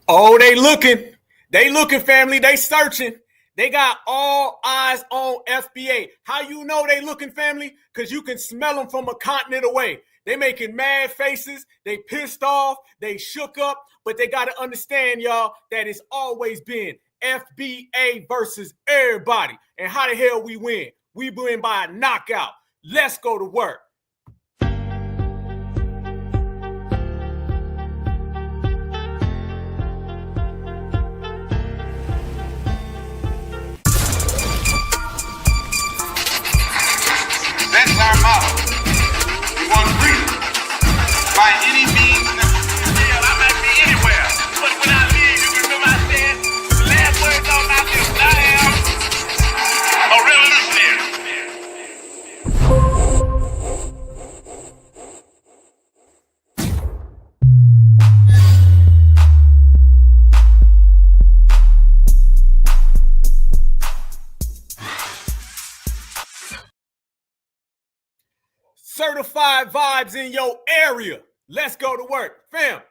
Oh, they looking. They looking, family. They searching. They got all eyes on FBA. How you know they looking, family? Because you can smell them from a continent away. They making mad faces. They pissed off. They shook up. But they got to understand, y'all, that it's always been FBA versus everybody. And how the hell we win? We win by a knockout. Let's go to work. That's our motto. We want freedom by any means necessary. I might be anywhere, but when I leave, you remember I said the last words on my lips, I am a revolutionary. Certified vibes in your area. Let's go to work. Fam,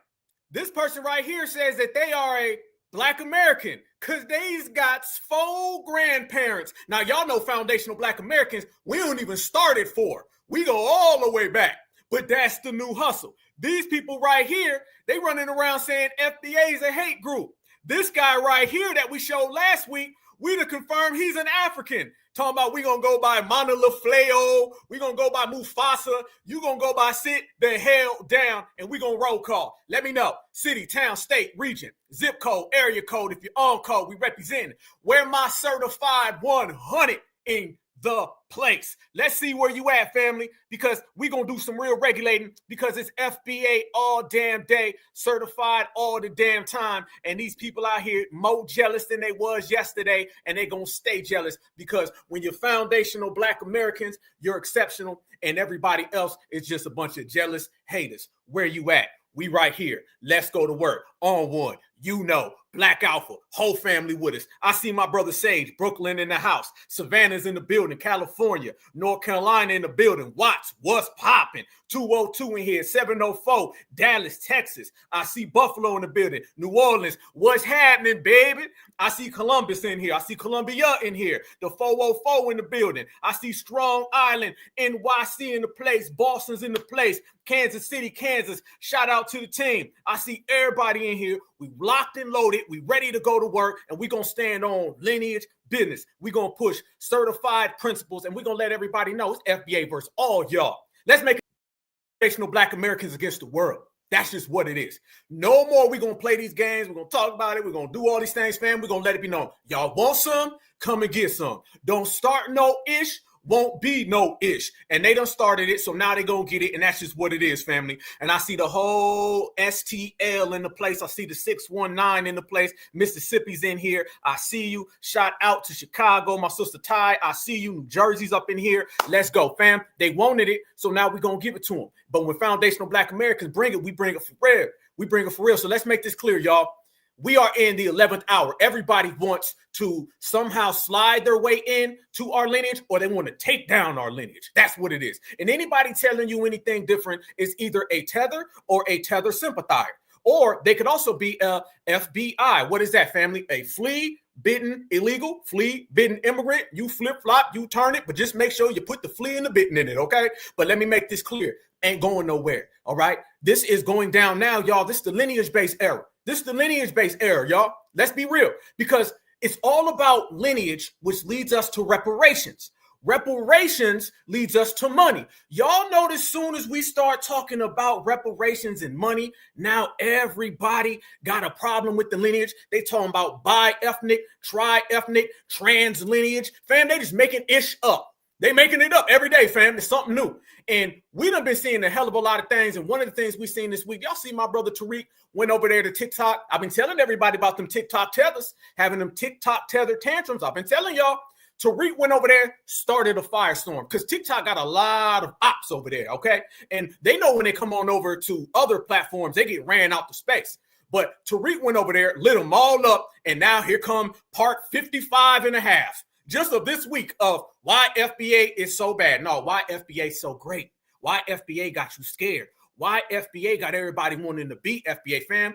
this person right here says that they are a Black American because they's got 4 grandparents. Now, y'all know foundational Black Americans, we don't even start at 4. We go all the way back. But that's the new hustle. These people right here, they running around saying FBA is a hate group. This guy right here that we showed last week, we to confirm he's an African. Talking about we going to go by Mana Lafleo, we going to go by Mufasa, you going to go by sit the hell down, and we going to roll call. Let me know. City, town, state, region, zip code, area code. If you're on code, we represent. Where my certified 100 in the place. Let's see where you at, family, because we going to do some real regulating because it's FBA all damn day, certified all the damn time, and these people out here more jealous than they was yesterday, and they going to stay jealous because when you're foundational Black Americans, you're exceptional, and everybody else is just a bunch of jealous haters. Where you at? We right here. Let's go to work. On one. You know, Black Alpha, whole family with us. I see my brother Sage, Brooklyn in the house. Savannah's in the building. California, North Carolina in the building. Watts, what's popping? 202 in here. 704, Dallas, Texas. I see Buffalo in the building. New Orleans, what's happening, baby? I see Columbus in here. I see Columbia in here. The 404 in the building. I see Strong Island, NYC in the place. Boston's in the place. Kansas City, Kansas. Shout out to the team. I see everybody in here. We locked and loaded. We ready to go to work, and we going to stand on lineage business. We going to push certified principles, and we going to let everybody know it's FBA versus all y'all. Let's make it Black Americans against the world. That's just what it is. No more we going to play these games. We're going to talk about it. We're going to do all these things, fam. We're going to let it be known. Y'all want some? Come and get some. Don't start no ish. Won't be no ish. And they done started it, so now they gonna get it, and that's just what it is, family. And I see the whole STL in the place. I see the 619 in the place. Mississippi's in here. I see you. Shout out to Chicago, my sister Ty. I see you. New Jersey's up in here. Let's go, fam. They wanted it, so now we're gonna give it to them. But when foundational Black Americans bring it, we bring it for real. We bring it for real. So let's make this clear, y'all. We are in the 11th hour. Everybody wants to somehow slide their way in to our lineage, or they want to take down our lineage. That's what it is. And anybody telling you anything different is either a Tether or a Tether sympathizer. Or they could also be a FBI. What is that, family? A flea, bitten, illegal, flea, bitten immigrant. You flip-flop, you turn it, but just make sure you put the flea and the bitten in it, okay? But let me make this clear. Ain't going nowhere, all right? This is going down now, y'all. This is the lineage-based era. This is the lineage-based era, y'all. Let's be real, because it's all about lineage, which leads us to reparations. Reparations leads us to money. Y'all notice as soon as we start talking about reparations and money, now everybody got a problem with the lineage. They talking about bi-ethnic, tri-ethnic, trans lineage. Fam, they just making ish up. They making it up every day, fam. It's something new. And we done been seeing a hell of a lot of things. And one of the things we seen this week, y'all see my brother Tariq went over there to TikTok. I've been telling everybody about them TikTok tethers, having them TikTok tether tantrums. I've been telling y'all. Tariq went over there, started a firestorm because TikTok got a lot of ops over there, okay? And they know when they come on over to other platforms, they get ran out to space. But Tariq went over there, lit them all up, and now here come part 55 and a half. Just of this week of why FBA is so bad. No, why FBA is so great. Why FBA got you scared. Why FBA got everybody wanting to beat FBA, fam.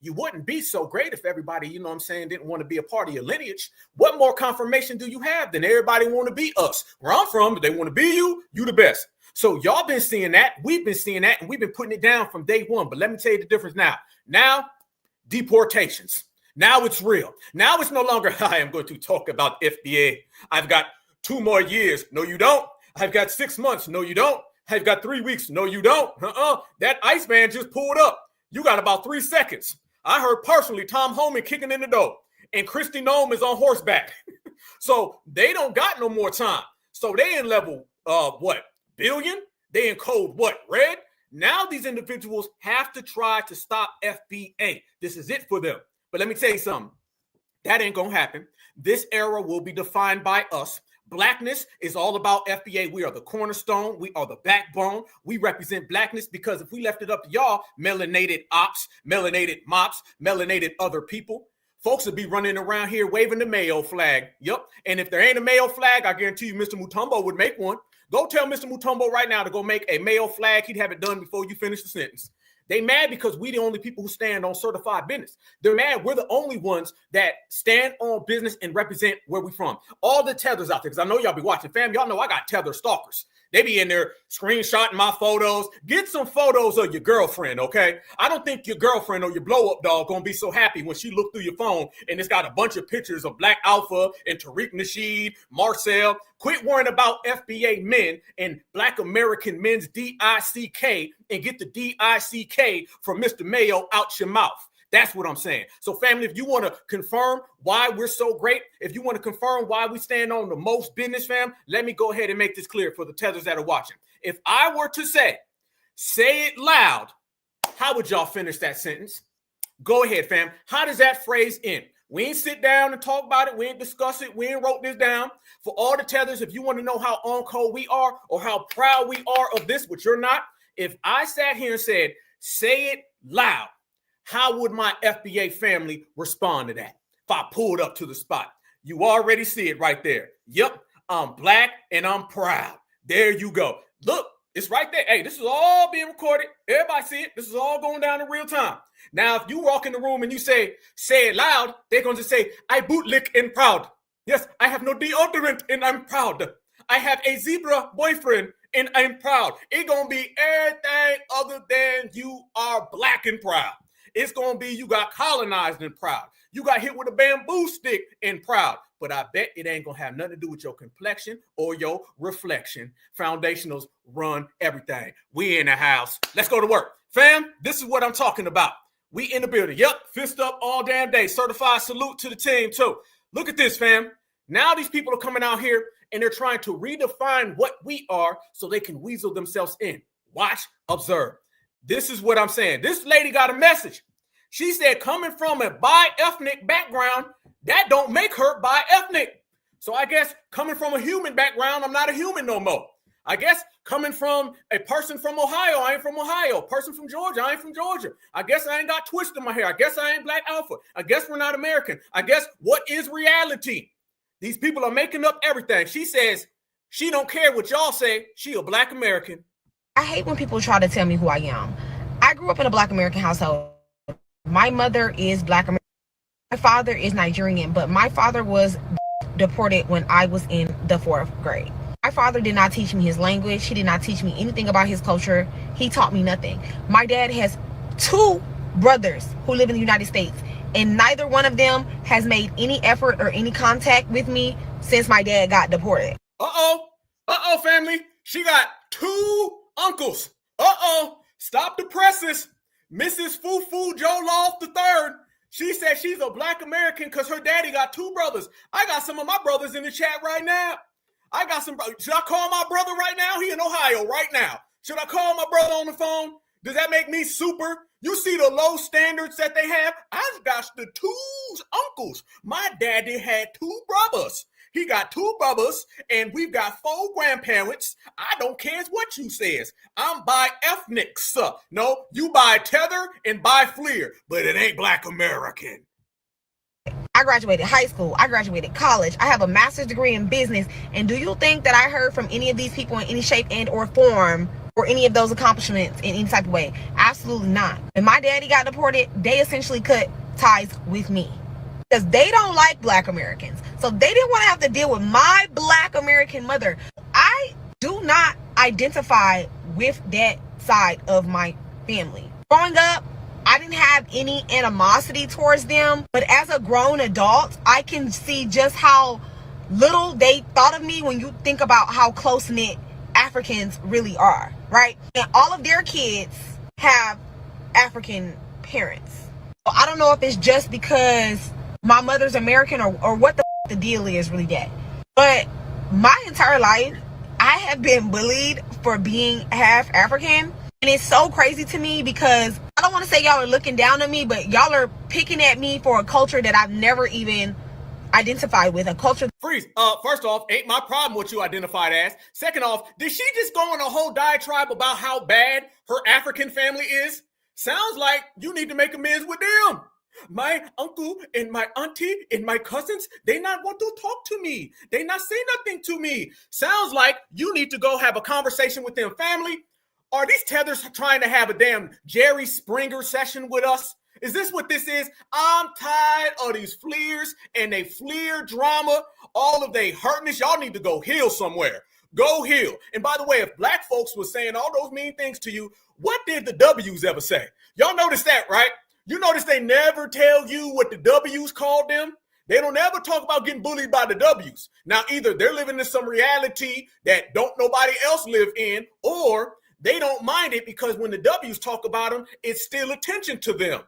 you wouldn't be so great if everybody, you know what I'm saying, didn't want to be a part of your lineage. What more confirmation do you have than everybody want to be us? Where I'm from, they want to be you the best. So y'all been seeing that. We've been seeing that, and we've been putting it down from day one. But let me tell you the difference now. Now, deportations. Now it's real. Now it's no longer, I am going to talk about FBA. I've got 2 more years. No, you don't. I've got 6 months. No, you don't. I've got 3 weeks. No, you don't. That Iceman just pulled up. You got about 3 seconds. I heard personally Tom Homan kicking in the door, and Christy Nome is on horseback. So they don't got no more time. So they in level, billion? They in code, red? Now these individuals have to try to stop FBA. This is it for them. But let me tell you something. That ain't going to happen. This era will be defined by us. Blackness is all about FBA. We are the cornerstone. We are the backbone. We represent blackness because if we left it up to y'all, melanated ops, melanated mops, melanated other people, folks would be running around here waving the Mayo flag. Yep. And if there ain't a Mayo flag, I guarantee you Mr. Mutombo would make one. Go tell Mr. Mutombo right now to go make a Mayo flag. He'd have it done before you finish the sentence. They mad because we the only people who stand on certified business. They're mad we're the only ones that stand on business and represent where we from. All the tethers out there, because I know y'all be watching, fam. Y'all know I got tether stalkers. They be in there screenshotting my photos. Get some photos of your girlfriend, okay? I don't think your girlfriend or your blow-up dog gonna be so happy when she look through your phone and it's got a bunch of pictures of Black Alpha and Tariq Nasheed, Marcel. Quit worrying about FBA men and Black American men's DICK and get the DICK from Mr. Mayo out your mouth. That's what I'm saying. So family, if you want to confirm why we're so great, if you want to confirm why we stand on the most business, fam, let me go ahead and make this clear for the tethers that are watching. If I were to say it loud, how would y'all finish that sentence? Go ahead, fam. How does that phrase end? We ain't sit down and talk about it. We ain't discuss it. We ain't wrote this down. For all the tethers, if you want to know how on code we are or how proud we are of this, which you're not, if I sat here and said, say it loud, how would my FBA family respond to that? If I pulled up to the spot, you already see it right there. Yep, I'm Black and I'm proud. There you go. Look, it's right there. Hey, this is all being recorded. Everybody see it. This is all going down in real time. Now, if you walk in the room and you say it loud, they're going to say, I bootlick and proud. Yes, I have no deodorant and I'm proud. I have a zebra boyfriend and I'm proud. It's going to be everything other than you are Black and proud. It's going to be you got colonized and proud. You got hit with a bamboo stick and proud. But I bet it ain't going to have nothing to do with your complexion or your reflection. Foundationals run everything. We in the house. Let's go to work. Fam, this is what I'm talking about. We in the building. Yep, fist up all damn day. Certified salute to the team too. Look at this, fam. Now these people are coming out here and they're trying to redefine what we are so they can weasel themselves in. Watch, observe. This is what I'm saying. This lady got a message. She said coming from a bi-ethnic background, that don't make her bi-ethnic. So I guess coming from a human background, I'm not a human no more. I guess coming from a person from Ohio, I ain't from Ohio. Person from Georgia, I ain't from Georgia. I guess I ain't got twist in my hair. I guess I ain't Black Alpha. I guess we're not American. I guess what is reality? These people are making up everything. She says she don't care what y'all say. She a Black American. I hate when people try to tell me who I am. I grew up in a Black American household. My mother is Black American. My father is Nigerian, but my father was deported when I was in the 4th grade. My father did not teach me his language. He did not teach me anything about his culture. He taught me nothing. My dad has 2 brothers who live in the United States, and neither one of them has made any effort or any contact with me since my dad got deported. Uh-oh, family. She got 2 uncles. Stop the presses. Mrs. Fufu Joloff III. She said she's a Black American because her daddy got 2 brothers. I got some of my brothers in the chat right now. I got some brothers. Should I call my brother right now? He in Ohio right now. Should I call my brother on the phone? Does that make me super? You see the low standards that they have? I got the 2 uncles. My daddy had 2 brothers. He got 2 brothers, and we've got 4 grandparents. I don't care what you says. I'm bi-ethnic, sir. No, you buy Tether and buy Fleer, but it ain't Black American. I graduated high school. I graduated college. I have a master's degree in business. And do you think that I heard from any of these people in any shape and or form or any of those accomplishments in any type of way. Absolutely not. When my daddy got deported, they essentially cut ties with me because they don't like Black Americans. So they didn't want to have to deal with my Black American mother. I do not identify with that side of my family. Growing up, I didn't have any animosity towards them, but as a grown adult, I can see just how little they thought of me when you think about how close-knit Africans really are, right? And all of their kids have African parents. So I don't know if it's just because my mother's American or what the deal is really that. But my entire life, I have been bullied for being half African. And it's so crazy to me because I don't want to say y'all are looking down on me, but y'all are picking at me for a culture that I've never even identified with. A culture. Freeze. First off, ain't my problem what you identified as. Second off, did she just go on a whole diatribe about how bad her African family is? Sounds like you need to make amends with them. My uncle and my auntie and my cousins, they not want to talk to me. They not say nothing to me. Sounds like you need to go have a conversation with them family. Are these tethers trying to have a damn Jerry Springer session with us? Is this what this is? I'm tired of these fleers and they fleer drama. All of they hurtness. Y'all need to go heal somewhere. Go heal. And by the way, if Black folks were saying all those mean things to you, what did the W's ever say? Y'all notice that, right? You notice they never tell you what the W's called them. They don't ever talk about getting bullied by the W's. Now, either they're living in some reality that don't nobody else live in, or they don't mind it because when the W's talk about them, it's still attention to them.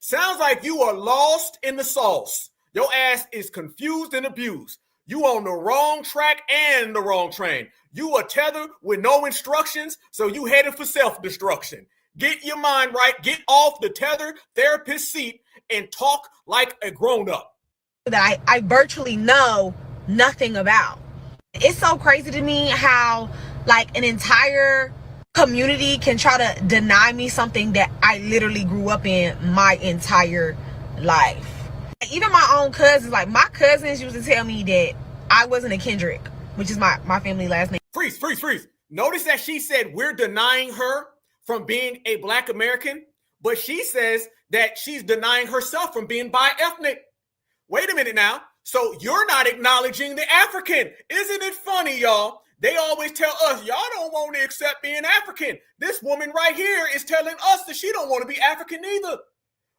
Sounds like you are lost in the sauce. Your ass is confused and abused. You on the wrong track and the wrong train. You a tether with no instructions, so you headed for self-destruction. Get your mind right. Get off the tether therapist seat and talk like a grown-up. That I virtually know nothing about. It's so crazy to me how like an entire community can try to deny me something that I literally grew up in my entire life. Even my own cousins, like my cousins used to tell me that I wasn't a Kendrick, which is my family last name. Freeze. Notice that she said we're denying her from being a Black American, but she says that she's denying herself from being bi-ethnic. Wait a minute now. So you're not acknowledging the African. Isn't it funny, y'all? They always tell us, y'all don't want to accept being African. This woman right here is telling us that she don't want to be African either.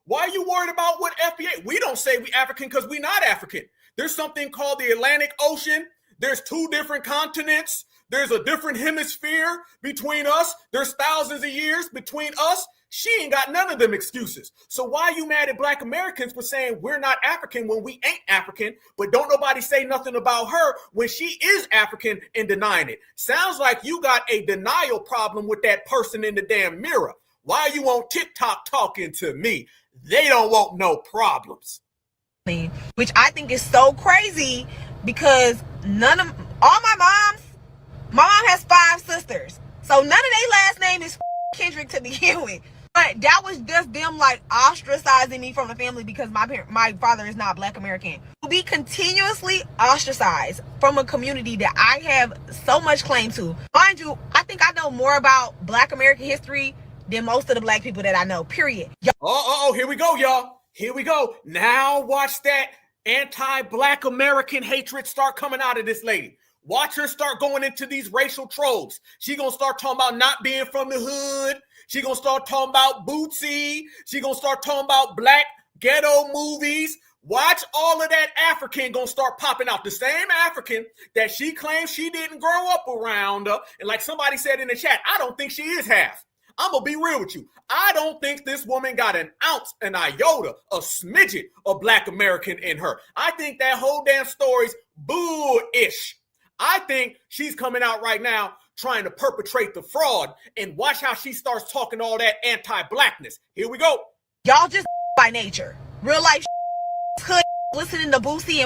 Why are you worried about what FBA? We don't say we African because we not African. There's something called the Atlantic Ocean. There's 2 different continents. There's a different hemisphere between us. There's thousands of years between us. She ain't got none of them excuses. So why are you mad at Black Americans for saying we're not African when we ain't African, but don't nobody say nothing about her when she is African and denying it? Sounds like you got a denial problem with that person in the damn mirror. Why are you on TikTok talking to me? They don't want no problems. Which I think is so crazy because all my mom has 5 sisters. So none of their last name is Kendrick to begin with. But that was just them like ostracizing me from the family because my father is not Black American. To be continuously ostracized from a community that I have so much claim to. Mind you, I think I know more about Black American history than most of the Black people that I know, period. Here we go, y'all. Here we go. Now watch that anti-Black American hatred start coming out of this lady. Watch her start going into these racial tropes. She gonna start talking about not being from the hood. She gonna start talking about Bootsy. She gonna start talking about Black ghetto movies. Watch all of that African gonna start popping out. The same African that she claims she didn't grow up around. And like somebody said in the chat, I don't think she is half. I'm gonna be real with you. I don't think this woman got an ounce, an iota, a smidget of Black American in her. I think that whole damn story's bullish. I think she's coming out right now trying to perpetrate the fraud, and watch how she starts talking all that anti-Blackness. Here we go. Y'all just by nature. Real life hood listening to Boosie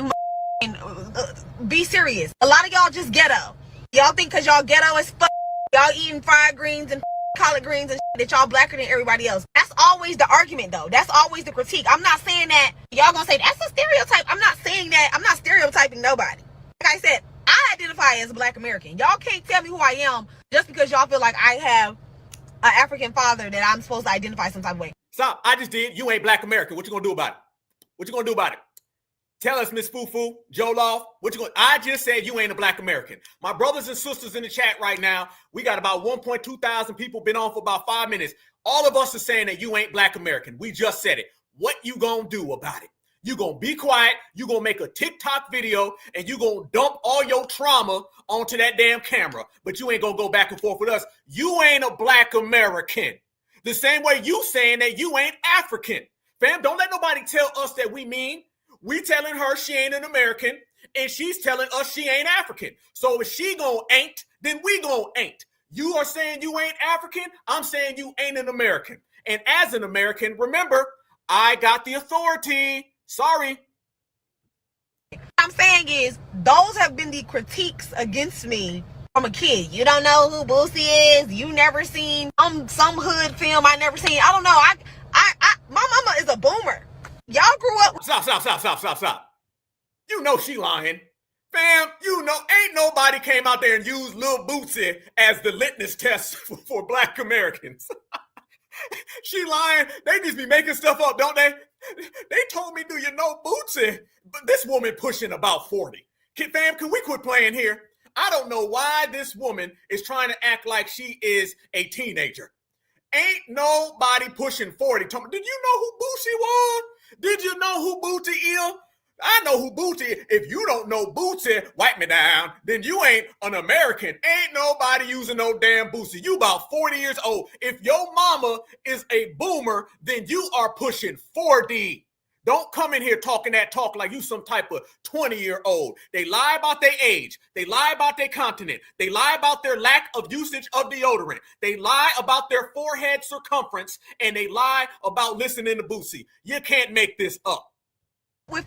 and be serious. A lot of y'all just ghetto. Y'all think because y'all ghetto as fuck, y'all eating fried greens and collard greens and that y'all blacker than everybody else. That's always the argument though. That's always the critique. I'm not saying that y'all gonna say that's a stereotype. I'm not saying that. I'm not stereotyping nobody. Like I said, I had identify as a Black American. Y'all can't tell me who I am just because y'all feel like I have an African father that I'm supposed to identify some type of way. Stop. I just did. You ain't Black American. What you gonna do about it? What you gonna do about it? Tell us, Miss Fufu, Joloff, what you going? I just said you ain't a Black American. My brothers and sisters in the chat right now, we got about 1.2 thousand people been on for about 5 minutes. All of us are saying that you ain't Black American. We just said it. What you gonna do about it? You gonna be quiet, you gonna make a TikTok video, and you gonna dump all your trauma onto that damn camera, but you ain't gonna go back and forth with us. You ain't a Black American. The same way you saying that you ain't African. Fam, don't let nobody tell us that we mean. We telling her she ain't an American, and she's telling us she ain't African. So if she gon' ain't, then we gon' ain't. You are saying you ain't African, I'm saying you ain't an American. And as an American, remember, I got the authority. Sorry. What I'm saying is, those have been the critiques against me from a kid. You don't know who Boosie is. You never seen some hood film I never seen. I don't know. My mama is a boomer. Y'all grew up. Stop. You know she lying. Fam, you know, ain't nobody came out there and used Lil Bootsy as the litmus test for Black Americans. She lying. They just be making stuff up, don't they? They told me, do you know Bootsy? But this woman pushing about 40. Fam, can we quit playing here? I don't know why this woman is trying to act like she is a teenager. Ain't nobody pushing 40. Did you know who Bootsy was? Did you know who Bootsy is? I know who Bootsy is. If you don't know Bootsy, wipe me down, then you ain't an American. Ain't nobody using no damn Bootsy. You about 40 years old. If your mama is a boomer, then you are pushing 40. Don't come in here talking that talk like you some type of 20-year-old. They lie about their age. They lie about their continent. They lie about their lack of usage of deodorant. They lie about their forehead circumference, and they lie about listening to Boosie. You can't make this up. With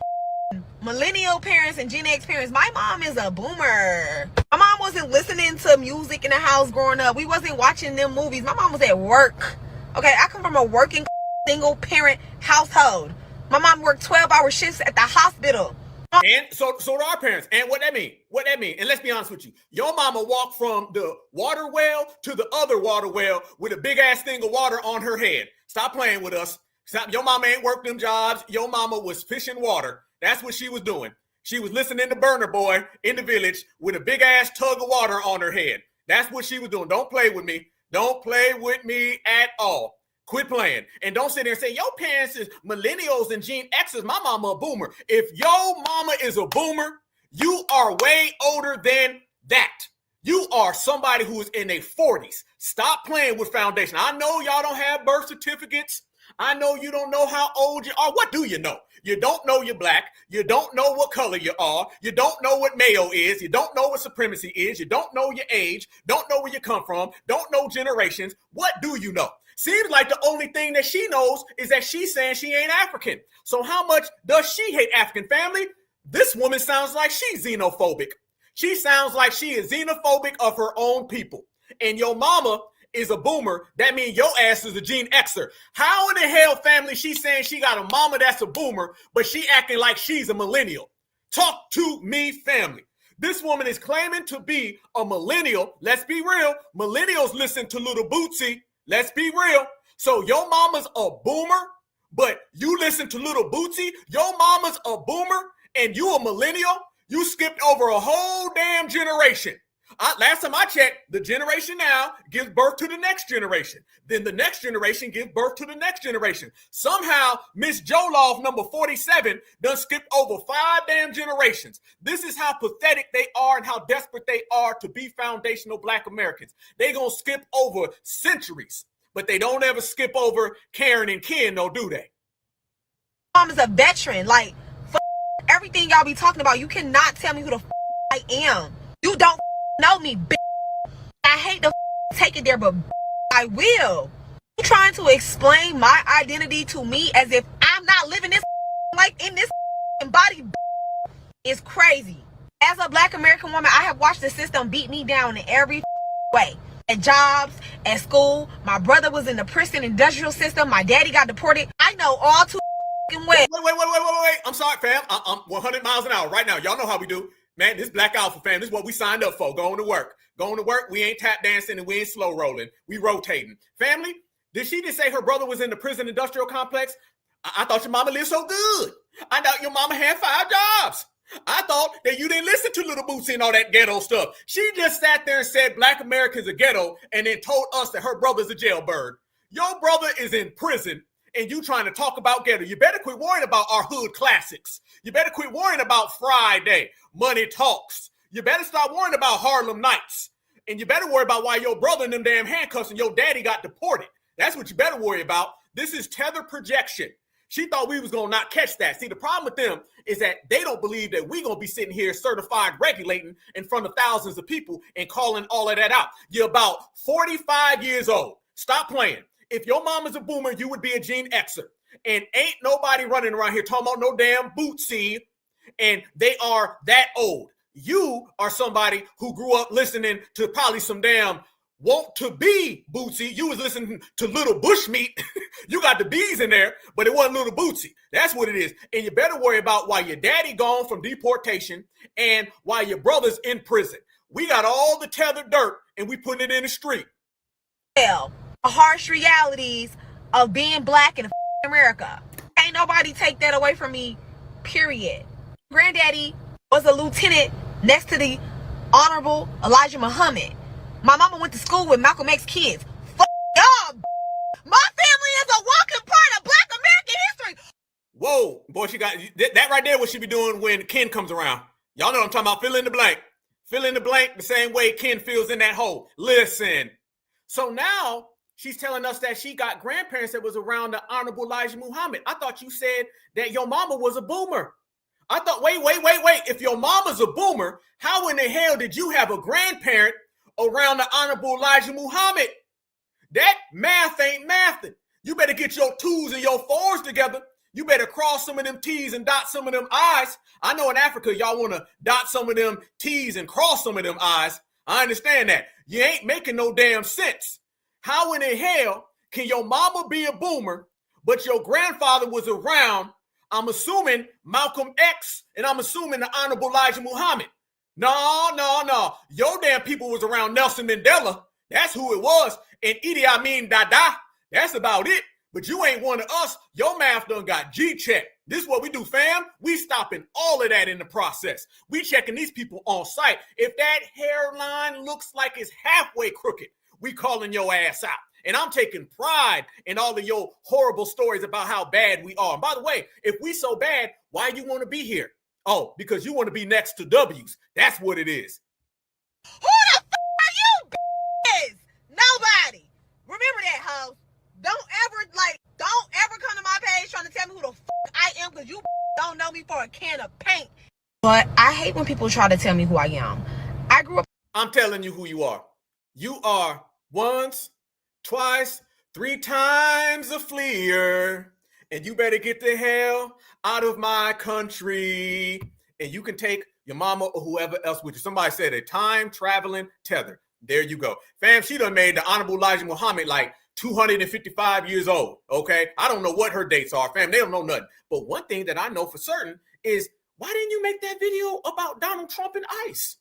millennial parents and Gen X parents, my mom is a boomer. My mom wasn't listening to music in the house growing up. We wasn't watching them movies. My mom was at work. Okay, I come from a working single parent household. My mom worked 12-hour shifts at the hospital. And so do our parents. And what that mean? And let's be honest with you. Your mama walked from the water well to the other water well with a big ass thing of water on her head. Stop playing with us. Stop. Your mama ain't worked them jobs. Your mama was fishing water. That's what she was doing. She was listening to Burner Boy in the village with a big ass tug of water on her head. That's what she was doing. Don't play with me. Don't play with me at all. Quit playing. And don't sit there and say, your parents is millennials and Gen X's. My mama a boomer. If your mama is a boomer, you are way older than that. You are somebody who is in their 40s. Stop playing with foundation. I know y'all don't have birth certificates. I know you don't know how old you are. What do you know? You don't know you're Black. You don't know what color you are. You don't know what Mayo is. You don't know what supremacy is. You don't know your age. Don't know where you come from. Don't know generations. What do you know? Seems like the only thing that she knows is that she's saying she ain't African. So how much does she hate African family? This woman sounds like she's xenophobic. She sounds like she is xenophobic of her own people. And your mama is a boomer. That means your ass is a Gen Xer. How in the hell, family, she saying she got a mama that's a boomer, but she acting like she's a millennial? Talk to me, family. This woman is claiming to be a millennial. Let's be real. Millennials listen to Little Bootsy. Let's be real. So your mama's a boomer, but you listen to Little Bootsy. Your mama's a boomer and you a millennial. You skipped over a whole damn generation. Last time I checked, the generation now gives birth to the next generation. Then the next generation gives birth to the next generation. Somehow, Miss Joloff, number 47, done skipped over 5 damn generations. This is how pathetic they are and how desperate they are to be foundational Black Americans. They gonna skip over centuries, but they don't ever skip over Karen and Ken, though, do they? Mom is a veteran. Like, everything y'all be talking about, you cannot tell me who the I am. You don't know me, bitch. I hate to take it there, but I will. You trying to explain my identity to me as if I'm not living this like in this body is crazy. As a Black American woman, I have watched the system beat me down in every way. At jobs, at school, my brother was in the prison industrial system, my daddy got deported. I know all too well. Wait. I'm sorry, fam. I'm 100 miles an hour right now. Y'all know how we do. Man, this Black Alpha fam, this is what we signed up for. Going to work. Going to work, we ain't tap dancing and we ain't slow rolling. We rotating. Family, did she just say her brother was in the prison industrial complex? I thought your mama lived so good. I thought your mama had 5 jobs. I thought that you didn't listen to Little Bootsy and all that ghetto stuff. She just sat there and said Black Americans are ghetto and then told us that her brother's a jailbird. Your brother is in prison and you trying to talk about ghetto. You better quit worrying about our hood classics. You better quit worrying about Friday, Money Talks. You better stop worrying about Harlem Nights. And you better worry about why your brother in them damn handcuffs and your daddy got deported. That's what you better worry about. This is tether projection. She thought we was going to not catch that. See, the problem with them is that they don't believe that we going to be sitting here certified regulating in front of thousands of people and calling all of that out. You're about 45 years old. Stop playing. If your mama's a boomer, you would be a Gen Xer. And ain't nobody running around here talking about no damn Bootsy, and they are that old. You are somebody who grew up listening to probably some damn want to be Bootsy. You was listening to Little Bushmeat. You got the B's in there, but it wasn't Little Bootsy. That's what it is. And you better worry about why your daddy gone from deportation and why your brother's in prison. We got all the tethered dirt and we putting it in the street. The harsh realities of being Black in America. Ain't nobody take that away from me, period. Granddaddy was a lieutenant next to the Honorable Elijah Muhammad. My mama went to school with Malcolm X kids. Y'all. My family is a walking part of Black American history. Whoa, boy, she got that right there. What she be doing when Ken comes around? Y'all know what I'm talking about. Fill in the blank. Fill in the blank the same way Ken fills in that hole. Listen. So now she's telling us that she got grandparents that was around the Honorable Elijah Muhammad. I thought you said that your mama was a boomer. I thought, wait. If your mama's a boomer, how in the hell did you have a grandparent around the Honorable Elijah Muhammad? That math ain't mathing. You better get your 2s and your 4s together. You better cross some of them T's and dot some of them I's. I know in Africa, y'all want to dot some of them T's and cross some of them I's. I understand that. You ain't making no damn sense. How in the hell can your mama be a boomer, but your grandfather was around, I'm assuming Malcolm X, and I'm assuming the Honorable Elijah Muhammad? No. Your damn people was around Nelson Mandela. That's who it was. And Idi Amin Dada. That's about it. But you ain't one of us. Your math done got G-checked. This is what we do, fam. We stopping all of that in the process. We checking these people on site. If that hairline looks like it's halfway crooked, we calling your ass out. And I'm taking pride in all of your horrible stories about how bad we are. And by the way, if we so bad, why you want to be here? Oh, because you want to be next to W's. That's what it is. Who the f*** are you, b****s? Nobody. Remember that, ho. Don't ever come to my page trying to tell me who the f*** I am, because you don't know me for a can of paint. But I hate when people try to tell me who I am. I grew up. I'm telling you who you are. You are once, twice, 3 times a fleer. And you better get the hell out of my country. And you can take your mama or whoever else with you. Somebody said a time-traveling tether. There you go. Fam, she done made the Honorable Elijah Muhammad like 255 years old, okay? I don't know what her dates are, fam. They don't know nothing. But one thing that I know for certain is, why didn't you make that video about Donald Trump and ICE?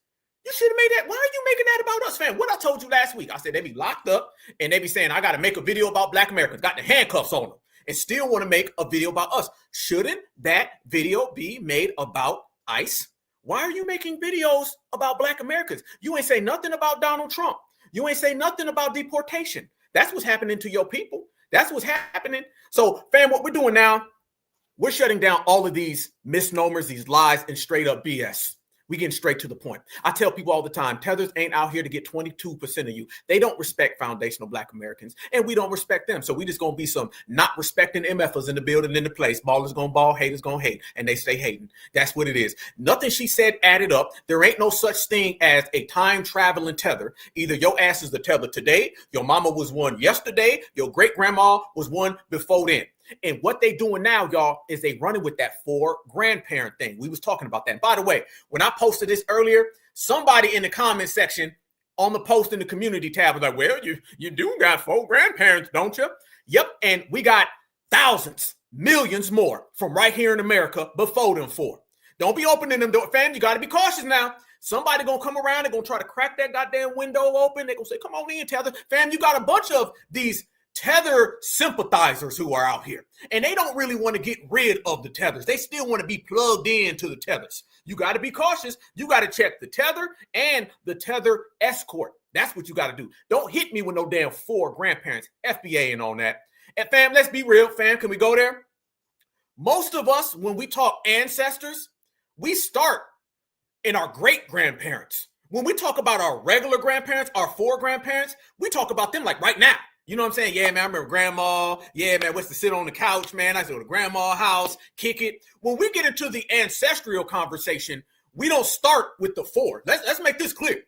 You should have made that. Why are you making that about us, fam? What I told you last week, I said they be locked up and they be saying, I got to make a video about Black Americans, got the handcuffs on them, and still want to make a video about us. Shouldn't that video be made about ICE? Why are you making videos about Black Americans? You ain't say nothing about Donald Trump. You ain't say nothing about deportation. That's what's happening to your people. That's what's happening. So, fam, what we're doing now, we're shutting down all of these misnomers, these lies, and straight up BS. We getting straight to the point. I tell people all the time, Tethers ain't out here to get 22% of you. They don't respect foundational Black Americans, and we don't respect them. So we just going to be some not respecting MFers in the building, in the place. Ballers going to ball, haters going to hate, and they stay hating. That's what it is. Nothing she said added up. There ain't no such thing as a time-traveling tether. Either your ass is the tether today, your mama was one yesterday, your great-grandma was one before then. And what they doing now, y'all, is they running with that 4 grandparent thing. We was talking about that. And by the way, when I posted this earlier, somebody in the comment section on the post in the community tab was like, well, you do got 4 grandparents, don't you? Yep. And we got thousands, millions more from right here in America before them 4. Don't be opening them doors. Fam, you got to be cautious now. Somebody going to come around. They're going to try to crack that goddamn window open. They're going to say, come on in, Tether. Fam, you got a bunch of these Tether sympathizers who are out here. And they don't really want to get rid of the Tethers. They still want to be plugged into the Tethers. You got to be cautious. You got to check the Tether and the Tether escort. That's what you got to do. Don't hit me with no damn 4 grandparents. FBA and on that. And fam, let's be real. Fam, can we go there? Most of us, when we talk ancestors, we start in our great-grandparents. When we talk about our regular grandparents, our 4 grandparents, we talk about them like right now. You know what I'm saying? Yeah, man, I remember grandma. Yeah, man, what's to sit on the couch, man? I used to go to grandma's house, kick it. When we get into the ancestral conversation, we don't start with the 4. Let's make this clear.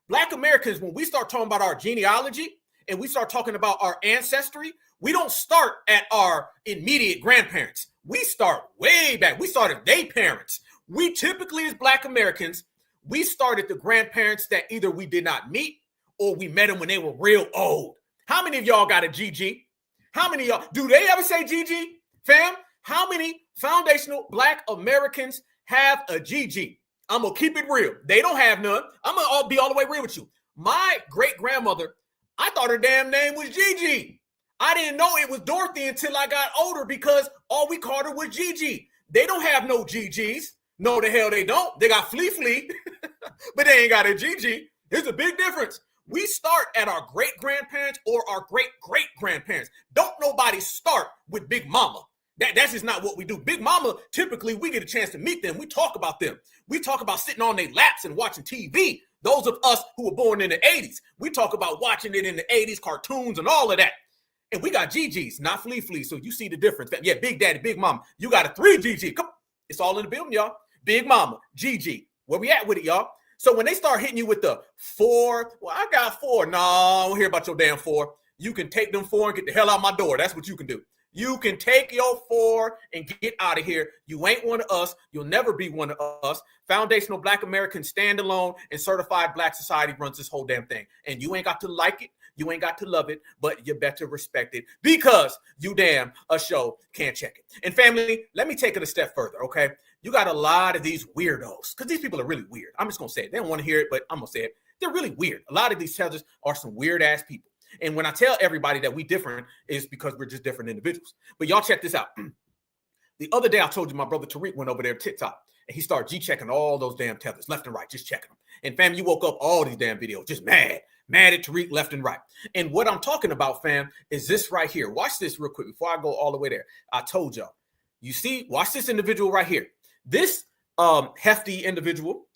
Black Americans, when we start talking about our genealogy and we start talking about our ancestry, we don't start at our immediate grandparents. We start way back. We started their parents. We typically, as Black Americans, we started the grandparents that either we did not meet or we met them when they were real old. How many of y'all got a GG? How many of y'all, do they ever say GG? Fam, how many foundational Black Americans have a GG? I'm going to keep it real. They don't have none. I'm going to be all the way real with you. My great-grandmother, I thought her damn name was Gigi. I didn't know it was Dorothy until I got older because all we called her was Gigi. They don't have no GGs. No, the hell they don't. They got Flea, but they ain't got a GG. There's a big difference. We start at our great-grandparents or our great-great-grandparents. Don't nobody start with Big Mama. That's just not what we do. Big Mama, typically, we get a chance to meet them. We talk about them. We talk about sitting on their laps and watching TV. Those of us who were born in the 80s, we talk about watching it in the 80s, cartoons and all of that. And we got GGs, not Flea. So you see the difference. Yeah, Big Daddy, Big Mama. You got a 3 GG. Come on. It's all in the building, y'all. Big Mama, GG. Where we at with it, y'all? So when they start hitting you with the 4, well, I got 4. No, I don't hear about your damn 4. You can take them 4 and get the hell out my door. That's what you can do. You can take your 4 and get out of here. You ain't one of us. You'll never be one of us. Foundational Black American standalone and certified Black society runs this whole damn thing. And you ain't got to like it. You ain't got to love it, but you better respect it because you damn a show can't check it. And family, let me take it a step further, okay? You got a lot of these weirdos because these people are really weird. I'm just going to say it. They don't want to hear it, but I'm going to say it. They're really weird. A lot of these Tethers are some weird-ass people. And when I tell everybody that we different, is because we're just different individuals. But y'all check this out. The other day, I told you my brother Tariq went over there to TikTok, and he started G-checking all those damn Tethers, left and right, just checking them. And fam, you woke up all these damn videos, just mad at Tariq left and right. And what I'm talking about, fam, is this right here. Watch this real quick before I go all the way there. I told y'all. You see, watch this individual right here. This hefty individual,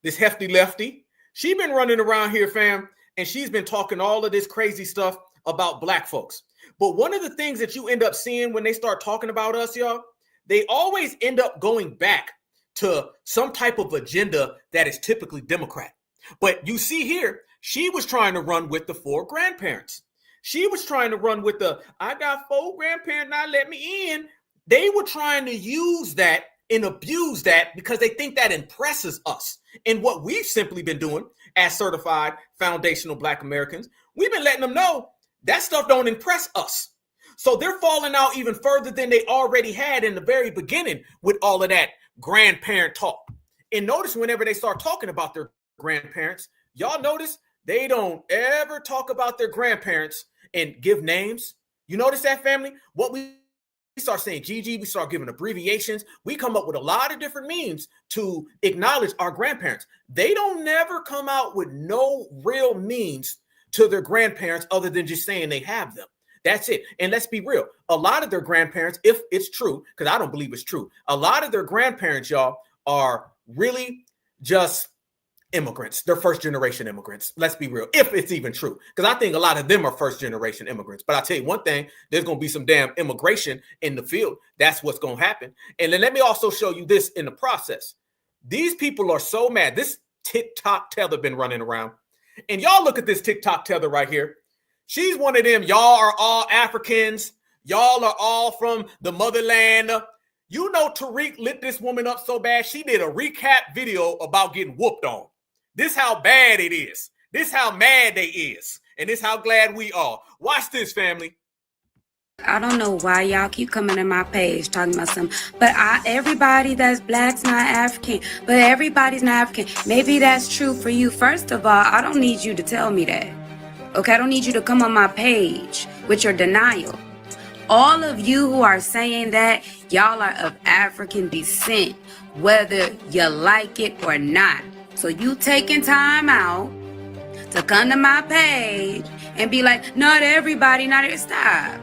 this hefty lefty, she been running around here, fam, and she's been talking all of this crazy stuff about Black folks. But one of the things that you end up seeing when they start talking about us, y'all, they always end up going back to some type of agenda that is typically Democrat. But you see here, she was trying to run with the 4 grandparents. She was trying to run with the, I got 4 grandparents, now let me in. They were trying to use that and abuse that because they think that impresses us. And what we've simply been doing as certified foundational Black Americans, we've been letting them know that stuff don't impress us. So they're falling out even further than they already had in the very beginning with all of that grandparent talk. And notice whenever they start talking about their grandparents, y'all notice they don't ever talk about their grandparents and give names. You notice that, family? What we start saying GG, we start giving abbreviations. We come up with a lot of different means to acknowledge our grandparents. They don't never come out with no real means to their grandparents other than just saying they have them. That's it. And let's be real. A lot of their grandparents, if it's true, because I don't believe it's true, a lot of their grandparents, y'all, are really just immigrants. They're first generation immigrants. Let's be real. If it's even true, because I think a lot of them are first generation immigrants. But I'll tell you one thing, there's going to be some damn immigration in the field. That's what's going to happen. And then let me also show you this in the process. These people are so mad. This TikTok Tether been running around. And y'all look at this TikTok Tether right here. She's one of them. Y'all are all Africans. Y'all are all from the motherland. You know, Tariq lit this woman up so bad. She did a recap video about getting whooped on. This how bad it is. This how mad they is. And this how glad we are. Watch this, family. I don't know why y'all keep coming to my page talking about something, but everybody that's black's not African, but everybody's not African. Maybe that's true for you. First of all, I don't need you to tell me that. Okay, I don't need you to come on my page with your denial. All of you who are saying that, y'all are of African descent, whether you like it or not. So you taking time out to come to my page and be like, not everybody, stop.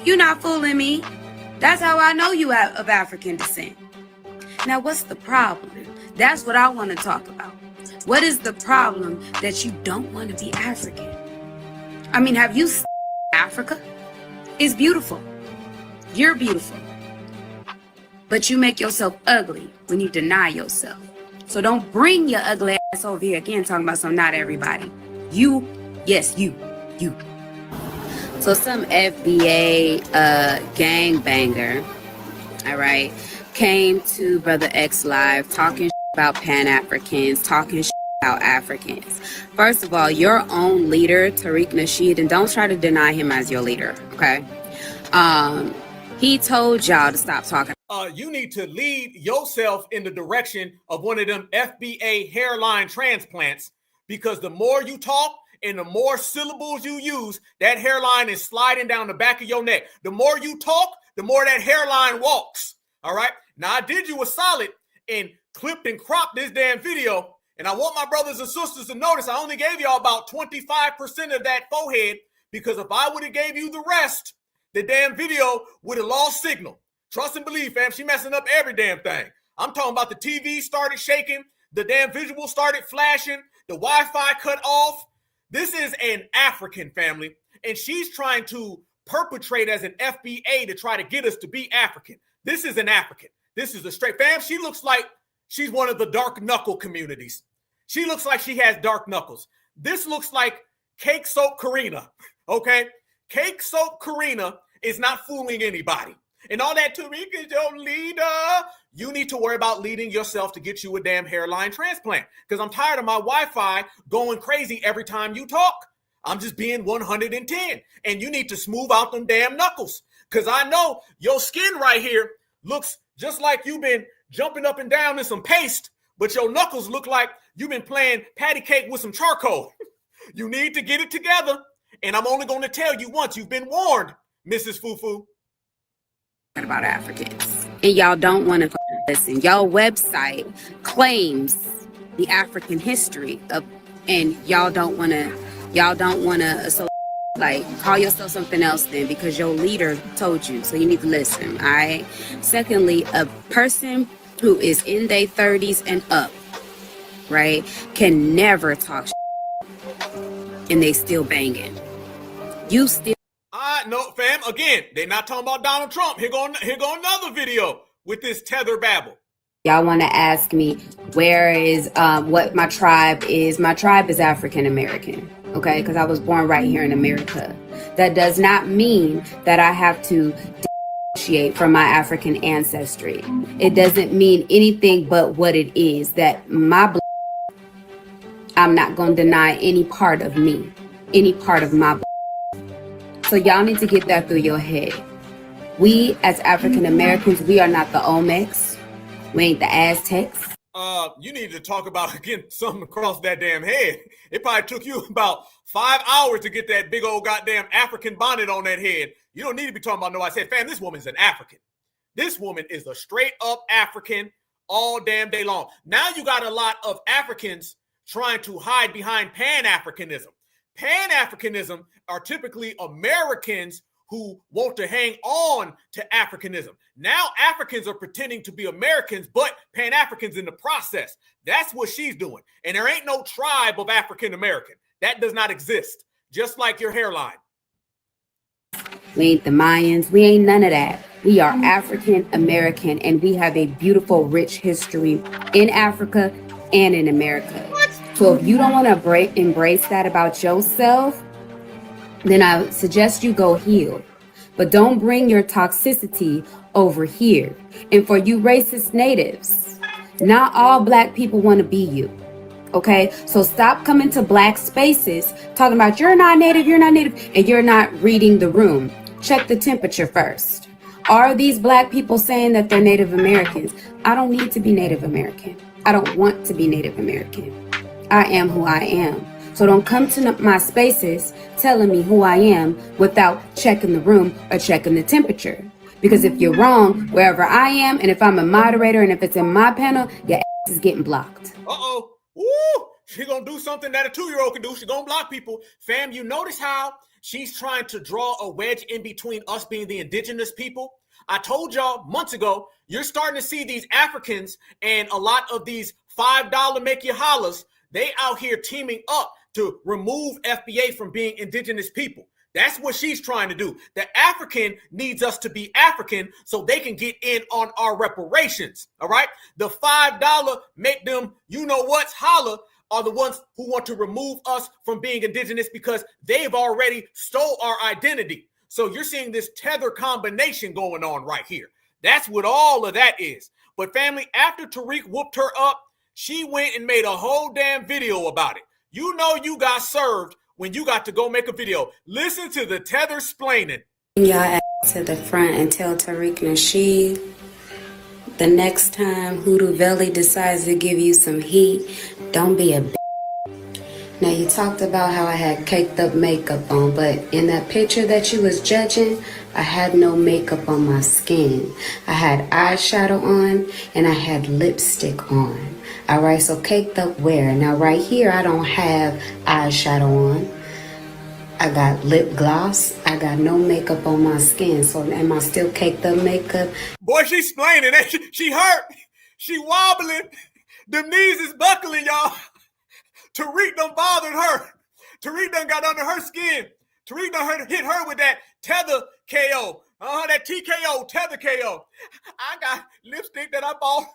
You're not fooling me. That's how I know you are of African descent. Now, what's the problem? That's what I want to talk about. What is the problem that you don't want to be African? I mean, have you seen Africa? It's beautiful. You're beautiful. But you make yourself ugly when you deny yourself. So don't bring your ugly ass over here again talking about some not everybody. You, yes, you. So some FBA gangbanger, all right, came to Brother X Live talking about Pan-Africans, talking about Africans. First of all, your own leader, Tariq Nasheed, and don't try to deny him as your leader, okay? He told y'all to stop talking. You need to lead yourself in the direction of one of them FBA hairline transplants, because the more you talk and the more syllables you use, that hairline is sliding down the back of your neck. The more you talk, the more that hairline walks. All right. Now I did you a solid and clipped and cropped this damn video. And I want my brothers and sisters to notice I only gave y'all about 25% of that forehead, because if I would have gave you the rest, the damn video would have lost signal. Trust and believe, fam. She messing up every damn thing. I'm talking about the TV started shaking. The damn visual started flashing. The Wi-Fi cut off. This is an African family, and she's trying to perpetrate as an FBA to try to get us to be African. This is an African. This is a straight fam. She looks like she's one of the dark knuckle communities. She looks like she has dark knuckles. This looks like Cake Soap Karina, okay? Cake Soap Karina is not fooling anybody. And all that Tariq is your leader. You need to worry about leading yourself to get you a damn hairline transplant, because I'm tired of my Wi-Fi going crazy every time you talk. I'm just being 110. And you need to smooth out them damn knuckles, because I know your skin right here looks just like you've been jumping up and down in some paste, but your knuckles look like you've been playing patty cake with some charcoal. You need to get it together. And I'm only going to tell you once. You've been warned, Mrs. Fufu. About Africans, and y'all don't want to listen. Y'all website claims the African history of, and y'all don't want to so like call yourself something else then, because your leader told you. So you need to listen. All right. Secondly, a person who is in their 30s and up, right, can never talk and they still banging. You still. No, fam. Again, they're not talking about Donald Trump. Here go another video with this tether babble. Y'all want to ask me where is what my tribe is? My tribe is African American, okay? Because I was born right here in America. That does not mean that I have to differentiate from my African ancestry. It doesn't mean anything but what it is. That my I'm not going to deny any part of me, any part of my. So y'all need to get that through your head. We as African Americans, we are not the Olmecs. We ain't the Aztecs. You need to talk about getting something across that damn head. It probably took you about 5 hours to get that big old goddamn African bonnet on that head. You don't need to be talking about no. I said, fam, this woman's an African. This woman is a straight up African all damn day long. Now you got a lot of Africans trying to hide behind Pan-Africanism. Pan-Africanism are typically Americans who want to hang on to Africanism. Now Africans are pretending to be Americans, but Pan-Africans in the process. That's what she's doing. And there ain't no tribe of African American. That does not exist. Just like your hairline. We ain't the Mayans. We ain't none of that. We are African American, and we have a beautiful, rich history in Africa and in America. So if you don't want to embrace that about yourself, then I suggest you go heal. But don't bring your toxicity over here. And for you racist natives, not all black people want to be you. Okay? So stop coming to black spaces talking about you're not native, and you're not reading the room. check the temperature first. Are these black people saying that they're Native Americans? I don't need to be Native American. I don't want to be Native American. I am who I am. So don't come to my spaces telling me who I am without checking the room or checking the temperature. Because if you're wrong, wherever I am, and if I'm a moderator, and if it's in my panel, your ass is getting blocked. Uh-oh. Woo! She gonna do something that a 2-year-old can do. She gonna block people. Fam, you notice how she's trying to draw a wedge in between us being the indigenous people? I told y'all months ago, you're starting to see these Africans and a lot of these $5 make you hollers, they out here teaming up to remove FBA from being indigenous people. That's what she's trying to do. The African needs us to be African so they can get in on our reparations. All right. The $5 make them, you know what's holler are the ones who want to remove us from being indigenous because they've already stole our identity. So you're seeing this tether combination going on right here. That's what all of that is. But family, after Tariq whooped her up, she went and made a whole damn video about it. You know you got served when you got to go make a video. Listen to the tether splaining. Y'all ass to the front and tell Tariq Nasheed the next time Hoodoo Valley decides to give you some heat, don't be a b****. Now you talked about how I had caked up makeup on, but in that picture that you was judging, I had no makeup on my skin. I had eyeshadow on and I had lipstick on. Alright, so caked up where? Now right here I don't have eyeshadow on. I got lip gloss. I got no makeup on my skin. So am I still caked up makeup? Boy, she's explaining that she hurt. She wobbling. Them knees is buckling, y'all. Tariq done bothered her. Tariq done got under her skin. Tariq done hit her with that tether KO. That TKO, tether KO. I got lipstick that I bought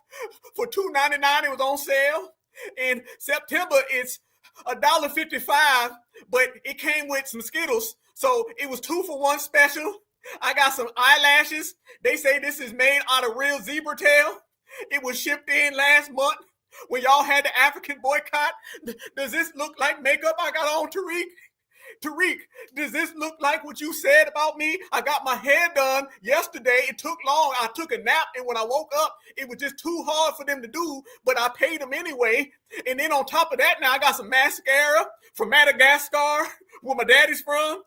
for $2.99. It was on sale. In September, it's $1.55, but it came with some Skittles. So it was 2 for 1 special. I got some eyelashes. They say this is made out of real zebra tail. It was shipped in last month when y'all had the African boycott. Does this look like makeup I got on, Tariq? Tariq, does this look like what you said about me? I got my hair done yesterday. It took long. I took a nap, and when I woke up, it was just too hard for them to do, but I paid them anyway. And then on top of that, now I got some mascara from Madagascar, where my daddy's from.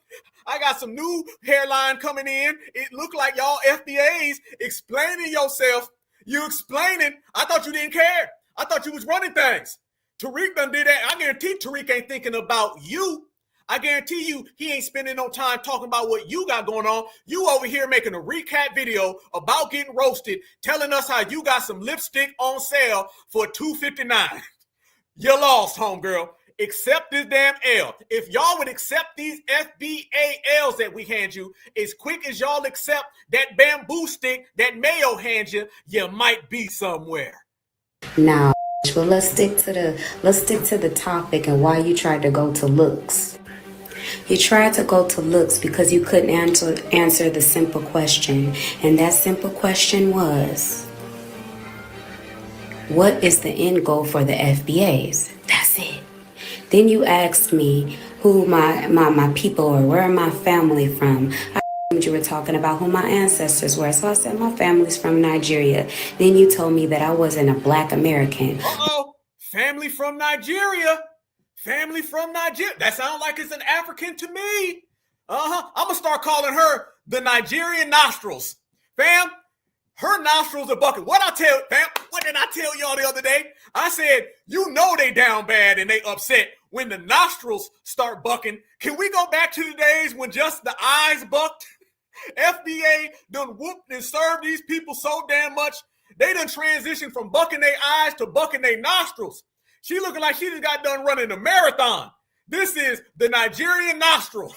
I got some new hairline coming in. It looked like y'all FBAs explaining yourself. You explaining. I thought you didn't care. I thought you was running things. Tariq done did that. I guarantee Tariq ain't thinking about you. I guarantee you he ain't spending no time talking about what you got going on. You over here making a recap video about getting roasted, telling us how you got some lipstick on sale for $2.59. You lost, homegirl. Accept this damn L. If y'all would accept these FBA L's that we hand you as quick as y'all accept that bamboo stick that Mayo hands you, you might be somewhere. Now, well, let's stick to the topic and why you tried to go to looks. You tried to go to looks because you couldn't answer the simple question. And that simple question was, what is the end goal for the FBAs? That's it. Then you asked me who my people are, where my family from. You were talking about who my ancestors were. So I said my family's from Nigeria. Then you told me that I wasn't a black American. Uh-oh. Family from Nigeria. Family from Nigeria. That sounds like it's an African to me. I'm going to start calling her the Nigerian nostrils. Fam, her nostrils are bucking. What did I tell y'all the other day? I said, you know they down bad and they upset when the nostrils start bucking. Can we go back to the days when just the eyes bucked? FBA done whooped and served these people so damn much. They done transitioned from bucking their eyes to bucking their nostrils. She looking like she just got done running a marathon. This is the Nigerian nostril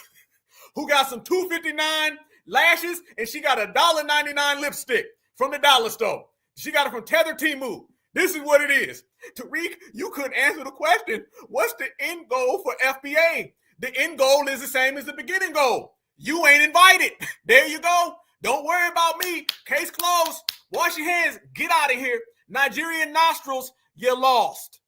who got some $2.59 lashes and she got a $1.99 lipstick from the dollar store. She got it from Tether Temu. This is what it is. Tariq, you couldn't answer the question. What's the end goal for FBA? The end goal is the same as the beginning goal. You ain't invited. There you go. Don't worry about me. Case closed. Wash your hands. Get out of here. Nigerian nostrils, you lost.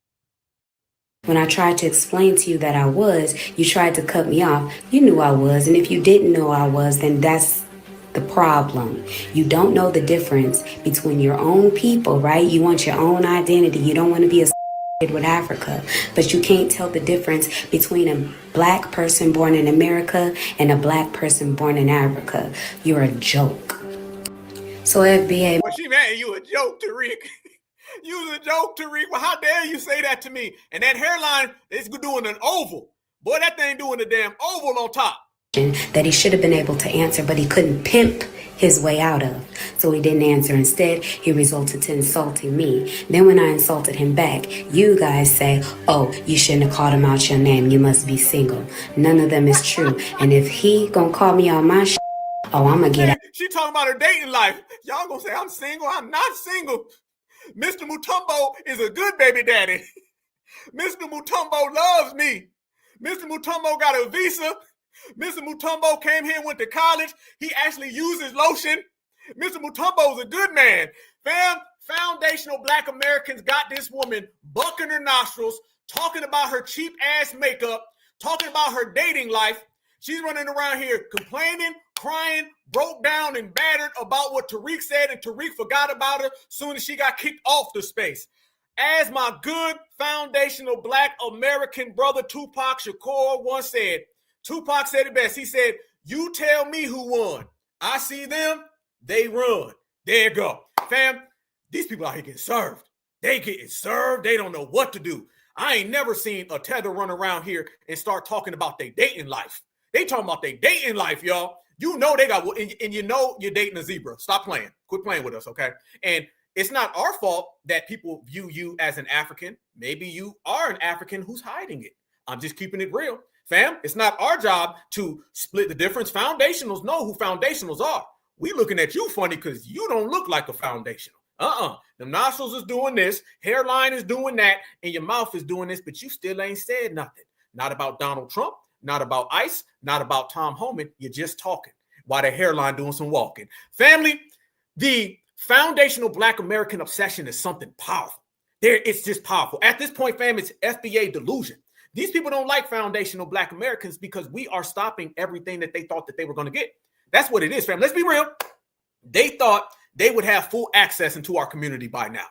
When I tried to explain to you that I was, you tried to cut me off. You knew I was, and if you didn't know I was, then that's the problem. You don't know the difference between your own people, right? You want your own identity. You don't want to be associated with Africa, but you can't tell the difference between a black person born in America and a black person born in Africa. You're a joke. So FBA. Well, she mad you a joke, Tariq. You was a joke, Tariq. Well, how dare you say that to me? And that hairline is doing an oval. Boy, that thing doing a damn oval on top. That he should have been able to answer, but he couldn't pimp his way out of. So he didn't answer. Instead, he resorted to insulting me. Then when I insulted him back, you guys say, oh, you shouldn't have called him out your name. You must be single. None of them is true. And if he gonna call me out my shit, oh, I'm gonna get out. She talking about her dating life. Y'all gonna say I'm single? I'm not single. Mr. Mutombo is a good baby daddy. Mr. Mutombo loves me. Mr. Mutombo got a visa. Mr. Mutombo came here and went to college. He actually uses lotion. Mr. Mutombo is a good man. Fam, foundational black Americans got this woman bucking her nostrils, talking about her cheap ass makeup, talking about her dating life. She's running around here complaining, crying, broke down and battered about what Tariq said, and Tariq forgot about her soon as she got kicked off the space. As my good foundational black American brother Tupac Shakur once said, Tupac said it best. He said, you tell me who won. I see them, they run. There you go. Fam, these people out here getting served. They getting served. They don't know what to do. I ain't never seen a tether run around here and start talking about their dating life. They talking about their dating life, y'all. You know they got, and you know you're dating a zebra. Stop playing. Quit playing with us, okay? And it's not our fault that people view you as an African. Maybe you are an African who's hiding it. I'm just keeping it real. Fam, it's not our job to split the difference. Foundationals know who foundationals are. We looking at you funny because you don't look like a foundational. The nostrils is doing this, hairline is doing that, and your mouth is doing this, but you still ain't said nothing. Not about Donald Trump, not about ICE, not about Tom Homan. You're just talking while the hairline doing some walking. Family, the foundational black American obsession is something powerful. It's just powerful. At this point, fam, it's FBA delusion. These people don't like foundational black Americans because we are stopping everything that they thought that they were going to get. That's what it is, fam. Let's be real. They thought they would have full access into our community by now.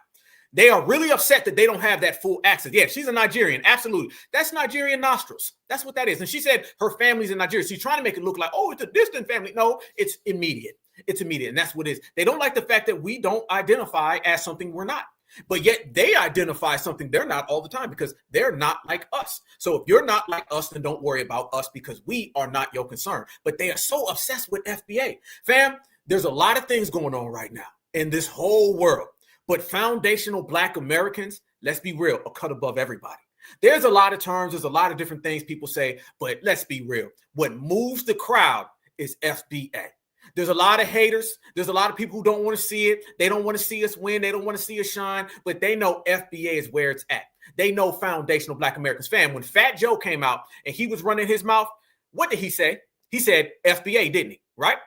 They are really upset that they don't have that full access. Yeah, she's a Nigerian. Absolutely. That's Nigerian nostrils. That's what that is. And she said her family's in Nigeria. She's trying to make it look like, oh, it's a distant family. No, it's immediate. It's immediate. And that's what it is. They don't like the fact that we don't identify as something we're not. But yet they identify something they're not all the time because they're not like us. So if you're not like us, then don't worry about us because we are not your concern. But they are so obsessed with FBA. Fam, there's a lot of things going on right now in this whole world. But foundational black Americans, let's be real, are cut above everybody. There's a lot of terms. There's a lot of different things people say. But let's be real. What moves the crowd is FBA. There's a lot of haters. There's a lot of people who don't want to see it. They don't want to see us win. They don't want to see us shine, but they know FBA is where it's at. They know foundational black Americans. Fam, when Fat Joe came out and he was running his mouth, what did he say? He said FBA, didn't he? Right?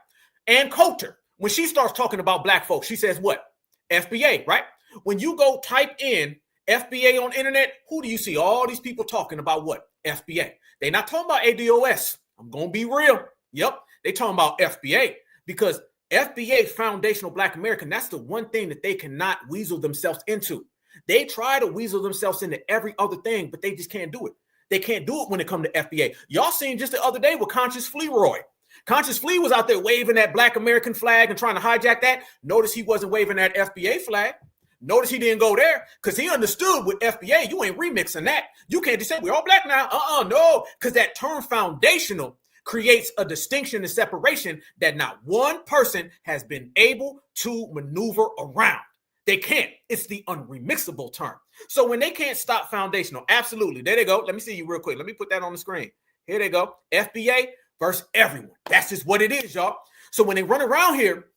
And Coulter, when she starts talking about black folks, she says what? FBA, right? When you go type in FBA on internet, who do you see? All these people talking about what? FBA. They're not talking about ADOS. I'm going to be real. Yep. They talking about FBA. Because FBA, foundational black American, that's the one thing that they cannot weasel themselves into. They try to weasel themselves into every other thing, but they just can't do it. They can't do it when it comes to FBA. Y'all seen just the other day with Conscious Flearoy. Conscious Flea was out there waving that black American flag and trying to hijack that. Notice he wasn't waving that FBA flag. Notice he didn't go there because he understood with FBA, you ain't remixing that. You can't just say we're all black now. No, because that term foundational creates a distinction and separation that not one person has been able to maneuver around. They can't. It's the unremixable term. So when they can't stop foundational, absolutely. There they go. Let me see you real quick. Let me put that on the screen. Here they go. FBA versus everyone. That's just what it is, y'all. So when they run around here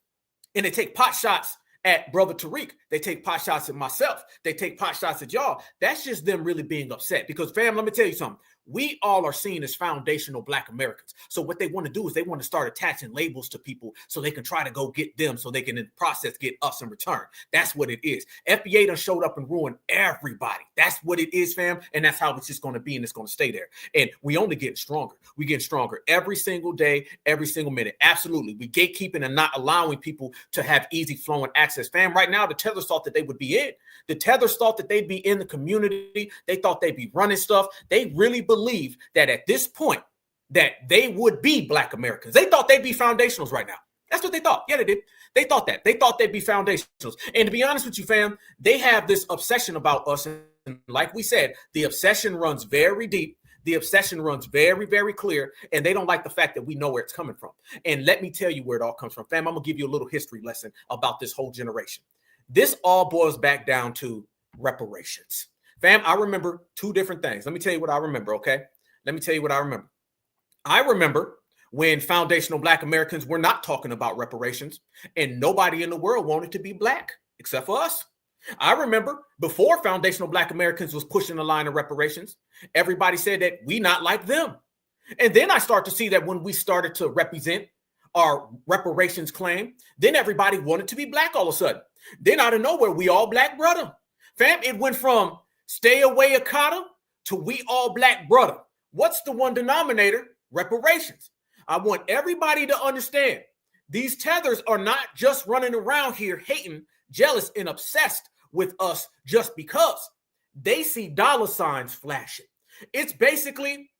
and they take pot shots at Brother Tariq, they take pot shots at myself, they take pot shots at y'all, that's just them really being upset. Because, fam, let me tell you something. we all are seen as foundational Black Americans. So what they want to do is they want to start attaching labels to people so they can try to go get them so they can in the process get us in return. That's what it is. FBA done showed up and ruined everybody. That's what it is, fam. And that's how it's just going to be, and it's going to stay there. And we only get stronger. We get stronger every single day, every single minute. Absolutely. We gatekeeping and not allowing people to have easy flowing access. Fam, right now, the Tethers thought that they would be it. The Tethers thought that they'd be in the community. They thought they'd be running stuff. They really believe that at this point that they would be Black Americans. They thought they'd be foundationals right now. That's what they thought. Yeah, they did. They thought that. They thought they'd be foundationals. And to be honest with you, fam, they have this obsession about us. And like we said, the obsession runs very deep. The obsession runs very, very clear. And they don't like the fact that we know where it's coming from. And let me tell you where it all comes from. Fam, I'm going to give you a little history lesson about this whole generation. This all boils back down to reparations. Fam, I remember two different things. Let me tell you what I remember, okay? Let me tell you what I remember. I remember when foundational Black Americans were not talking about reparations and nobody in the world wanted to be Black except for us. I remember before foundational Black Americans was pushing the line of reparations, everybody said that we not like them. And then I start to see that when we started to represent our reparations claim, then everybody wanted to be Black all of a sudden. Then out of nowhere, we all Black brother. Fam, it went from stay away Akata to we all Black brother. What's the one denominator? Reparations. I want everybody to understand these Tethers are not just running around here hating, jealous, and obsessed with us just because. They see dollar signs flashing. It's basically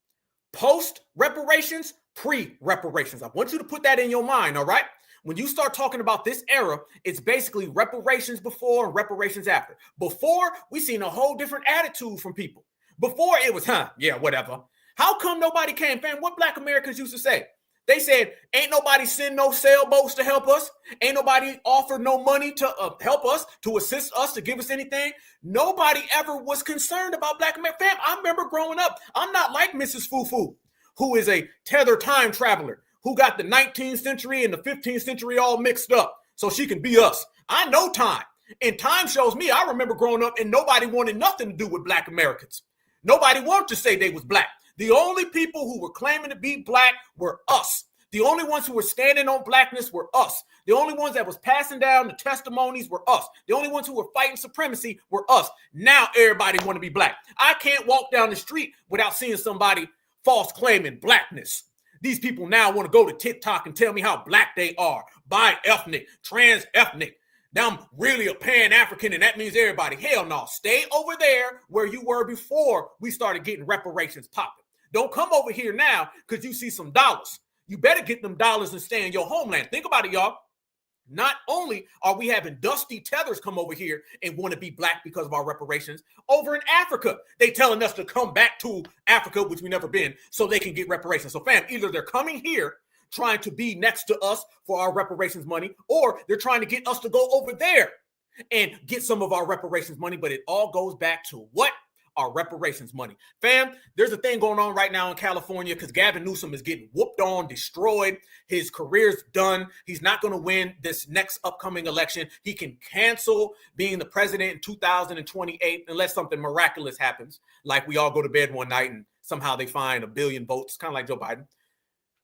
post-reparations, pre-reparations. I want you to put that in your mind, all right? When you start talking about this era, it's basically reparations before and reparations after. Before, we seen a whole different attitude from people. Before, it was, yeah, whatever. How come nobody came? Fam, what Black Americans used to say? They said, ain't nobody send no sailboats to help us. Ain't nobody offer no money to help us, to assist us, to give us anything. Nobody ever was concerned about Black America. Fam, I remember growing up, I'm not like Mrs. Fufu, who is a Tether time traveler, who got the 19th century and the 15th century all mixed up so she can be us. I know time. And time shows me, I remember growing up and nobody wanted nothing to do with Black Americans. Nobody wanted to say they was Black. The only people who were claiming to be Black were us. The only ones who were standing on Blackness were us. The only ones that was passing down the testimonies were us. The only ones who were fighting supremacy were us. Now everybody want to be Black. I can't walk down the street without seeing somebody false claiming Blackness. These people now want to go to TikTok and tell me how Black they are, bi-ethnic, trans-ethnic. Now I'm really a Pan-African and that means everybody. Hell no, stay over there where you were before we started getting reparations popping. Don't come over here now because you see some dollars. You better get them dollars and stay in your homeland. Think about it, y'all. Not only are we having dusty Tethers come over here and want to be Black because of our reparations, over in Africa, they telling us to come back to Africa, which we never been, so they can get reparations. So fam, either they're coming here trying to be next to us for our reparations money, or they're trying to get us to go over there and get some of our reparations money. But it all goes back to what? Our reparations money. Fam, there's a thing going on right now in California because Gavin Newsom is getting whooped on, destroyed. His career's done. He's not going to win this next upcoming election. He can cancel being the president in 2028 unless something miraculous happens, like we all go to bed one night and somehow they find 1 billion votes, kind of like Joe Biden.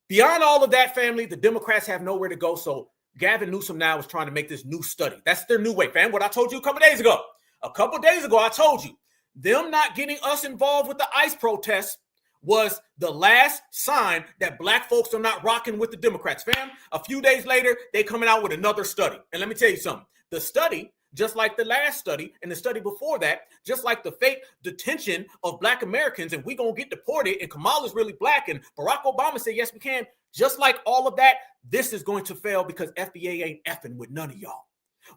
Beyond all of that, family, the Democrats have nowhere to go. So Gavin Newsom now is trying to make this new study. That's their new way, fam. What I told you a couple days ago. I told you. Them not getting us involved with the ICE protests was the last sign that Black folks are not rocking with the Democrats. Fam, a few days later, they coming out with another study. And let me tell you something. The study, just like the last study and the study before that, just like the fake detention of Black Americans and we going to get deported and Kamala's really Black and Barack Obama said, yes, we can. Just like all of that, this is going to fail because FBA ain't effing with none of y'all.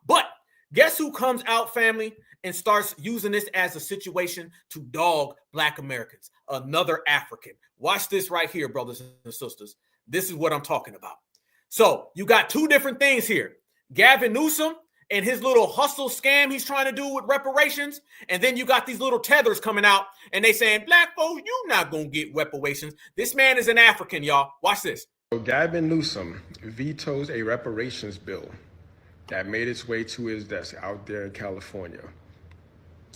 But guess who comes out, family, and starts using this as a situation to dog Black Americans? Another African. Watch this right here, brothers and sisters. This is what I'm talking about. So you got two different things here. Gavin Newsom and his little hustle scam he's trying to do with reparations. And then you got these little Tethers coming out and they saying, Black folks, you not going to get reparations. This man is an African, y'all. Watch this. So Gavin Newsom vetoes a reparations bill that made its way to his desk out there in California.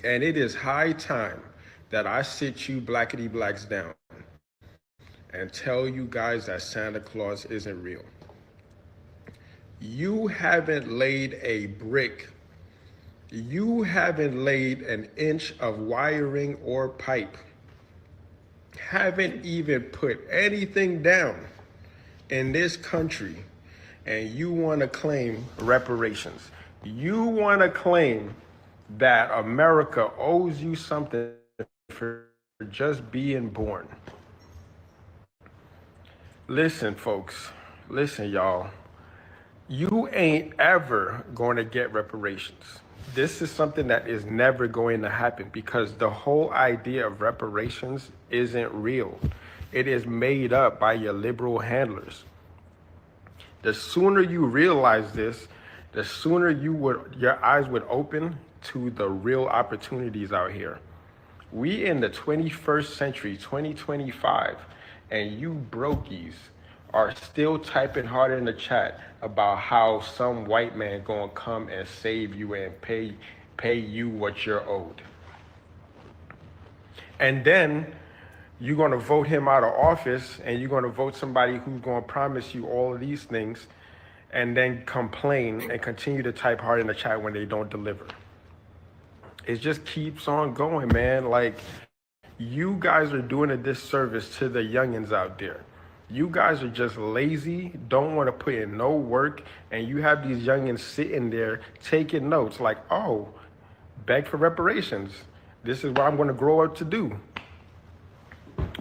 And it is high time that I sit you blackity blacks down and tell you guys that Santa Claus isn't real. You haven't laid a brick. You haven't laid an inch of wiring or pipe. Haven't even put anything down in this country, and you want to claim reparations. You want to claim that America owes you something for just being born. Listen, folks. Listen, y'all. You ain't ever going to get reparations. This is something that is never going to happen because the whole idea of reparations isn't real. It is made up by your liberal handlers. The sooner you realize this, the sooner your eyes would open to the real opportunities out here. We in the 21st century, 2025, and you brokies are still typing hard in the chat about how some white man gonna come and save you and pay you what you're owed. And then you're gonna vote him out of office, and you're gonna vote somebody who's gonna promise you all of these things and then complain and continue to type hard in the chat when they don't deliver. It just keeps on going, man. Like, you guys are doing a disservice to the youngins out there. You guys are just lazy, don't want to put in no work, and you have these youngins sitting there taking notes like, oh, beg for reparations. This is what I'm going to grow up to do.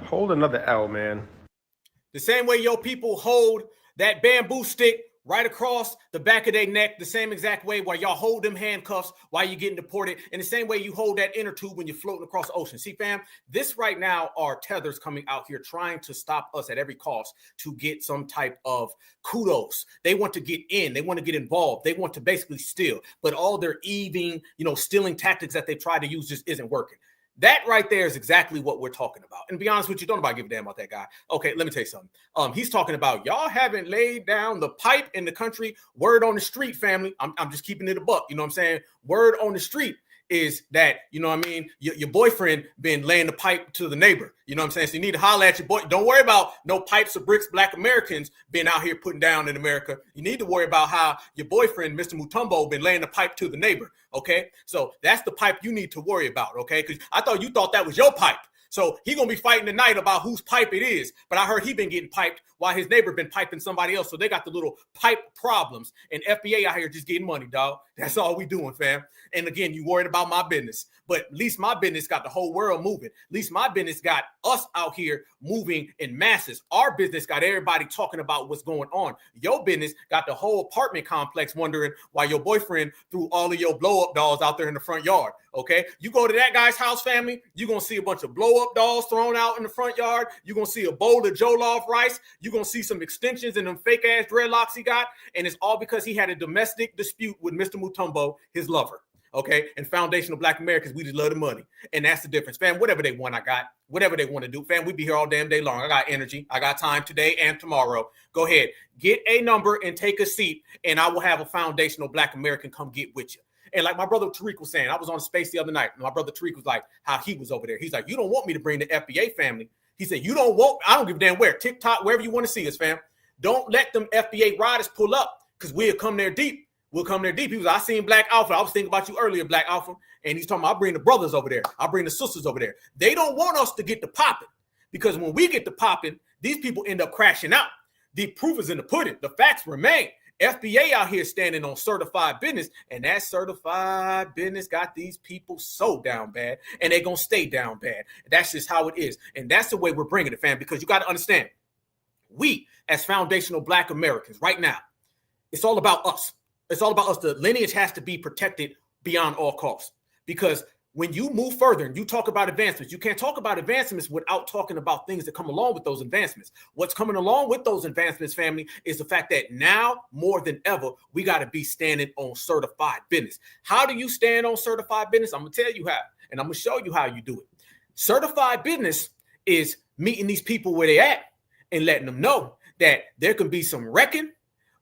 Hold another L, man. The same way your people hold that bamboo stick right across the back of their neck, the same exact way while y'all hold them handcuffs while you're getting deported, and the same way you hold that inner tube when you're floating across the ocean. See, fam, this right now are tethers coming out here trying to stop us at every cost to get some type of kudos. They want to get in. They want to get involved. They want to basically steal. But all their stealing tactics that they try to use just isn't working. That right there is exactly what we're talking about. And to be honest with you, don't nobody give a damn about that guy. Okay, let me tell you something. He's talking about y'all haven't laid down the pipe in the country. Word on the street, family. I'm just keeping it a buck. You know what I'm saying? Word on the street is that, you know what I mean, your boyfriend been laying the pipe to the neighbor. You know what I'm saying? So you need to holler at your boy. Don't worry about no pipes or bricks Black Americans been out here putting down in America. You need to worry about how your boyfriend, Mr. Mutombo, been laying the pipe to the neighbor. Okay? So that's the pipe you need to worry about. Okay? Because I thought you thought that was your pipe. So he going to be fighting tonight about whose pipe it is. But I heard he been getting piped while his neighbor been piping somebody else. So they got the little pipe problems. And FBA out here just getting money, dog. That's all we doing, fam. And again, you worried about my business. But at least my business got the whole world moving. At least my business got us out here moving in masses. Our business got everybody talking about what's going on. Your business got the whole apartment complex wondering why your boyfriend threw all of your blow-up dolls out there in the front yard. Okay? You go to that guy's house, family, you're going to see a bunch of blow-up dolls thrown out in the front yard. You're going to see a bowl of Jollof rice. You're going to see some extensions and them fake-ass dreadlocks he got. And it's all because he had a domestic dispute with Mr. Mutombo, his lover. Okay, and foundational Black Americans, we just love the money. And that's the difference, fam. Whatever they want, I got. Whatever they want to do, fam, we be here all damn day long. I got energy. I got time today and tomorrow. Go ahead. Get a number and take a seat, and I will have a foundational Black American come get with you. And like my brother Tariq was saying, I was on space the other night. And my brother Tariq was like, how he was over there. He's like, you don't want me to bring the FBA family. He said, I don't give a damn where. TikTok, wherever you want to see us, fam. Don't let them FBA riders pull up because we'll come there deep. We'll come there deep. He was, I seen Black Alpha. I was thinking about you earlier, Black Alpha. And he's talking about, I'll bring the brothers over there. I'll bring the sisters over there. They don't want us to get to popping because when we get to popping, these people end up crashing out. The proof is in the pudding. The facts remain. FBA out here standing on certified business, and that certified business got these people so down bad, and they're going to stay down bad. That's just how it is. And that's the way we're bringing it, fam, because you got to understand, we as foundational Black Americans right now, it's all about us. It's all about us. The lineage has to be protected beyond all costs. Because when you move further and you talk about advancements, you can't talk about advancements without talking about things that come along with those advancements. What's coming along with those advancements, family, is the fact that now more than ever, we got to be standing on certified business. How do you stand on certified business? I'm going to tell you how, and I'm going to show you how you do it. Certified business is meeting these people where they at and letting them know that there can be some wrecking,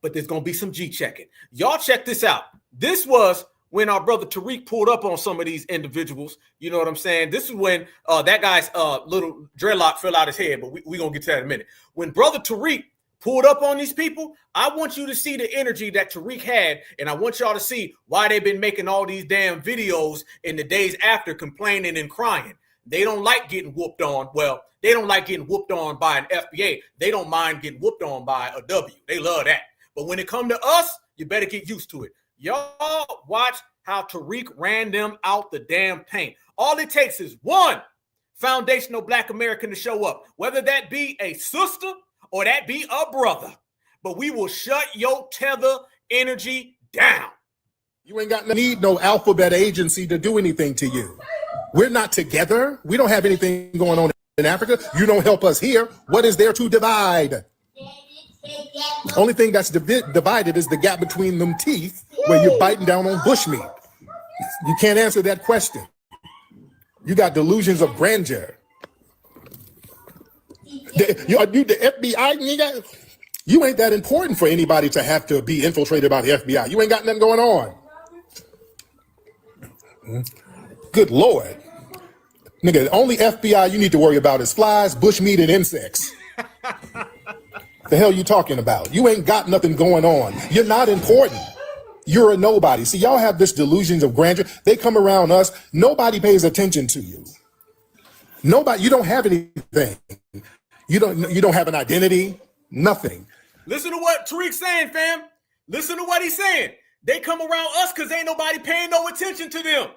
but there's going to be some G checking. Y'all check this out. This was when our brother Tariq pulled up on some of these individuals. You know what I'm saying? This is when that guy's little dreadlock fell out his head, but we going to get to that in a minute. When brother Tariq pulled up on these people, I want you to see the energy that Tariq had, and I want y'all to see why they've been making all these damn videos in the days after complaining and crying. They don't like getting whooped on. Well, they don't like getting whooped on by an FBA. They don't mind getting whooped on by a W. They love that. But when it come to us, you better get used to it. Y'all watch how Tariq ran them out the damn paint. All it takes is one foundational Black American to show up, whether that be a sister or that be a brother. But we will shut your tether energy down. You ain't got need no alphabet agency to do anything to you. We're not together. We don't have anything going on in Africa. You don't help us here. What is there to divide? Only thing that's divided is the gap between them teeth where you're biting down on bushmeat. You can't answer that question. You got delusions of grandeur. The FBI, you ain't that important for anybody to have to be infiltrated by the FBI. You ain't got nothing going on. Good Lord. Nigga, the only FBI you need to worry about is flies, bushmeat, and insects. The hell you talking about? You ain't got nothing going on. You're not important. You're a nobody. See, y'all have this delusions of grandeur. They come around us. Nobody pays attention to you. Nobody. You don't have anything. You don't have an identity. Nothing. Listen to what Tariq's saying, fam. Listen to what he's saying. They come around us because ain't nobody paying no attention to them.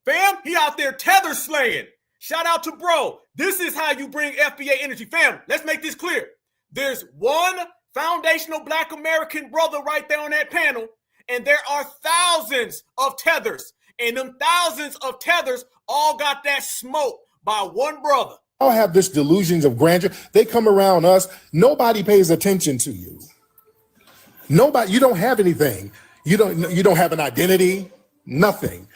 Fam, he out there tether slaying. Shout out to bro. This is how you bring FBA energy. Fam, let's make this clear. There's one foundational Black American brother right there on that panel, and there are thousands of tethers. And them thousands of tethers all got that smoke by one brother. Y'all have this delusions of grandeur. They come around us. Nobody pays attention to you. Nobody. You don't have anything. You don't have an identity. Nothing.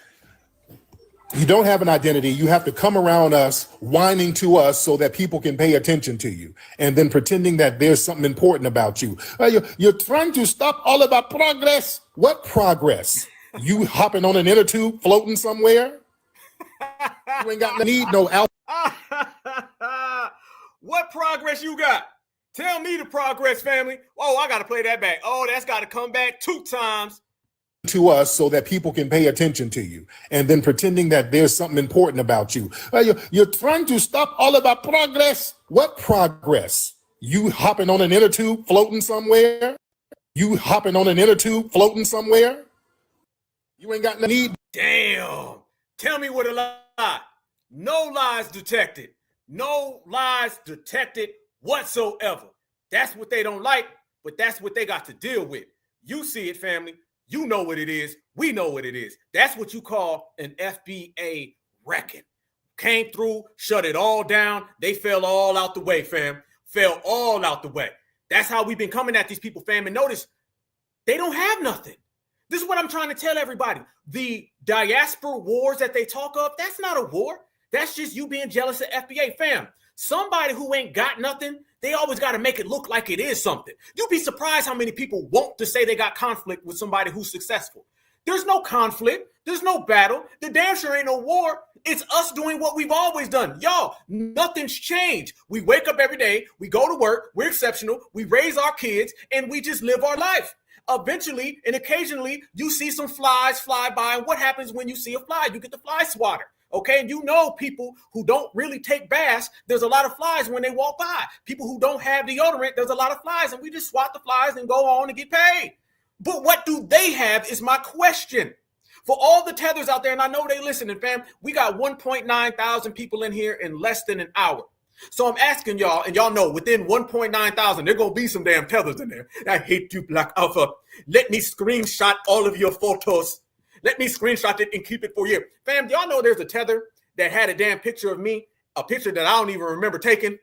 You don't have an identity. You have to come around us, whining to us so that people can pay attention to you, and then pretending that there's something important about you. You're trying to stop all of our progress. What progress? You hopping on an inner tube, floating somewhere? You ain't got no alpha. What progress you got? Tell me the progress, family. Oh, I got to play that back. Oh, that's got to come back 2 times. To us so that people can pay attention to you, and then pretending that there's something important about you. You're trying to stop all of our progress. What progress? You hopping on an inner tube, floating somewhere? You hopping on an inner tube, floating somewhere? You ain't got no need. Damn. Tell me what a lie. No lies detected. No lies detected whatsoever. That's what they don't like, but that's what they got to deal with. You see it, family. You know what it is. We know what it is. That's what you call an FBA wrecking. Came through, shut it all down. They fell all out the way, fam. Fell all out the way. That's how we've been coming at these people, fam. And notice, they don't have nothing. This is what I'm trying to tell everybody. The diaspora wars that they talk of, that's not a war. That's just you being jealous of FBA, fam. Somebody who ain't got nothing, they always got to make it look like it is something. You'd be surprised how many people want to say they got conflict with somebody who's successful. There's no conflict. There's no battle. The damn sure ain't no war. It's us doing what we've always done. Y'all, nothing's changed. We wake up every day. We go to work. We're exceptional. We raise our kids, and we just live our life. Eventually and occasionally, you see some flies fly by. And what happens when you see a fly? You get the fly swatter. Okay, and you know people who don't really take baths, there's a lot of flies when they walk by. People who don't have deodorant, there's a lot of flies, and we just swat the flies and go on and get paid. But what do they have is my question. For all the tethers out there, and I know they listening, fam, we got 1.9 thousand people in here in less than an hour. So I'm asking y'all, and y'all know within 1.9 thousand, there gonna be some damn tethers in there. I hate you, Black Alpha. Let me screenshot all of your photos. Let me screenshot it and keep it for you. Fam, do y'all know there's a tether that had a damn picture of me, a picture that I don't even remember taking?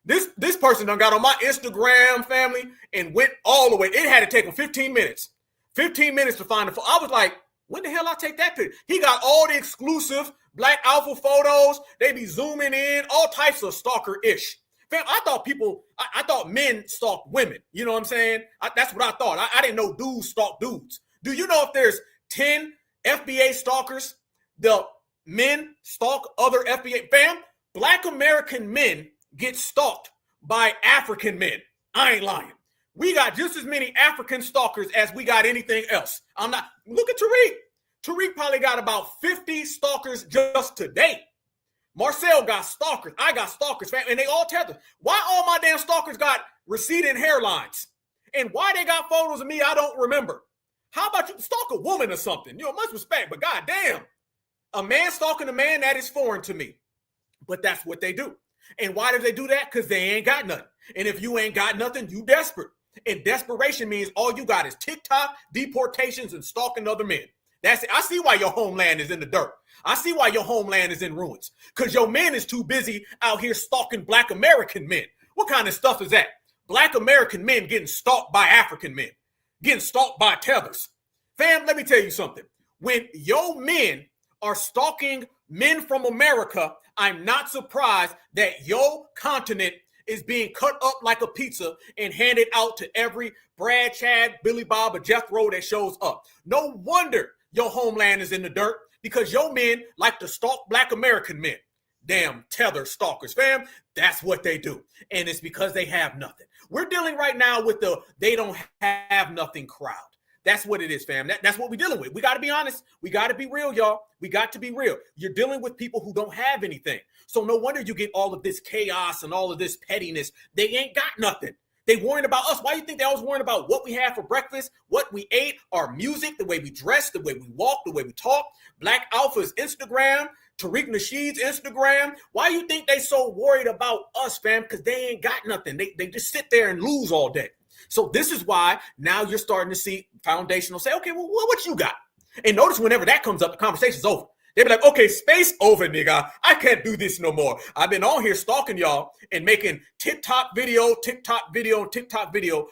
This person done got on my Instagram, family, and went all the way. It had to take him 15 minutes. 15 minutes to find the photo. I was like, when the hell I take that picture? He got all the exclusive Black Alpha photos. They be zooming in, all types of stalker-ish. Fam, I thought men stalked women. You know what I'm saying? That's what I thought. I didn't know dudes stalk dudes. Do you know if there's 10 FBA stalkers, the men stalk other FBA. Fam, Black American men get stalked by African men. I ain't lying. We got just as many African stalkers as we got anything else. I'm not, look at Tariq. Tariq probably got about 50 stalkers just today. Marcel got stalkers. I got stalkers, fam, and they all tether. Why all my damn stalkers got receding hairlines? And why they got photos of me, I don't remember. How about you stalk a woman or something? You know, much respect, but goddamn. A man stalking a man, that is foreign to me. But that's what they do. And why do they do that? Because they ain't got nothing. And if you ain't got nothing, you desperate. And desperation means all you got is TikTok, deportations, and stalking other men. That's it. I see why your homeland is in the dirt. I see why your homeland is in ruins. Because your man is too busy out here stalking Black American men. What kind of stuff is that? Black American men getting stalked by African men. Getting stalked by Tethers. Fam, let me tell you something. When your men are stalking men from America, I'm not surprised that your continent is being cut up like a pizza and handed out to every Brad, Chad, Billy Bob, or Jethro that shows up. No wonder your homeland is in the dirt, because your men like to stalk Black American men. Damn tether stalkers, fam. That's what they do. And it's because they have nothing. We're dealing right now with the they don't have nothing crowd. That's what it is, fam. That's what we're dealing with. We got to be honest. We got to be real, y'all. We got to be real. You're dealing with people who don't have anything. So no wonder you get all of this chaos and all of this pettiness. They ain't got nothing. They worrying about us. Why do you think they always worrying about what we had for breakfast, what we ate, our music, the way we dress, the way we walk, the way we talk? Black Alpha's Instagram, Tariq Nasheed's Instagram. Why do you think they so worried about us, fam? Because they ain't got nothing. They just sit there and lose all day. So this is why now you're starting to see foundational say, okay, well, what you got? And notice whenever that comes up, the conversation's over. They be like, okay, space over, nigga. I can't do this no more. I've been on here stalking y'all and making TikTok video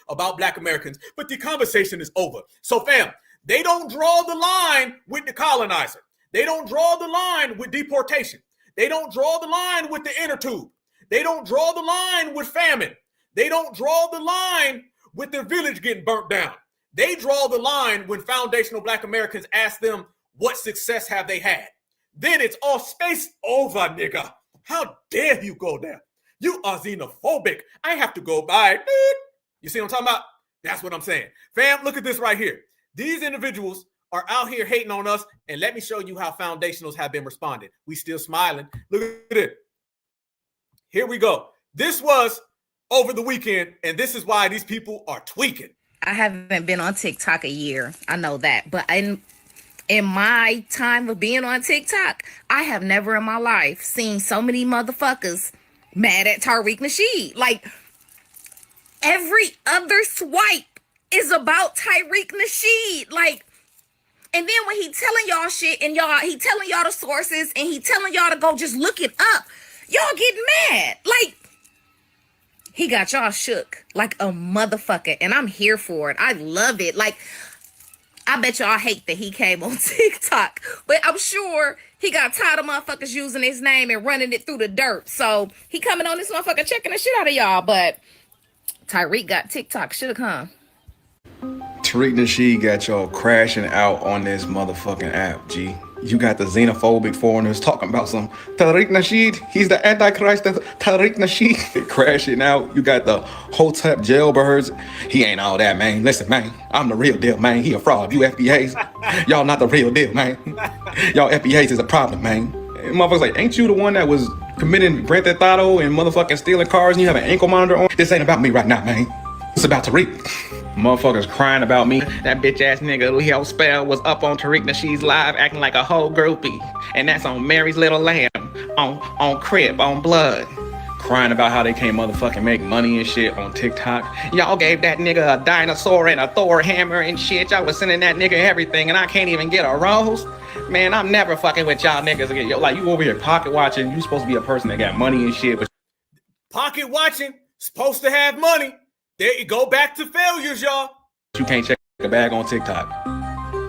about Black Americans, but the conversation is over. So fam, they don't draw the line with the colonizer. They don't draw the line with deportation. They don't draw the line with the inner tube. They don't draw the line with famine. They don't draw the line with their village getting burnt down. They draw the line when foundational Black Americans ask them, what success have they had? Then it's all space over, nigga. How dare you go there? You are xenophobic. I have to go by. You see what I'm talking about? That's what I'm saying. Fam, look at this right here. These individuals are out here hating on us, and let me show you how foundationals have been responding. We still smiling. Look at it. Here we go. This was over the weekend, and this is why these people are tweaking. I haven't been on TikTok a year. I know that. But in my time of being on TikTok, I have never in my life seen so many motherfuckers mad at Tariq Nasheed. Like, every other swipe is about Tariq Nasheed. Like, and then when he telling y'all shit and he telling y'all the sources and he telling y'all to go just look it up, y'all get mad. Like, he got y'all shook like a motherfucker, and I'm here for it. I love it. Like, I bet y'all hate that he came on TikTok, but I'm sure he got tired of motherfuckers using his name and running it through the dirt. So he coming on this motherfucker checking the shit out of y'all, but Tariq got TikTok. Should have come. Tariq Nasheed got y'all crashing out on this motherfucking app, G. You got the xenophobic foreigners talking about some Tariq Nasheed. He's the Antichrist. Tariq Nasheed crashing out. You got the Hotep jailbirds. He ain't all that, man. Listen, man, I'm the real deal, man. He a fraud. You FBAs, y'all not the real deal, man. Y'all FBAs is a problem, man. And motherfuckers like, ain't you the one that was committing Grand Theft Auto and motherfucking stealing cars and you have an ankle monitor on? This ain't about me right now, man. It's about Tariq. Motherfuckers crying about me. That bitch ass nigga Leo Spell was up on Tariq Nasheed's live acting like a whole groupie. And that's on Mary's Little Lamb, on Crib, on Blood. Crying about how they can't motherfucking make money and shit on TikTok. Y'all gave that nigga a dinosaur and a Thor hammer and shit. Y'all was sending that nigga everything and I can't even get a rose. Man, I'm never fucking with y'all niggas again. Yo, like, you over here pocket watching. You supposed to be a person that got money and shit. But pocket watching, supposed to have money. There you go, back to failures, y'all. You can't check a bag on TikTok.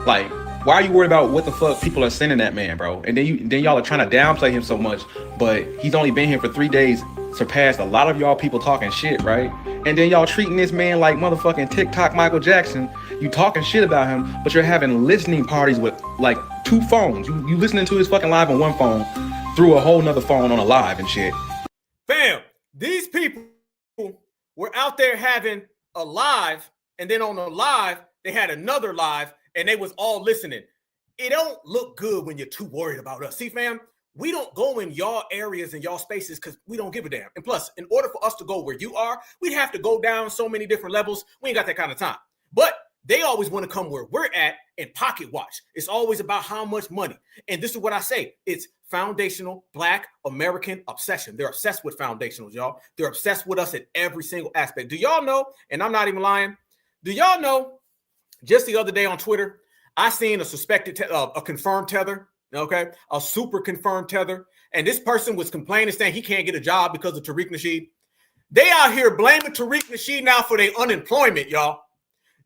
Like, why are you worried about what the fuck people are sending that man, bro? And then y'all are trying to downplay him so much, but he's only been here for 3 days, surpassed a lot of y'all people talking shit, right? And then y'all treating this man like motherfucking TikTok Michael Jackson. You talking shit about him, but you're having listening parties with like 2 phones. You listening to his fucking live on 1 phone through a whole nother phone on a live and shit. Fam, these people were out there having a live, and then on the live, they had another live, and they was all listening. It don't look good when you're too worried about us. See, fam, we don't go in y'all areas and y'all spaces because we don't give a damn. And plus, in order for us to go where you are, we'd have to go down so many different levels. We ain't got that kind of time. But they always want to come where we're at and pocket watch. It's always about how much money. And this is what I say. It's foundational Black American obsession. They're obsessed with foundationals, y'all. They're obsessed with us in every single aspect. Do y'all know, and I'm not even lying, do y'all know, just the other day on Twitter, I seen a suspected, a confirmed tether, okay? A super confirmed tether. And this person was complaining, saying he can't get a job because of Tariq Nasheed. They out here blaming Tariq Nasheed now for their unemployment, y'all.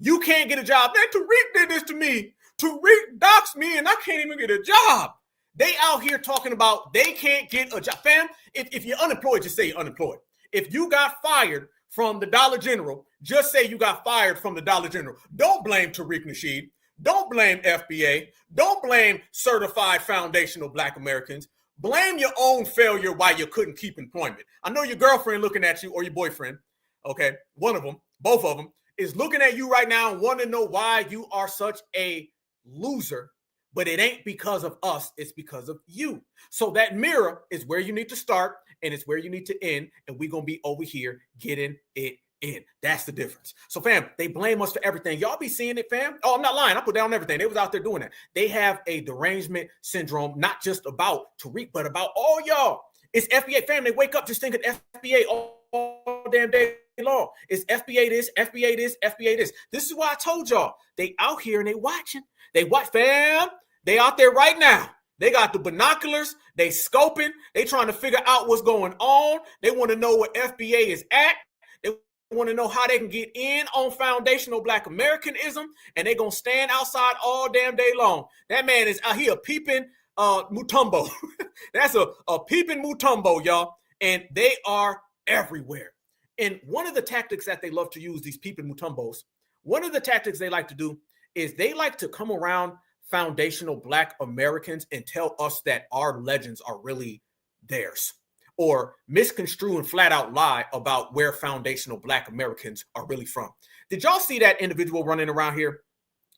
You can't get a job. Man, Tariq did this to me. Tariq doxed me and I can't even get a job. They out here talking about they can't get a job. Fam, if you're unemployed, just say you're unemployed. If you got fired from the Dollar General, just say you got fired from the Dollar General. Don't blame Tariq Nasheed. Don't blame FBA. Don't blame certified foundational Black Americans. Blame your own failure why you couldn't keep employment. I know your girlfriend looking at you or your boyfriend, okay, one of them, both of them, is looking at you right now and want to know why you are such a loser, but it ain't because of us, it's because of you. So that mirror is where you need to start and it's where you need to end, and we're going to be over here getting it in. That's the difference. So fam, they blame us for everything. Y'all be seeing it, fam. Oh, I'm not lying. I put down everything. They was out there doing that. They have a derangement syndrome, not just about Tariq, but about all y'all. It's FBA, fam. They wake up just thinking FBA all damn day long. It's FBA this, FBA this, FBA this. This is why I told y'all. They out here and they watching. They watch, fam. They out there right now. They got the binoculars. They scoping. They trying to figure out what's going on. They want to know where FBA is at. They want to know how they can get in on foundational Black Americanism, and they gonna stand outside all damn day long. That man is out here peeping Mutombo. That's a peeping Mutombo, y'all. And they are everywhere. And one of the tactics that they love to use, these peeping Mutombos, one of the tactics they like to do is they like to come around foundational Black Americans and tell us that our legends are really theirs, or misconstrue and flat out lie about where foundational Black Americans are really from. Did y'all see that individual running around here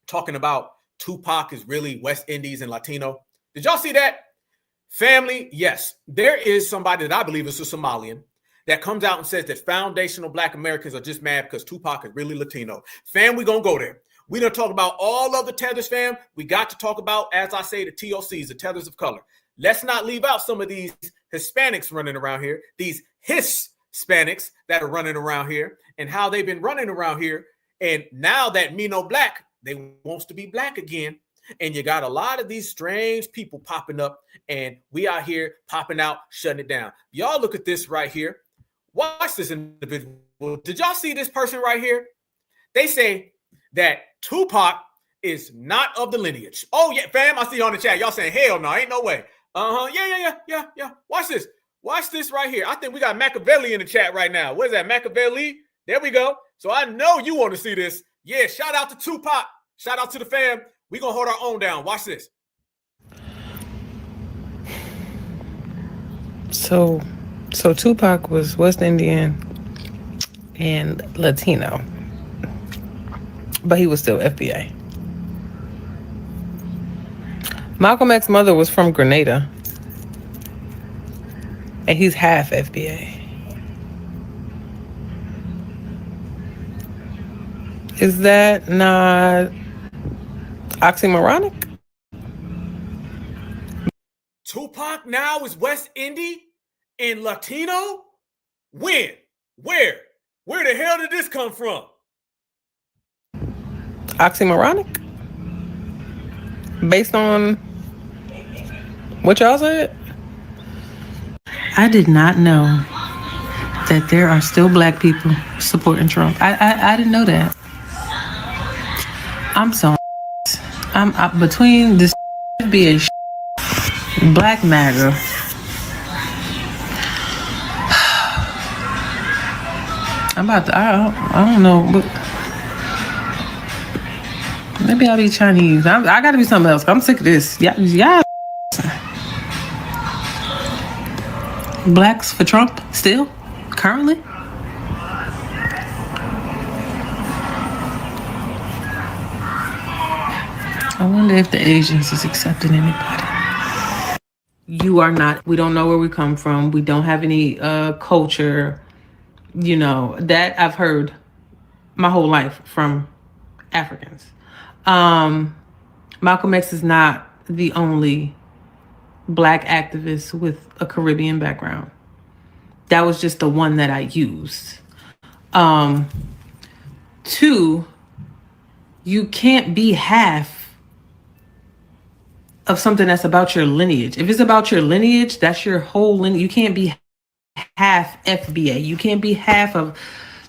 talking about Tupac is really West Indies and Latino? Did y'all see that? Family, yes. There is somebody that I believe is a Somalian that comes out and says that foundational Black Americans are just mad because Tupac is really Latino. Fam, we're going to go there. We're going to talk about all of the tethers, fam. We got to talk about, as I say, the TOCs, the tethers of color. Let's not leave out some of these Hispanics running around here, these Hispanics that are running around here, and how they've been running around here. And now that me no Black, they wants to be Black again. And you got a lot of these strange people popping up, and we out here popping out, shutting it down. Y'all look at this right here. Watch this individual. Did y'all see this person right here? They say that Tupac is not of the lineage. Oh, yeah, fam, I see you on the chat. Y'all saying, hell no, ain't no way. Yeah. Watch this. Watch this right here. I think we got Machiavelli in the chat right now. What is that, Machiavelli? There we go. So I know you want to see this. Yeah, shout out to Tupac. Shout out to the fam. We're going to hold our own down. Watch this. So Tupac was West Indian and Latino, but he was still FBA. Malcolm X's mother was from Grenada, and he's half FBA. Is that not oxymoronic? Tupac now is West Indian and Latino? When? Where? Where the hell did this come from? Oxymoronic? Based on what y'all said? I did not know that there are still Black people supporting Trump. I didn't know that. I'm so I'm between this being Black MAGA. I'm about to, I don't know, but Maybe I'll be Chinese. I gotta be something else. I'm sick of this. Yeah. Blacks for Trump still? Currently? I wonder if the Asians is accepting anybody. You are not. We don't know where we come from. We don't have any culture. You know, that I've heard my whole life from Africans. Malcolm X is not the only Black activist with a Caribbean background. That was just the one that I used. Two, you can't be half of something that's about your lineage. If it's about your lineage, that's your whole lineage. You can't be half FBA. You can't be half of,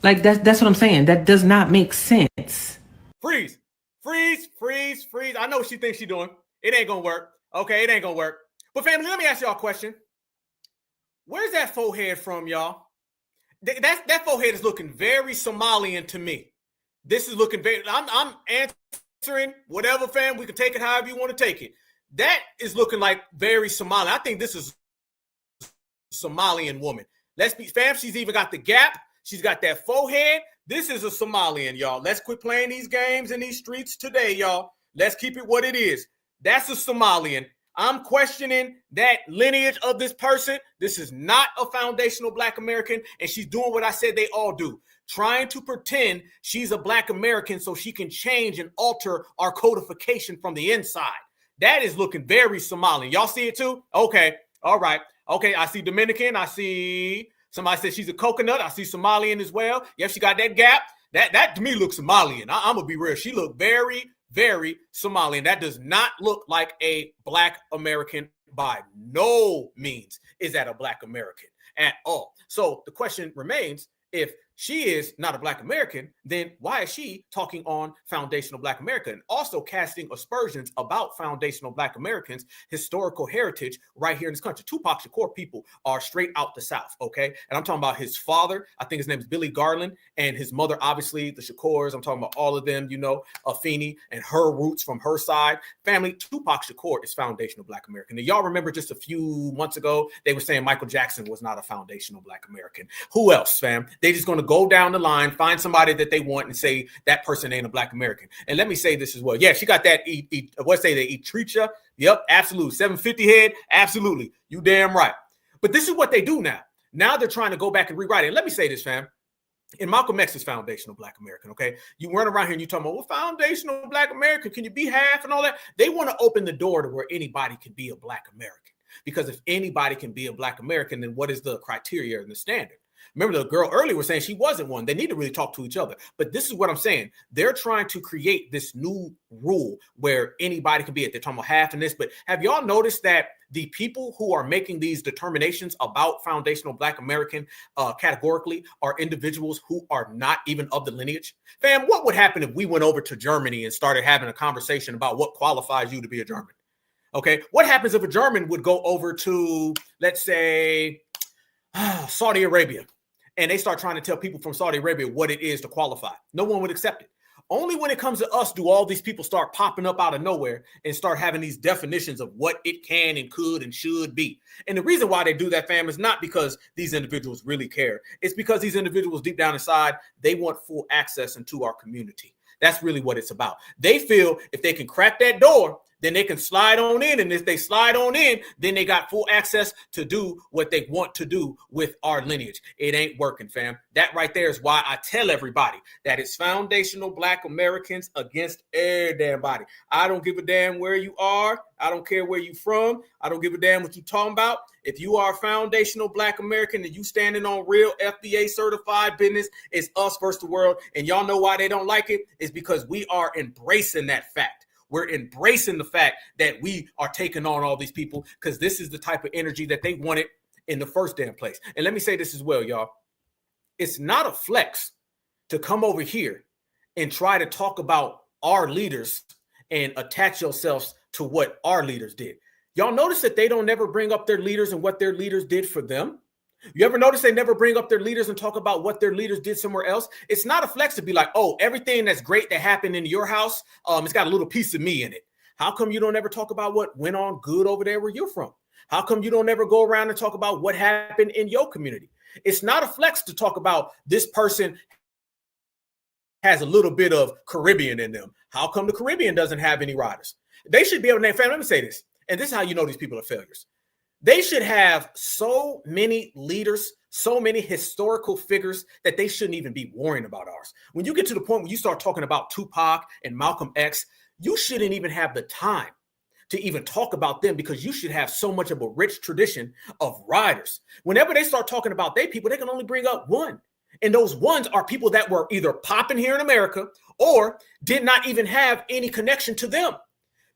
like, that's what I'm saying. That does not make sense. Freeze. I know what she thinks she's doing. It ain't gonna work. Okay, it ain't gonna work. But family, let me ask y'all a question. Where's that forehead from, y'all? That forehead is looking very Somalian to me. This is looking very, I'm answering whatever, fam. We can take it however you want to take it. That is looking like very Somali. I think this is a Somalian woman. Let's be, fam, she's even got the gap. She's got that forehead. This is a Somalian, y'all. Let's quit playing these games in these streets today, y'all. Let's keep it what it is. That's a Somalian. I'm questioning that lineage of this person. This is not a foundational Black American, and she's doing what I said they all do, trying to pretend she's a Black American so she can change and alter our codification from the inside. That is looking very Somalian. Y'all see it too? Okay. All right. Okay. I see Dominican. I see somebody said she's a coconut. I see Somalian as well. Yep, she got that gap. That to me looks Somalian. I'm gonna be real. She looked very, very Somalian. That does not look like a Black American by no means. Is that a Black American at all? So the question remains, if she is not a Black American, then why is she talking on foundational Black America and also casting aspersions about foundational Black Americans' historical heritage right here in this country? Tupac Shakur people are straight out the South, okay? And I'm talking about his father. I think his name is Billy Garland, and his mother, obviously, the Shakurs. I'm talking about all of them, you know, Afeni and her roots from her side. Family, Tupac Shakur is foundational Black American. And y'all remember just a few months ago, they were saying Michael Jackson was not a foundational Black American. Who else, fam? They just going to go down the line, find somebody that they want and say that person ain't a Black American. And let me say this as well. Yeah, she got that, what's say the Etrecha? Yep, absolutely. 750 head? Absolutely. You damn right. But this is what they do now. Now they're trying to go back and rewrite it. And let me say this, fam. And Malcolm X is foundational Black American, okay? You run around here and you talking about, well, foundational Black American, can you be half and all that? They want to open the door to where anybody can be a Black American. Because if anybody can be a Black American, then what is the criteria and the standard? Remember, the girl earlier was saying she wasn't one. They need to really talk to each other. But this is what I'm saying. They're trying to create this new rule where anybody can be it. They're talking about half in this. But have y'all noticed that the people who are making these determinations about foundational Black American categorically are individuals who are not even of the lineage? Fam, what would happen if we went over to Germany and started having a conversation about what qualifies you to be a German? Okay, what happens if a German would go over to, let's say, Saudi Arabia, and they start trying to tell people from Saudi Arabia what it is to qualify? No one would accept it. Only when it comes to us do all these people start popping up out of nowhere and start having these definitions of what it can and could and should be. And the reason why they do that, fam, is not because these individuals really care. It's because these individuals deep down inside, they want full access into our community. That's really what it's about. They feel if they can crack that door, then they can slide on in. And if they slide on in, then they got full access to do what they want to do with our lineage. It ain't working, fam. That right there is why I tell everybody that it's foundational Black Americans against every damn body. I don't give a damn where you are. I don't care where you from. I don't give a damn what you talking about. If you are a foundational Black American and you standing on real FBA certified business, it's us versus the world. And y'all know why they don't like it? It's because we are embracing that fact. We're embracing the fact that we are taking on all these people because this is the type of energy that they wanted in the first damn place. And let me say this as well, y'all. It's not a flex to come over here and try to talk about our leaders and attach yourselves to what our leaders did. Y'all notice that they don't never bring up their leaders and what their leaders did for them. You ever notice they never bring up their leaders and talk about what their leaders did somewhere else? It's not a flex to be like, oh, everything that's great that happened in your house, it's got a little piece of me in it. How come you don't ever talk about what went on good over there where you're from? How come you don't ever go around and talk about what happened in your community? It's not a flex to talk about this person has a little bit of Caribbean in them. How come the Caribbean doesn't have any riders? They should be able to name, let me say this, and this is how you know these people are failures. They should have so many leaders, so many historical figures that they shouldn't even be worrying about ours. When you get to the point where you start talking about Tupac and Malcolm X, you shouldn't even have the time to even talk about them because you should have so much of a rich tradition of riders. Whenever they start talking about their people, they can only bring up one. And those ones are people that were either popping here in America or did not even have any connection to them.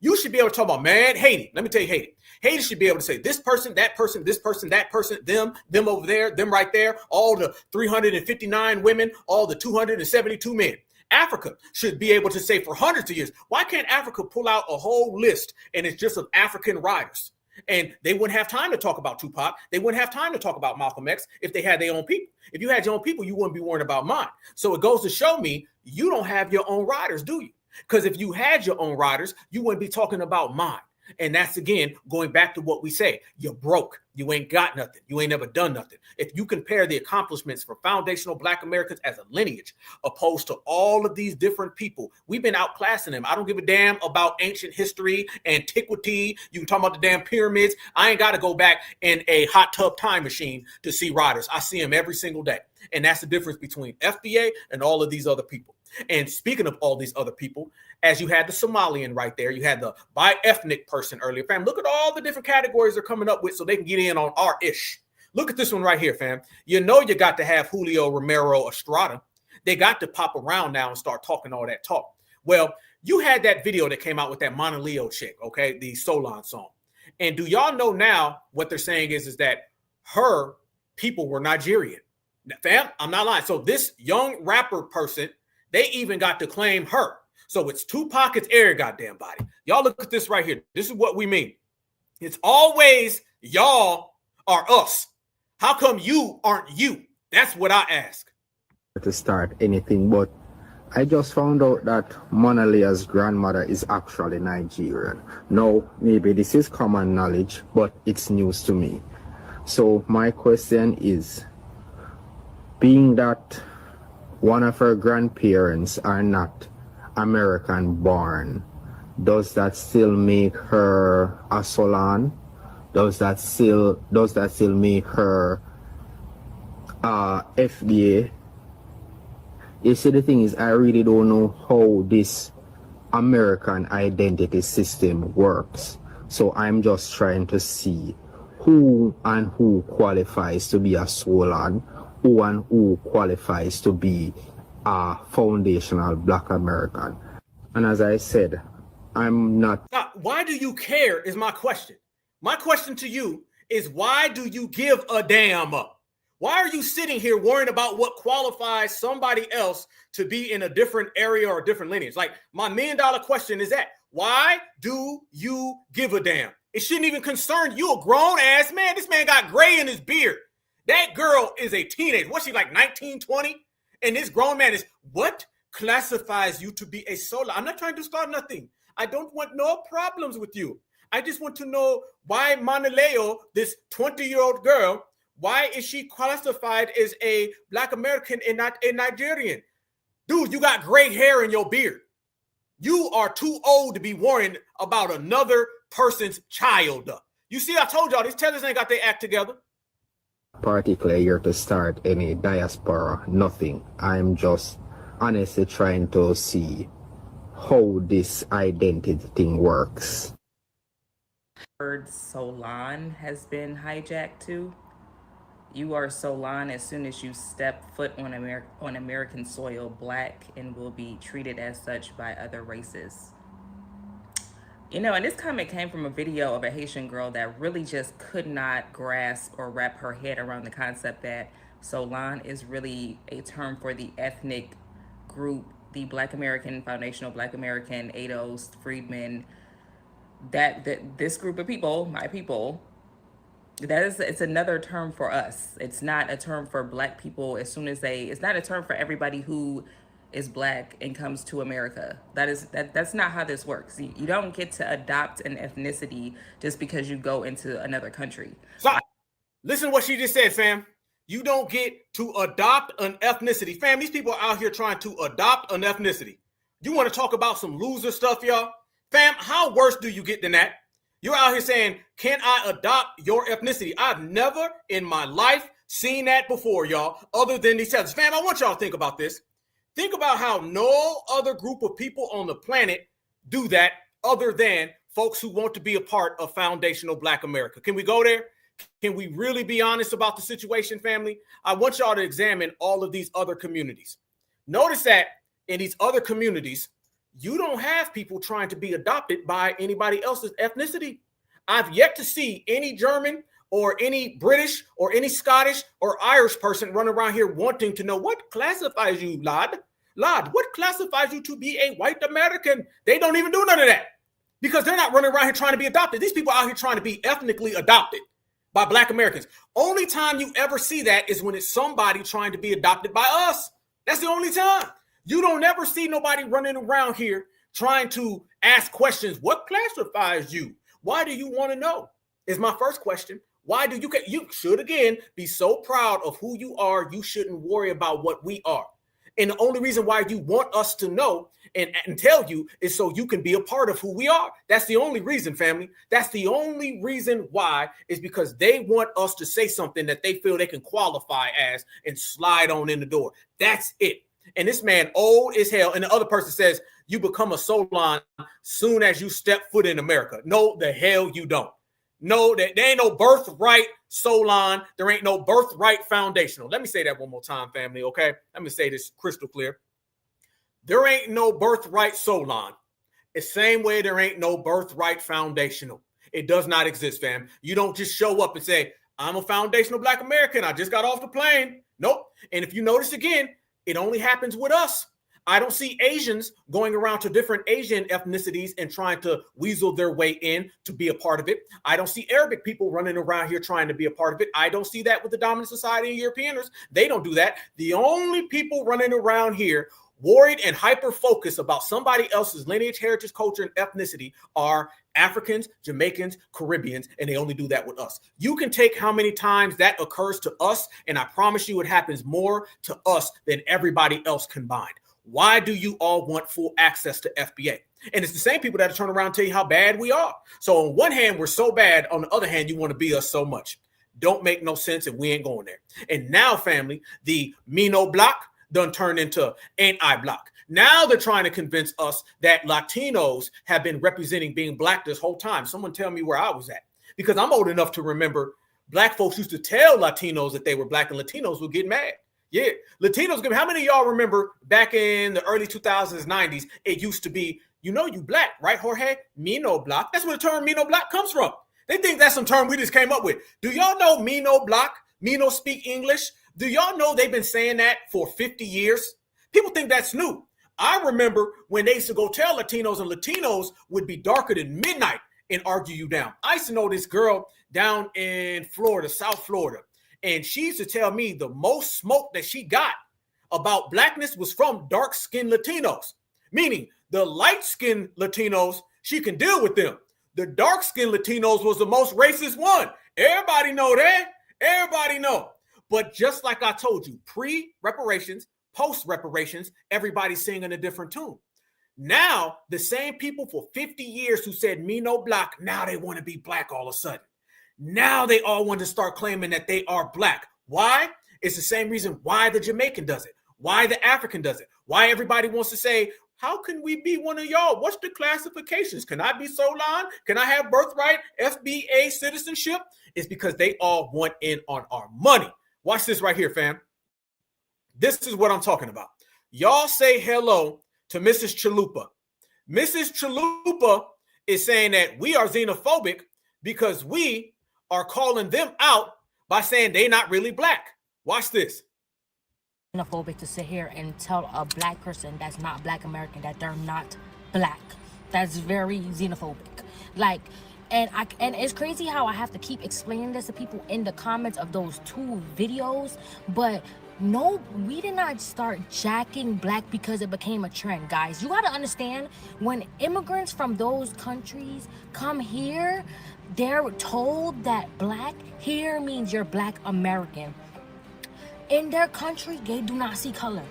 You should be able to talk about, man, Haiti. Let me tell you, Haiti. Haiti should be able to say this person, that person, this person, that person, them over there, them right there, all the 359 women, all the 272 men. Africa should be able to say for hundreds of years, why can't Africa pull out a whole list and it's just of African riders? And they wouldn't have time to talk about Tupac. They wouldn't have time to talk about Malcolm X if they had their own people. If you had your own people, you wouldn't be worrying about mine. So it goes to show me you don't have your own riders, do you? Because if you had your own riders, you wouldn't be talking about mine. And that's, again, going back to what we say. You're broke. You ain't got nothing. You ain't never done nothing. If you compare the accomplishments for foundational Black Americans as a lineage, opposed to all of these different people, we've been outclassing them. I don't give a damn about ancient history, antiquity. You can talk about the damn pyramids. I ain't got to go back in a hot tub time machine to see riders. I see them every single day. And that's the difference between FBA and all of these other people. And speaking of all these other people, as you had the Somalian right there, you had the bi-ethnic person earlier, fam. Look at all the different categories they're coming up with so they can get in on our ish. Look at this one right here, fam. You know you got to have Julio Romero Estrada. They got to pop around now and start talking all that talk. Well, you had that video that came out with that Mona Leo chick, okay, the Solon song. And do y'all know now what they're saying is that her people were Nigerian? Fam, I'm not lying. So this young rapper person, they even got to claim her. So it's Tupac, it's every goddamn body. Y'all look at this right here. This is what we mean. It's always y'all are us. How come you aren't you? That's what I ask. To start anything, but I just found out that Mona Leo's grandmother is actually Nigerian. Now, maybe this is common knowledge, but it's news to me. So my question is, being that one of her grandparents are not American born, does that still make her a Solon? Does that still make her FBA? You see, the thing is, I really don't know how this American identity system works. So I'm just trying to see who and who qualifies to be a Solon, who and who qualifies to be a foundational Black American. And as I said, I'm not. Why do you care is my question. My question to you is, why do you give a damn? Why are you sitting here worrying about what qualifies somebody else to be in a different area or a different lineage? Like, my $1 million question is that, why do you give a damn? It shouldn't even concern you, a grown ass man. This man got gray in his beard. That girl is a teenager. What's she, like 19, 20? And this grown man is, what classifies you to be a solo? I'm not trying to start nothing. I don't want no problems with you. I just want to know why Mona Leo, this 20-year-old girl, why is she classified as a Black American and not a Nigerian? Dude, you got gray hair in your beard. You are too old to be worrying about another person's child. You see, I told y'all, these Tethers ain't got their act together. Particularly here to start any diaspora, nothing. I'm just honestly trying to see how this identity thing works. Word Solon has been hijacked too. You are Solon as soon as you step foot on American soil, Black, and will be treated as such by other races. You know, and this comment came from a video of a Haitian girl that really just could not grasp or wrap her head around the concept that Solon is really a term for the ethnic group, the Black American, foundational Black American, ADOS, freedmen, that this group of people, my people, It's another term for us. It's not a term for black people. It's not a term for everybody who is black and comes to America. That's not how this works. You don't get to adopt an ethnicity just because you go into another country. Stop. Listen to what she just said, fam. You don't get to adopt an ethnicity. Fam, these people are out here trying to adopt an ethnicity. You want to talk about some loser stuff, y'all? Fam, how worse do you get than that? You're out here saying, can I adopt your ethnicity? I've never in my life seen that before, y'all, other than these Tethers. Fam, I want y'all to think about this. Think about how no other group of people on the planet do that other than folks who want to be a part of foundational Black America. Can we go there? Can we really be honest about the situation, family? I want y'all to examine all of these other communities. Notice that in these other communities, you don't have people trying to be adopted by anybody else's ethnicity. I've yet to see any German or any British or any Scottish or Irish person run around here wanting to know what classifies you, lad. Lad, what classifies you to be a white American? They don't even do none of that because they're not running around here trying to be adopted. These people are out here trying to be ethnically adopted by Black Americans. Only time you ever see that is when it's somebody trying to be adopted by us. That's the only time. You don't ever see nobody running around here trying to ask questions. What classifies you? Why do you want to know? Is my first question. Why do you should again be so proud of who you are, you shouldn't worry about what we are. And the only reason why you want us to know and tell you is so you can be a part of who we are. That's the only reason, family. That's the only reason why, is because they want us to say something that they feel they can qualify as and slide on in the door. That's it. And this man old as hell. And the other person says, you become a Solon soon as you step foot in America. No, the hell you don't. No, there ain't no birthright Solon. There ain't no birthright foundational. Let me say that one more time, family, okay? Let me say this crystal clear. There ain't no birthright Solon. The same way there ain't no birthright foundational. It does not exist, fam. You don't just show up and say, I'm a foundational Black American. I just got off the plane. Nope. And if you notice again, it only happens with us. I don't see Asians going around to different Asian ethnicities and trying to weasel their way in to be a part of it. I don't see Arabic people running around here trying to be a part of it. I don't see that with the dominant society and Europeaners. They don't do that. The only people running around here worried and hyper-focused about somebody else's lineage, heritage, culture, and ethnicity are Africans, Jamaicans, Caribbeans, and they only do that with us. You can take how many times that occurs to us, and I promise you it happens more to us than everybody else combined. Why do you all want full access to FBA? And it's the same people that turn around and tell you how bad we are. So on one hand, we're so bad. On the other hand, you want to be us so much. Don't make no sense, and we ain't going there. And now, family, the me no block done turned into ain't I block. Now they're trying to convince us that Latinos have been representing being Black this whole time. Someone tell me where I was at. Because I'm old enough to remember Black folks used to tell Latinos that they were Black, and Latinos would get mad. Yeah, Latinos. How many of y'all remember back in the early 2000s, 90s, it used to be, you Black, right, Jorge? Me no block. That's where the term me no block comes from. They think that's some term we just came up with. Do y'all know me no block? Me no speak English? Do y'all know they've been saying that for 50 years? People think that's new. I remember when they used to go tell Latinos, and Latinos would be darker than midnight and argue you down. I used to know this girl down in Florida, South Florida. And she used to tell me the most smoke that she got about Blackness was from dark-skinned Latinos, meaning the light-skinned Latinos, she can deal with them. The dark-skinned Latinos was the most racist one. Everybody know that. Everybody know. But just like I told you, pre-reparations, post-reparations, everybody's singing a different tune. Now, the same people for 50 years who said me no block, now they want to be Black all of a sudden. Now they all want to start claiming that they are Black. Why? It's the same reason why the Jamaican does it, why the African does it, why everybody wants to say, how can we be one of y'all? What's the classifications? Can I be Solon? Can I have birthright, FBA citizenship? It's because they all want in on our money. Watch this right here, fam. This is what I'm talking about. Y'all say hello to Mrs. Chalupa. Mrs. Chalupa is saying that we are xenophobic because we are calling them out by saying they're not really Black. Watch this. Xenophobic to sit here and tell a Black person that's not Black American that they're not Black. That's very xenophobic. Like, And it's crazy how I have to keep explaining this to people in the comments of those 2 videos, but no, we did not start jacking black because it became a trend, guys. You gotta understand, when immigrants from those countries come here, they're told that black here means you're black American. In their country, they do not see color.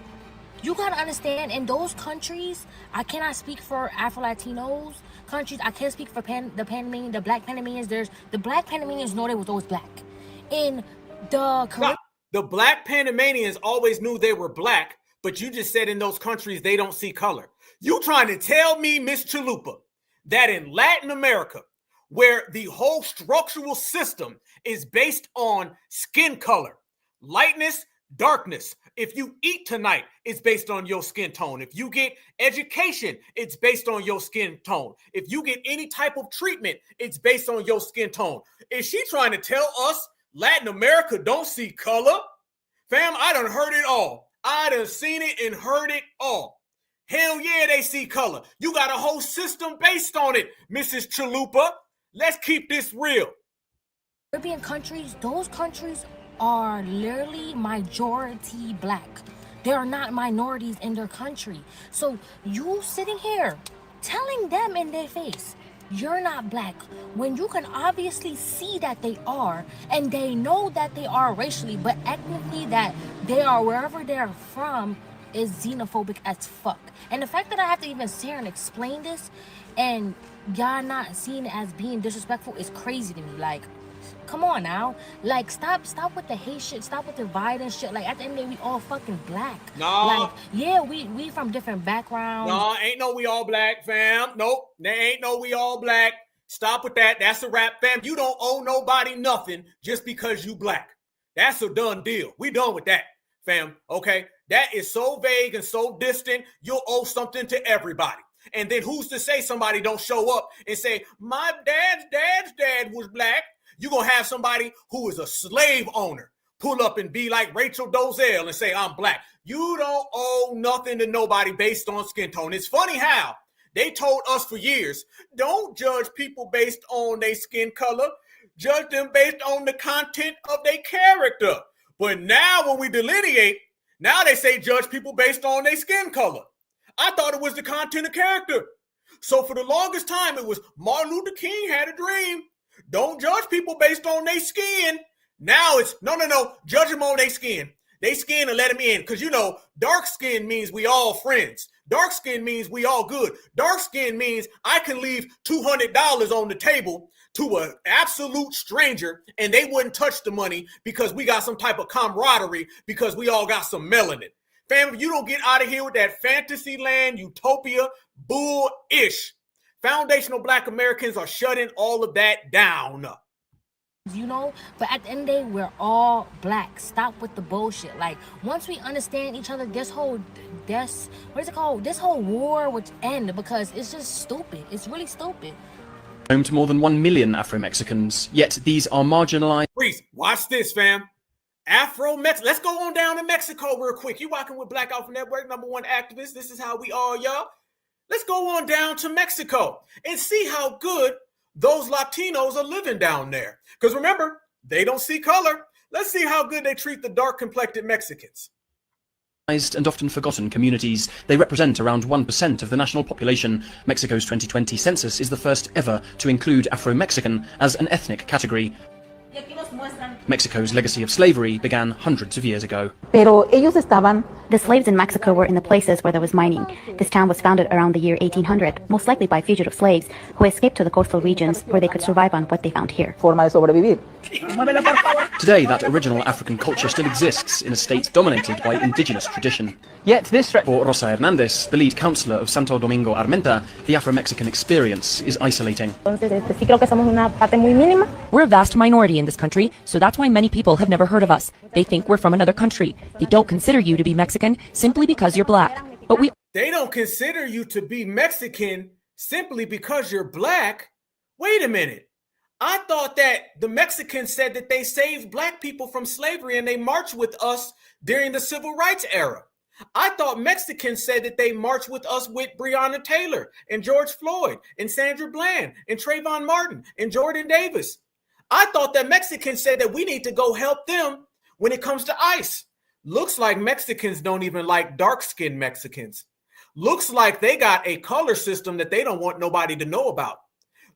You gotta understand, in those countries, I cannot speak for Afro-Latinos countries. I can't speak for the Panamanian, the black Panamanians. The black Panamanians know they was always black. In the Caribbean, the black Panamanians always knew they were black, but you just said in those countries they don't see color. You trying to tell me, Miss Chalupa, that in Latin America, where the whole structural system is based on skin color, lightness, darkness. If you eat tonight, it's based on your skin tone. If you get education, it's based on your skin tone. If you get any type of treatment, it's based on your skin tone. Is she trying to tell us Latin America don't see color? Fam, I done heard it all. I done seen it and heard it all. Hell yeah, they see color. You got a whole system based on it, Mrs. Chalupa. Let's keep this real. Caribbean countries, those countries are literally majority black. They are not minorities in their country. So you sitting here telling them in their face, you're not black, when you can obviously see that they are, and they know that they are racially, but ethnically that they are wherever they're from is xenophobic as fuck. And the fact that I have to even sit here and explain this and y'all not seeing it as being disrespectful is crazy to me. Like, come on now. Like, stop with the hate shit. Stop with the violence shit. Like, at the end of the day, we all fucking black. No. Like, yeah, we from different backgrounds. No, ain't no we all black, fam. Nope. There ain't no we all black. Stop with that. That's a wrap, fam. You don't owe nobody nothing just because you black. That's a done deal. We done with that, fam. Okay? That is so vague and so distant. You'll owe something to everybody. And then who's to say somebody don't show up and say, my dad's dad was black? You're going to have somebody who is a slave owner pull up and be like Rachel Dolezal and say, I'm black. You don't owe nothing to nobody based on skin tone. It's funny how they told us for years, don't judge people based on their skin color. Judge them based on the content of their character. But now when we delineate, now they say judge people based on their skin color. I thought it was the content of character. So for the longest time, it was Martin Luther King had a dream. Don't judge people based on their skin. Now it's, no, judge them on their skin. They skin and let them in. Because, you know, dark skin means we all friends. Dark skin means we all good. Dark skin means I can leave $200 on the table to an absolute stranger and they wouldn't touch the money because we got some type of camaraderie because we all got some melanin. Fam, if you don't get out of here with that fantasy land, utopia, bull-ish, foundational black Americans are shutting all of that down. You know, but at the end of the day, we're all black. Stop with the bullshit. Like, once we understand each other, this whole war would end because it's just stupid. It's really stupid. Home to more than 1 million Afro-Mexicans, yet these are marginalized. Please, watch this, fam. Afro-Mexico. Let's go on down to Mexico real quick. You rocking with Black Alpha Network, #1 activist. This is how we are, y'all. Let's go on down to Mexico and see how good those Latinos are living down there. Because remember, they don't see color. Let's see how good they treat the dark-complected Mexicans. And often forgotten communities. They represent around 1% of the national population. Mexico's 2020 census is the first ever to include Afro-Mexican as an ethnic category. Mexico's legacy of slavery began hundreds of years ago. The slaves in Mexico were in the places where there was mining. This town was founded around the year 1800, most likely by fugitive slaves who escaped to the coastal regions where they could survive on what they found here. Today, that original African culture still exists in a state dominated by indigenous tradition. Yet this for Rosa Hernandez, the lead councillor of Santo Domingo Armenta, the Afro-Mexican experience is isolating. We're a vast minority in this country, so that's why many people have never heard of us. They think we're from another country. They don't consider you to be Mexican simply because you're black. But they don't consider you to be Mexican simply because you're black? Wait a minute. I thought that the Mexicans said that they saved black people from slavery and they marched with us during the civil rights era. I thought Mexicans said that they marched with us with Breonna Taylor and George Floyd and Sandra Bland and Trayvon Martin and Jordan Davis. I thought that Mexicans said that we need to go help them when it comes to ICE. Looks like Mexicans don't even like dark-skinned Mexicans. Looks like they got a color system that they don't want nobody to know about.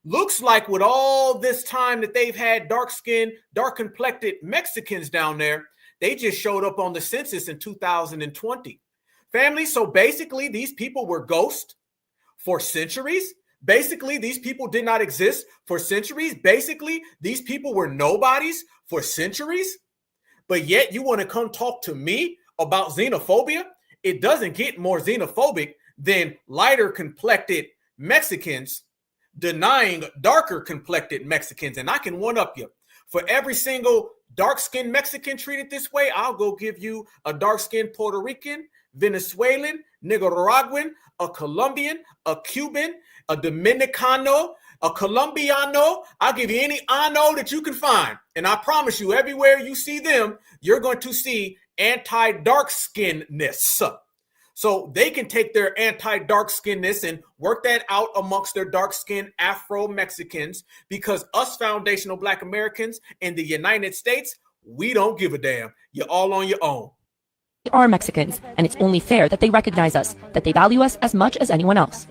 Looks like with all this time that they've had dark-skinned, dark-complected Mexicans down there, they just showed up on the census in 2020. Family, so basically these people were ghosts for centuries. Basically, these people did not exist for centuries. Basically, these people were nobodies for centuries. But yet you want to come talk to me about xenophobia? It doesn't get more xenophobic than lighter complected Mexicans denying darker complected Mexicans. And I can one up you. For every single dark-skinned Mexican treated this way, I'll go give you a dark-skinned Puerto Rican, Venezuelan, Nicaraguan, a Colombian, a Cuban, a Dominicano, a Colombiano. I'll give you any ano that you can find. And I promise you, everywhere you see them, you're going to see anti-dark-skinnedness. So they can take their anti-dark-skinnedness and work that out amongst their dark-skinned Afro-Mexicans, because us foundational Black Americans in the United States, we don't give a damn. You're all on your own. They are Mexicans, and it's only fair that they recognize us, that they value us as much as anyone else.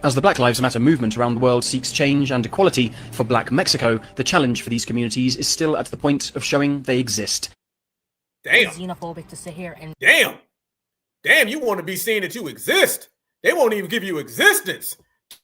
As the Black Lives Matter movement around the world seeks change and equality for Black Mexico, the challenge for these communities is still at the point of showing they exist. Damn. Xenophobic to sit here and Damn, you want to be seen that you exist. They won't even give you existence.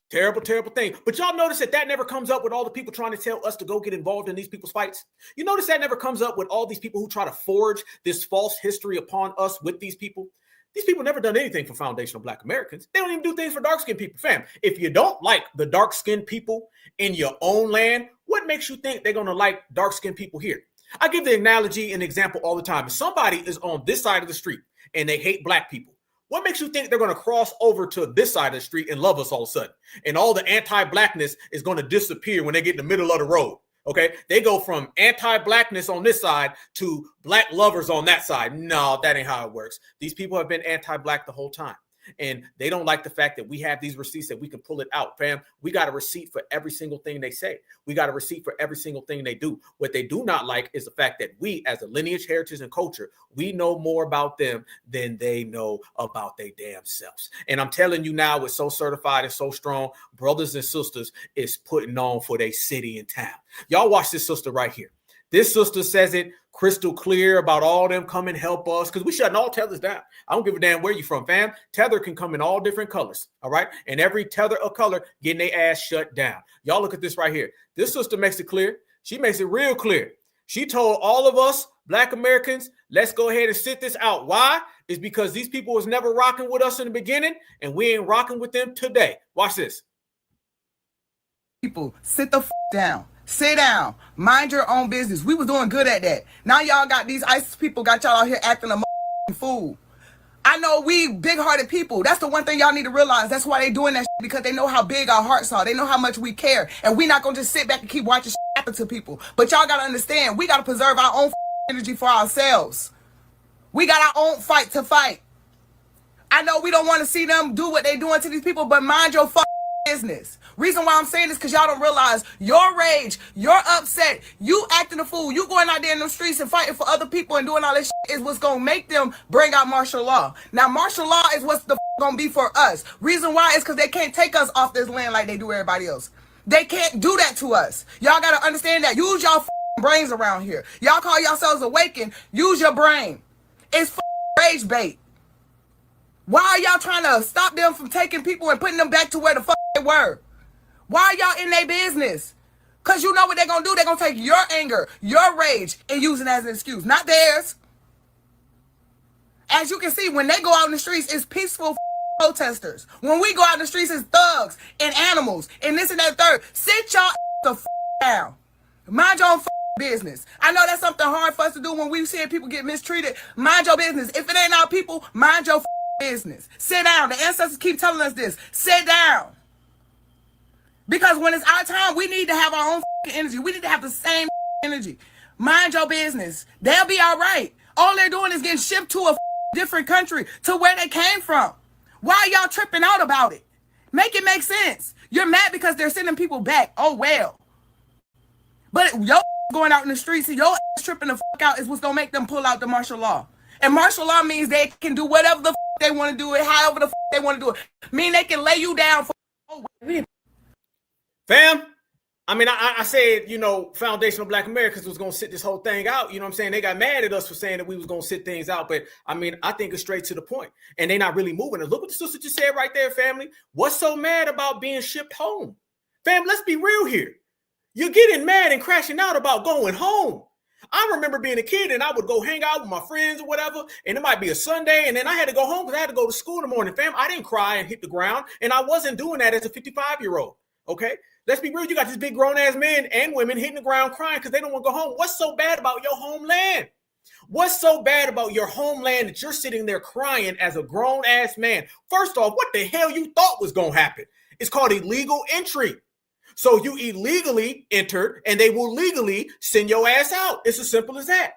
Terrible, terrible thing. But y'all notice that that never comes up with all the people trying to tell us to go get involved in these people's fights? You notice that never comes up with all these people who try to forge this false history upon us with these people? These people never done anything for foundational Black Americans. They don't even do things for dark-skinned people. Fam, if you don't like the dark-skinned people in your own land, what makes you think they're going to like dark-skinned people here? I give the analogy and example all the time. If somebody is on this side of the street and they hate Black people, what makes you think they're going to cross over to this side of the street and love us all of a sudden? And all the anti-Blackness is going to disappear when they get in the middle of the road. Okay, they go from anti-Blackness on this side to Black lovers on that side. No, that ain't how it works. These people have been anti-Black the whole time. And they don't like the fact that we have these receipts that we can pull it out, fam. We got a receipt for every single thing they say. We got a receipt for every single thing they do. What they do not like is the fact that we, as a lineage, heritage, and culture, we know more about them than they know about their damn selves. And I'm telling you now, it's so certified and so strong, brothers and sisters is putting on for their city and town. Y'all watch this sister right here. This sister says it crystal clear about all them come and help us, because we shutting all tethers down. I don't give a damn where you from, fam. Tether can come in all different colors, all right? And every tether of color getting their ass shut down. Y'all look at this right here. This sister makes it clear. She makes it real clear. She told all of us Black Americans, let's go ahead and sit this out. Why? It's because these people was never rocking with us in the beginning, and we ain't rocking with them today. Watch this. People, sit the down. Sit down. Mind your own business. We was doing good at that. Now y'all got these ISIS people got y'all out here acting a fool. I know we big-hearted people. That's the one thing y'all need to realize. That's why they doing that shit, because they know how big our hearts are. They know how much we care. And we not going to just sit back and keep watching shit happen to people. But y'all got to understand, we got to preserve our own energy for ourselves. We got our own fight to fight. I know we don't want to see them do what they doing to these people, but mind your business. Reason why I'm saying this, because y'all don't realize your rage, your upset, you acting a fool, you going out there in the streets and fighting for other people and doing all this shit is what's going to make them bring out martial law. Now, martial law is what's the going to be for us. Reason why is because they can't take us off this land like they do everybody else. They can't do that to us. Y'all got to understand that. Use y'all brains around here. Y'all call yourselves awakened. Use your brain. It's rage bait. Why are y'all trying to stop them from taking people and putting them back to where the fuck they were? Why are y'all in their business? Because you know what they're going to do. They're going to take your anger, your rage, and use it as an excuse. Not theirs. As you can see, when they go out in the streets, it's peaceful protesters. When we go out in the streets, it's thugs and animals and this and that third. Sit y'all the down. Mind your own business. I know that's something hard for us to do when we see people get mistreated. Mind your business. If it ain't our people, mind your business. Sit down. The ancestors keep telling us this. Sit down. Because when it's our time, we need to have our own energy. We need to have the same energy. Mind your business. They'll be all right. All they're doing is getting shipped to a different country to where they came from. Why are y'all tripping out about it? Make it make sense. You're mad because they're sending people back. Oh, well. But yo going out in the streets and yo tripping the fuck out is what's going to make them pull out the martial law. And martial law means they can do whatever the they want to do it, however the they want to do it. Mean they can lay you down for. Fam, I mean, I said, you know, foundational Black Americans was going to sit this whole thing out. You know what I'm saying? They got mad at us for saying that we was going to sit things out. But I mean, I think it's straight to the point. And they're not really moving. And look what the sister just said right there, family. What's so mad about being shipped home? Fam, let's be real here. You're getting mad and crashing out about going home. I remember being a kid and I would go hang out with my friends or whatever. And it might be a Sunday. And then I had to go home because I had to go to school in the morning. Fam, I didn't cry and hit the ground. And I wasn't doing that as a 55-year-old. Okay? Let's be real. You got these big grown-ass men and women hitting the ground crying because they don't want to go home. What's so bad about your homeland? What's so bad about your homeland that you're sitting there crying as a grown-ass man? First off, what the hell you thought was going to happen? It's called illegal entry. So you illegally entered and they will legally send your ass out. It's as simple as that.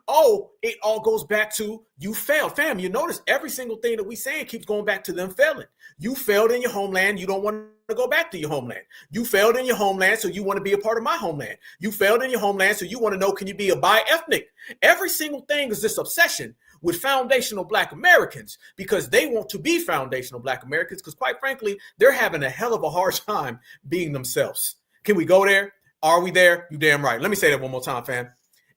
Oh, it all goes back to you failed. Fam, you notice every single thing that we saying keeps going back to them failing. You failed in your homeland. You don't want to go back to your homeland. You failed in your homeland, so you want to be a part of my homeland. You failed in your homeland, so you want to know, can you be a bi-ethnic? Every single thing is this obsession with foundational Black Americans because they want to be foundational Black Americans because, quite frankly, they're having a hell of a hard time being themselves. Can we go there? Are we there? You damn right. Let me say that one more time, fam.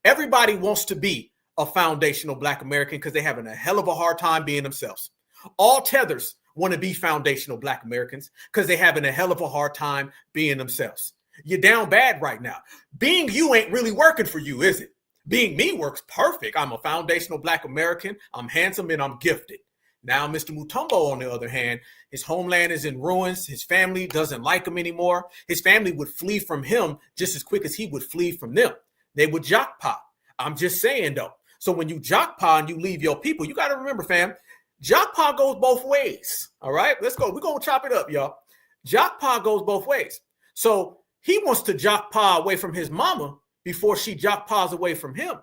Everybody wants to be a foundational Black American because they're having a hell of a hard time being themselves. All Tethers want to be foundational Black Americans because they're having a hell of a hard time being themselves. You're down bad right now. Being you ain't really working for you, is it? Being me works perfect. I'm a foundational Black American. I'm handsome and I'm gifted. Now, Mr. Mutombo, on the other hand, his homeland is in ruins. His family doesn't like him anymore. His family would flee from him just as quick as he would flee from them. They would jockpot. I'm just saying, though. So when you jockpot and you leave your people, you got to remember, fam, jockpot goes both ways. All right, let's go. We're going to chop it up, y'all. Jockpot goes both ways. So he wants to jockpot away from his mama before she jockpots away from him.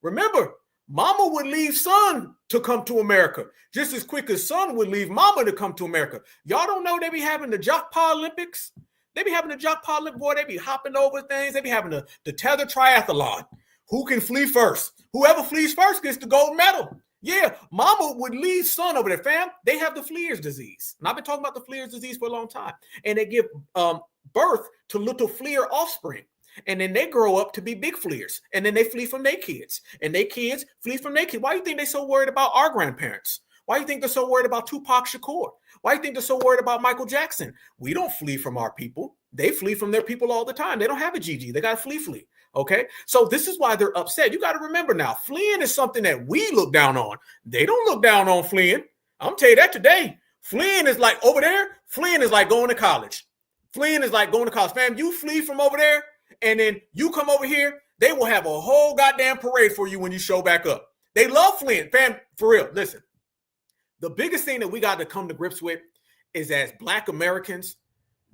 Remember, mama would leave son to come to America just as quick as son would leave mama to come to America. Y'all don't know they be having the jockpot Olympics? They be having the jockpot Olympics, boy. They be hopping over things. They be having the tether triathlon. Who can flee first? Whoever flees first gets the gold medal. Yeah, mama would leave son over there, fam. They have the Fleer's disease. And I've been talking about the Fleer's disease for a long time. And they give birth to little Fleer offspring. And then they grow up to be big fleers. And then they flee from their kids. And their kids flee from their kids. Why do you think they're so worried about our grandparents? Why do you think they're so worried about Tupac Shakur? Why do you think they're so worried about Michael Jackson? We don't flee from our people. They flee from their people all the time. They don't have a GG. They got to flee. Okay? So this is why they're upset. You got to remember now, fleeing is something that we look down on. They don't look down on fleeing. I'm going to tell you that today. Fleeing is like over there. Fleeing is like going to college. Fleeing is like going to college. Fam, you flee from over there. And then you come over here, they will have a whole goddamn parade for you when you show back up. They love fleeing. Fam, for real, listen. The biggest thing that we got to come to grips with is as Black Americans,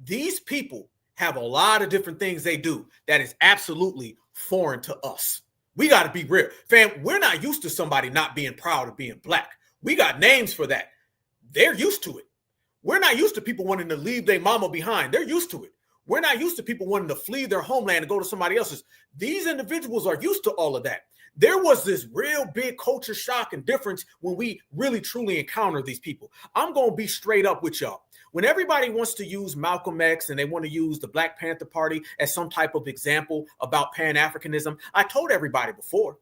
these people have a lot of different things they do that is absolutely foreign to us. We got to be real. Fam, we're not used to somebody not being proud of being Black. We got names for that. They're used to it. We're not used to people wanting to leave their mama behind. They're used to it. We're not used to people wanting to flee their homeland and go to somebody else's. These individuals are used to all of that. There was this real big culture shock and difference when we really truly encountered these people. I'm going to be straight up with y'all. When everybody wants to use Malcolm X and they want to use the Black Panther Party as some type of example about Pan-Africanism, I told everybody before,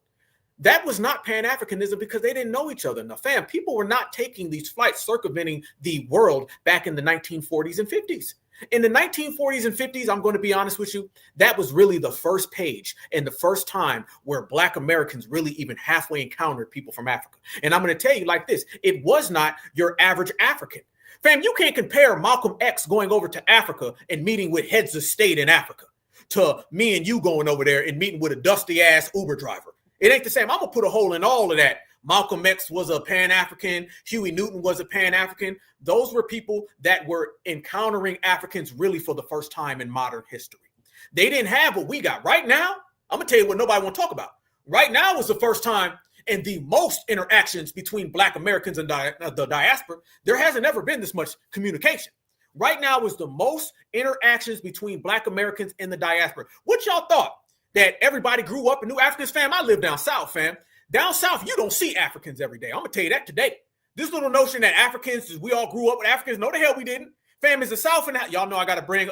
that was not Pan-Africanism because they didn't know each other. Now, fam, people were not taking these flights circumventing the world back in the 1940s and 50s. In the 1940s and 50s, I'm going to be honest with you, that was really the first page and the first time where Black Americans really even halfway encountered people from Africa. And I'm going to tell you like this, it was not your average African. Fam, you can't compare Malcolm X going over to Africa and meeting with heads of state in Africa to me and you going over there and meeting with a dusty-ass Uber driver. It ain't the same. I'm going to put a hole in all of that. Malcolm X was a Pan-African. Huey Newton was a Pan-African. Those were people that were encountering Africans really for the first time in modern history. They didn't have what we got. Right now, I'm going to tell you what nobody want to talk about. Right now was the first time and the most interactions between Black Americans and the diaspora, there hasn't ever been this much communication. Right now is the most interactions between Black Americans and the diaspora. What y'all thought? That everybody grew up and knew Africans? Fam, I live down south, fam. Down south, you don't see Africans every day. I'm going to tell you that today. This little notion that Africans, we all grew up with Africans, no the hell we didn't. Fam, is the South in the house? Y'all know I got to bring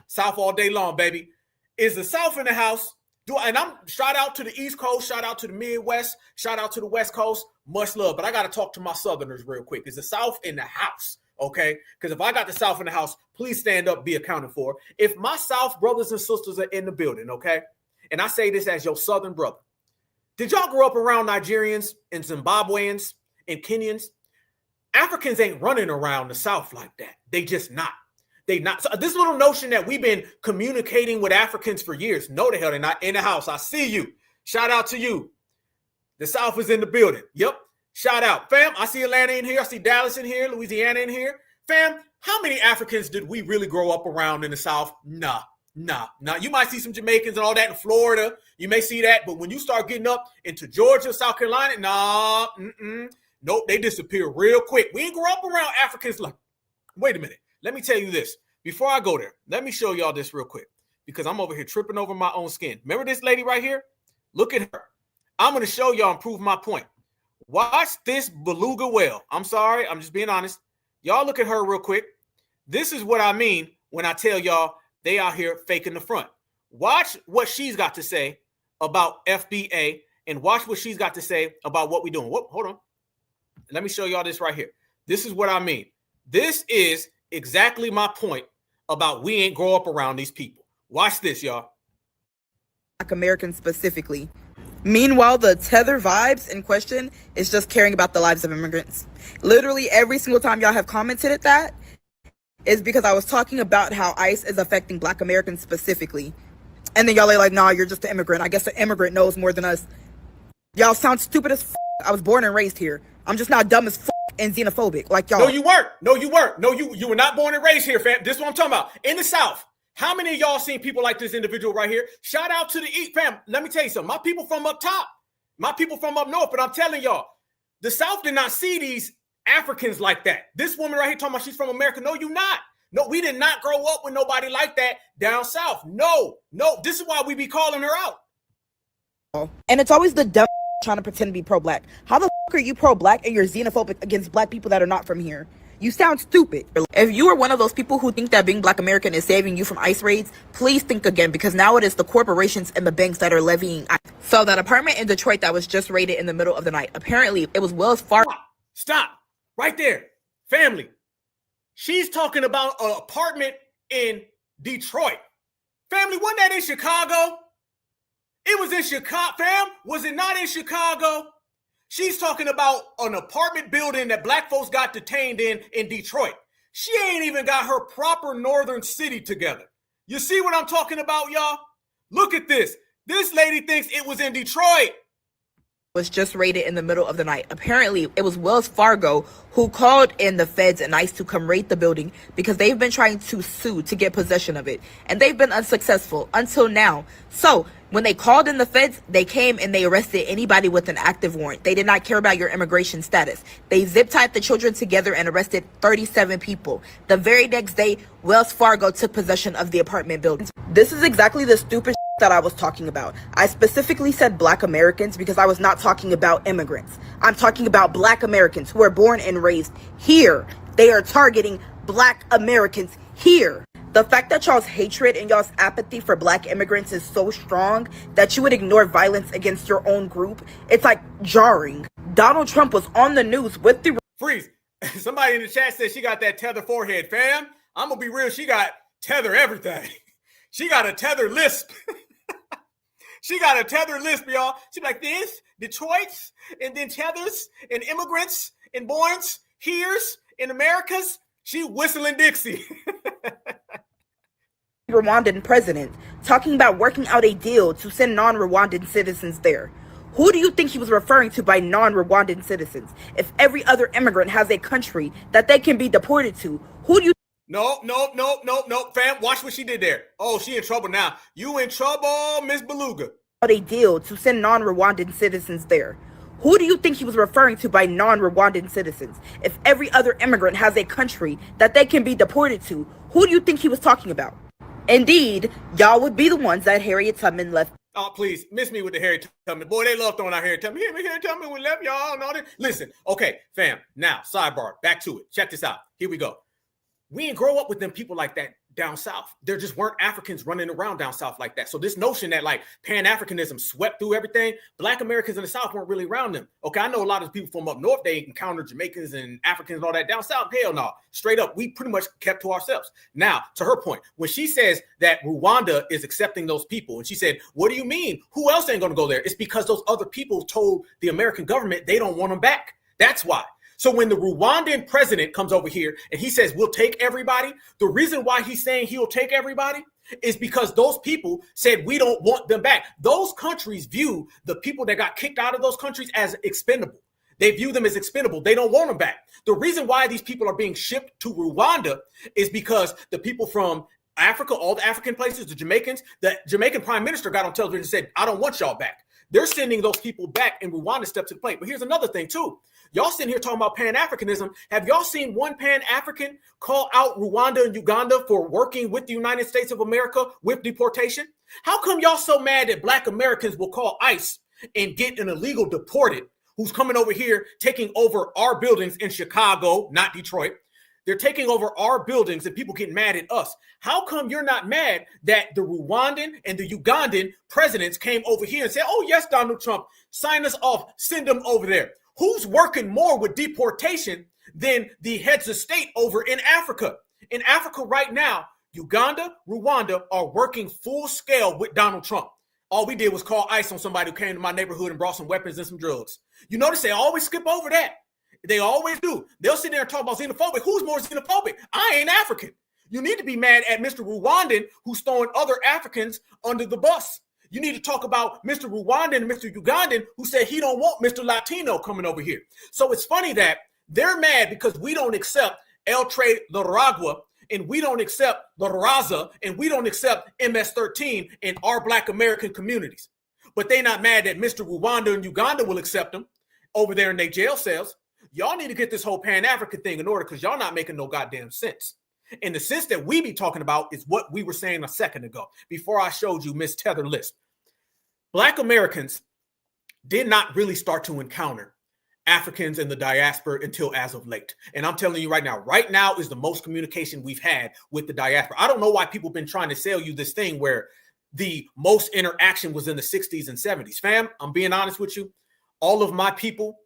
South all day long, baby. Is the South in the house? And I'm shout out to the East Coast, shout out to the Midwest, shout out to the West Coast. Much love. But I got to talk to my Southerners real quick. Is the South in the house? Okay? Because if I got the South in the house, please stand up, be accounted for. If my South brothers and sisters are in the building, okay? And I say this as your Southern brother. Did y'all grow up around Nigerians and Zimbabweans and Kenyans? Africans ain't running around the South like that. They just not. They not. So this little notion that we've been communicating with Africans for years, no the hell they're not in the house. I see you. Shout out to you. The South is in the building. Yep. Shout out. Fam, I see Atlanta in here. I see Dallas in here. Louisiana in here. Fam, how many Africans did we really grow up around in the South? Nah. You might see some Jamaicans and all that in Florida. You may see that. But when you start getting up into Georgia, South Carolina, nope, they disappear real quick. We ain't grow up around Africans like, wait a minute. Let me tell you this. Before I go there, let me show y'all this real quick because I'm over here tripping over my own skin. Remember this lady right here? Look at her. I'm going to show y'all and prove my point. Watch this beluga whale. I'm sorry. I'm just being honest. Y'all look at her real quick. This is what I mean when I tell y'all they out here faking the front. Watch what she's got to say about FBA and watch what she's got to say about what we're doing. Hold on. Let me show y'all this right here. This is what I mean. This is exactly my point about we ain't grow up around these people. Watch this, y'all. Black Americans specifically. Meanwhile, the Tether vibes in question is just caring about the lives of immigrants. Literally every single time y'all have commented at that is because I was talking about how ICE is affecting Black Americans specifically. And then y'all are like, nah, you're just an immigrant. I guess an immigrant knows more than us. Y'all sound stupid as f***. I was born and raised here. I'm just not dumb as f*** and xenophobic like y'all. No, you weren't. No, you were not born and raised here, fam. This is what I'm talking about. In the South, how many of y'all seen people like this individual right here? Shout out to the East, fam. Let me tell you something. My people from up top, my people from up north, but I'm telling y'all, the South did not see these Africans like that. This woman right here talking about she's from America. No, you not. No, we did not grow up with nobody like that down South. No. This is why we be calling her out. And it's always the dumb trying to pretend to be pro-Black. How the f*** are you pro-Black and you're xenophobic against Black people that are not from here? You sound stupid. If you are one of those people who think that being Black American is saving you from ICE raids, please think again, because now it is the corporations and the banks that are levying ICE. So that apartment in Detroit that was just raided in the middle of the night, apparently it was Wells Fargo. Stop. Right there. Family. She's talking about an apartment in Detroit. Family, wasn't that in Chicago? It was in Chicago, fam. Was it not in Chicago? She's talking about an apartment building that Black folks got detained in Detroit. She ain't even got her proper northern city together. You see what I'm talking about, y'all? Look at this. This lady thinks it was in Detroit. Was just raided in the middle of the night. Apparently, it was Wells Fargo who called in the feds and ICE to come raid the building because they've been trying to sue to get possession of it. And they've been unsuccessful until now. So, when they called in the feds, they came and they arrested anybody with an active warrant. They did not care about your immigration status. They zip-tied the children together and arrested 37 people. The very next day, Wells Fargo took possession of the apartment building. This is exactly the stupid that I was talking about. I specifically said Black Americans because I was not talking about immigrants. I'm talking about Black Americans who are born and raised here. They are targeting Black Americans here. The fact that y'all's hatred and y'all's apathy for Black immigrants is so strong that you would ignore violence against your own group, it's like jarring. Donald Trump was on the news with the... Freeze. Somebody in the chat said she got that tether forehead, fam. I'm going to be real. She got tether everything. She got a tether lisp. She got a tether lisp, y'all. She like this, Detroit's, and then tethers, and immigrants, and borns, here's, in Americas. She whistling Dixie. Rwandan president talking about working out a deal to send non-Rwandan citizens there. Who do you think he was referring to by non-Rwandan citizens? If every other immigrant has a country that they can be deported to, who do you... No, fam. Watch what she did there. Oh, she in trouble now. You in trouble, Miss Beluga. A deal to send non-Rwandan citizens there. Who do you think he was referring to by non-Rwandan citizens? If every other immigrant has a country that they can be deported to, who do you think he was talking about? Indeed, y'all would be the ones that Harriet Tubman left. Oh, please, miss me with the Harriet Tubman. Boy, they love throwing out Harriet Tubman. Harriet Tubman, we left y'all and all that. Listen, okay, fam, now, sidebar, back to it. Check this out. Here we go. We didn't grow up with them people like that down south. There just weren't Africans running around down south like that. So this notion that like Pan-Africanism swept through everything, Black Americans in the South weren't really around them. Okay, I know a lot of people from up north, they encountered Jamaicans and Africans and all that. Down south, hell no. Straight up, we pretty much kept to ourselves. Now, to her point, when she says that Rwanda is accepting those people, and she said, what do you mean? Who else ain't going to go there? It's because those other people told the American government they don't want them back. That's why. So when the Rwandan president comes over here and he says, we'll take everybody, the reason why he's saying he'll take everybody is because those people said, we don't want them back. Those countries view the people that got kicked out of those countries as expendable. They view them as expendable. They don't want them back. The reason why these people are being shipped to Rwanda is because the people from Africa, all the African places, the Jamaican prime minister got on television and said, I don't want y'all back. They're sending those people back, and Rwanda stepped to the plate. But here's another thing, too. Y'all sitting here talking about Pan-Africanism. Have y'all seen one Pan-African call out Rwanda and Uganda for working with the United States of America with deportation? How come y'all so mad that Black Americans will call ICE and get an illegal deported who's coming over here, taking over our buildings in Chicago, not Detroit? They're taking over our buildings and people get mad at us. How come you're not mad that the Rwandan and the Ugandan presidents came over here and said, oh, yes, Donald Trump, sign us off, send them over there? Who's working more with deportation than the heads of state over in Africa? In Africa right now, Uganda, Rwanda are working full scale with Donald Trump. All we did was call ICE on somebody who came to my neighborhood and brought some weapons and some drugs. You notice they always skip over that. They always do. They'll sit there and talk about xenophobic. Who's more xenophobic? I ain't African. You need to be mad at Mr. Rwandan who's throwing other Africans under the bus. You need to talk about Mr. Rwandan and Mr. Ugandan who said he don't want Mr. Latino coming over here. So it's funny that they're mad because we don't accept El Tre Laragua and we don't accept La Raza and we don't accept MS-13 in our Black American communities. But they're not mad that Mr. Rwanda and Uganda will accept them over there in their jail cells. Y'all need to get this whole Pan-African thing in order because y'all not making no goddamn sense. And the sense that we be talking about is what we were saying a second ago before I showed you Miss Tether list. Black Americans did not really start to encounter Africans in the diaspora until as of late. And I'm telling you right now is the most communication we've had with the diaspora. I don't know why people have been trying to sell you this thing where the most interaction was in the 60s and 70s. Fam, I'm being honest with you. All of my people,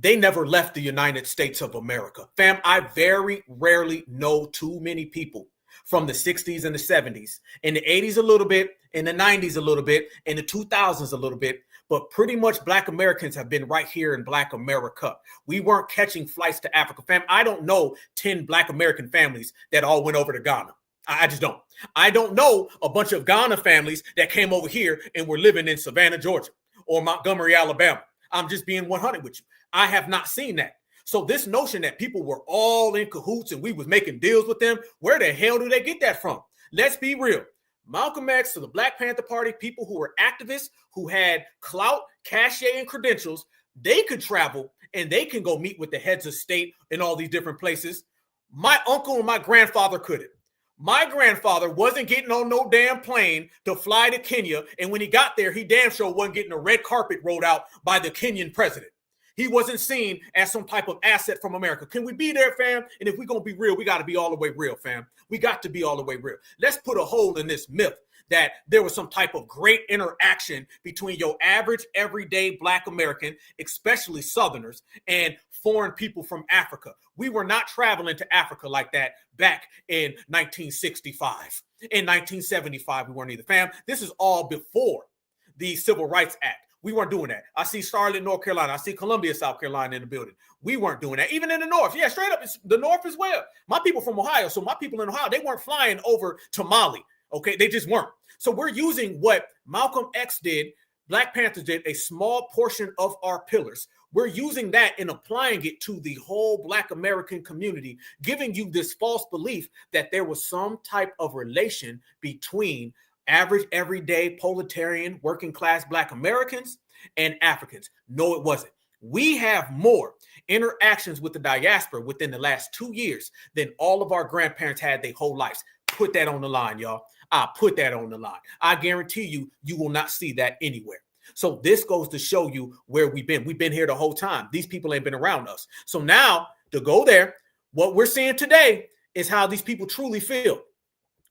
they never left the United States of America. Fam, I very rarely know too many people from the 60s and the 70s. In the 80s a little bit, in the 90s a little bit, in the 2000s a little bit. But pretty much Black Americans have been right here in Black America. We weren't catching flights to Africa. Fam, I don't know 10 Black American families that all went over to Ghana. I just don't. I don't know a bunch of Ghana families that came over here and were living in Savannah, Georgia or Montgomery, Alabama. I'm just being 100 with you. I have not seen that. So this notion that people were all in cahoots and we was making deals with them, where the hell do they get that from? Let's be real. Malcolm X to the Black Panther Party, people who were activists, who had clout, cachet, and credentials, they could travel and they can go meet with the heads of state in all these different places. My uncle and my grandfather couldn't. My grandfather wasn't getting on no damn plane to fly to Kenya. And when he got there, he damn sure wasn't getting a red carpet rolled out by the Kenyan president. He wasn't seen as some type of asset from America. Can we be there, fam? And if we're going to be real, we got to be all the way real, fam. We got to be all the way real. Let's put a hole in this myth that there was some type of great interaction between your average, everyday Black American, especially Southerners, and foreign people from Africa. We were not traveling to Africa like that back in 1965. In 1975, we weren't either, fam. This is all before the Civil Rights Act. We weren't doing that. I see Charlotte, North Carolina. I see Columbia, South Carolina in the building. We weren't doing that. Even in the North. Yeah, straight up, it's the North as well. My people from Ohio. So my people in Ohio, they weren't flying over to Mali. Okay, they just weren't. So we're using what Malcolm X did, Black Panthers did, a small portion of our pillars. We're using that and applying it to the whole Black American community, giving you this false belief that there was some type of relation between average, everyday, proletarian, working class Black Americans and Africans. No, it wasn't. We have more interactions with the diaspora within the last 2 years than all of our grandparents had their whole lives. Put that on the line, y'all. I put that on the line. I guarantee you, you will not see that anywhere. So this goes to show you where we've been. We've been here the whole time. These people ain't been around us. So now to go there, what we're seeing today is how these people truly feel.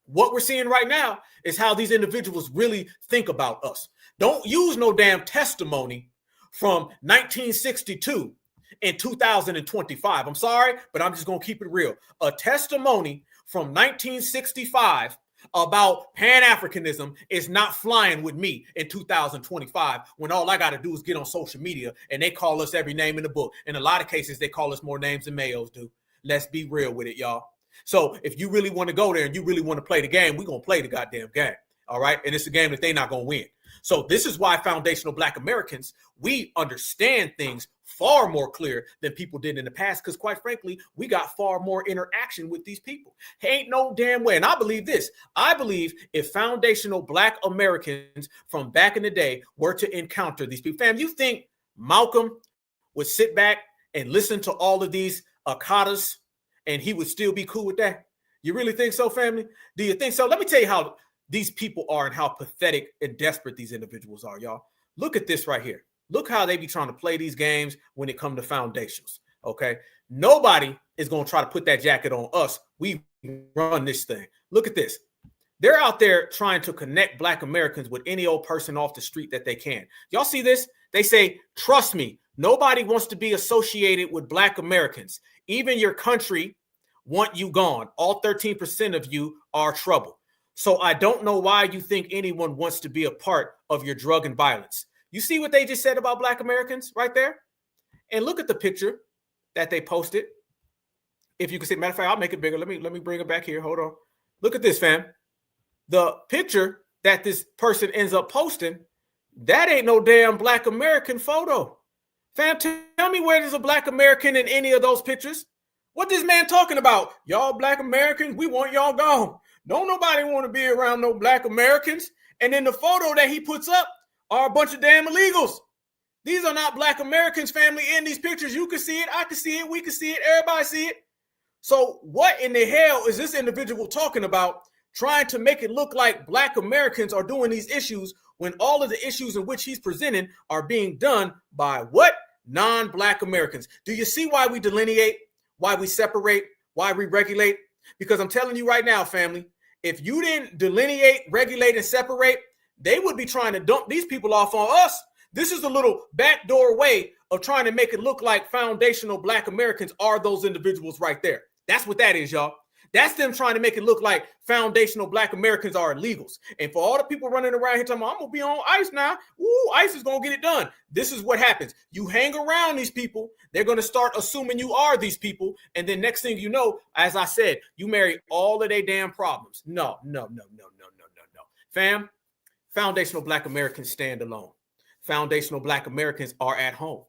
What we're seeing right now is how these individuals really think about us. Don't use no damn testimony from 1962 in 2025. I'm sorry, but I'm just going to keep it real. A testimony from 1965 about Pan-Africanism is not flying with me in 2025 when all I got to do is get on social media and they call us every name in the book. In a lot of cases, they call us more names than males do. Let's be real with it, y'all. So if you really want to go there and you really want to play the game, we're going to play the goddamn game. All right. And it's a game that they're not going to win. So this is why foundational Black Americans, we understand things far more clear than people did in the past. Because quite frankly, we got far more interaction with these people. Ain't no damn way. And I believe this. I believe if foundational Black Americans from back in the day were to encounter these people, fam, you think Malcolm would sit back and listen to all of these Akatas and he would still be cool with that? You really think so, family? Do you think so? Let me tell you how these people are and how pathetic and desperate these individuals are, y'all. Look at this right here. Look how they be trying to play these games when it comes to foundations, okay? Nobody is going to try to put that jacket on us. We run this thing. Look at this. They're out there trying to connect Black Americans with any old person off the street that they can. Y'all see this? They say, trust me, nobody wants to be associated with Black Americans. Even your country want you gone. All 13% of you are trouble. So I don't know why you think anyone wants to be a part of your drug and violence. You see what they just said about Black Americans right there? And look at the picture that they posted. If you can see, matter of fact, I'll make it bigger. Let me bring it back here. Hold on. Look at this, fam. The picture that this person ends up posting, that ain't no damn Black American photo. Fam, tell me where there's a Black American in any of those pictures. What this man talking about? Y'all Black Americans, we want y'all gone. Don't nobody want to be around no Black Americans. And then the photo that he puts up are a bunch of damn illegals. These are not Black Americans, family, in these pictures. You can see it. I can see it. We can see it. Everybody see it. So what in the hell is this individual talking about, trying to make it look like Black Americans are doing these issues when all of the issues in which he's presenting are being done by what? Non-Black Americans. Do you see why we delineate, why we separate, why we regulate? Because I'm telling you right now, family, if you didn't delineate, regulate, and separate, they would be trying to dump these people off on us. This is a little backdoor way of trying to make it look like foundational Black Americans are those individuals right there. That's what that is, y'all. That's them trying to make it look like foundational Black Americans are illegals. And for all the people running around here talking, I'm going to be on ICE now. Ooh, ICE is going to get it done. This is what happens. You hang around these people. They're going to start assuming you are these people. And then next thing you know, as I said, you marry all of their damn problems. No. Fam, foundational Black Americans stand alone. Foundational Black Americans are at home.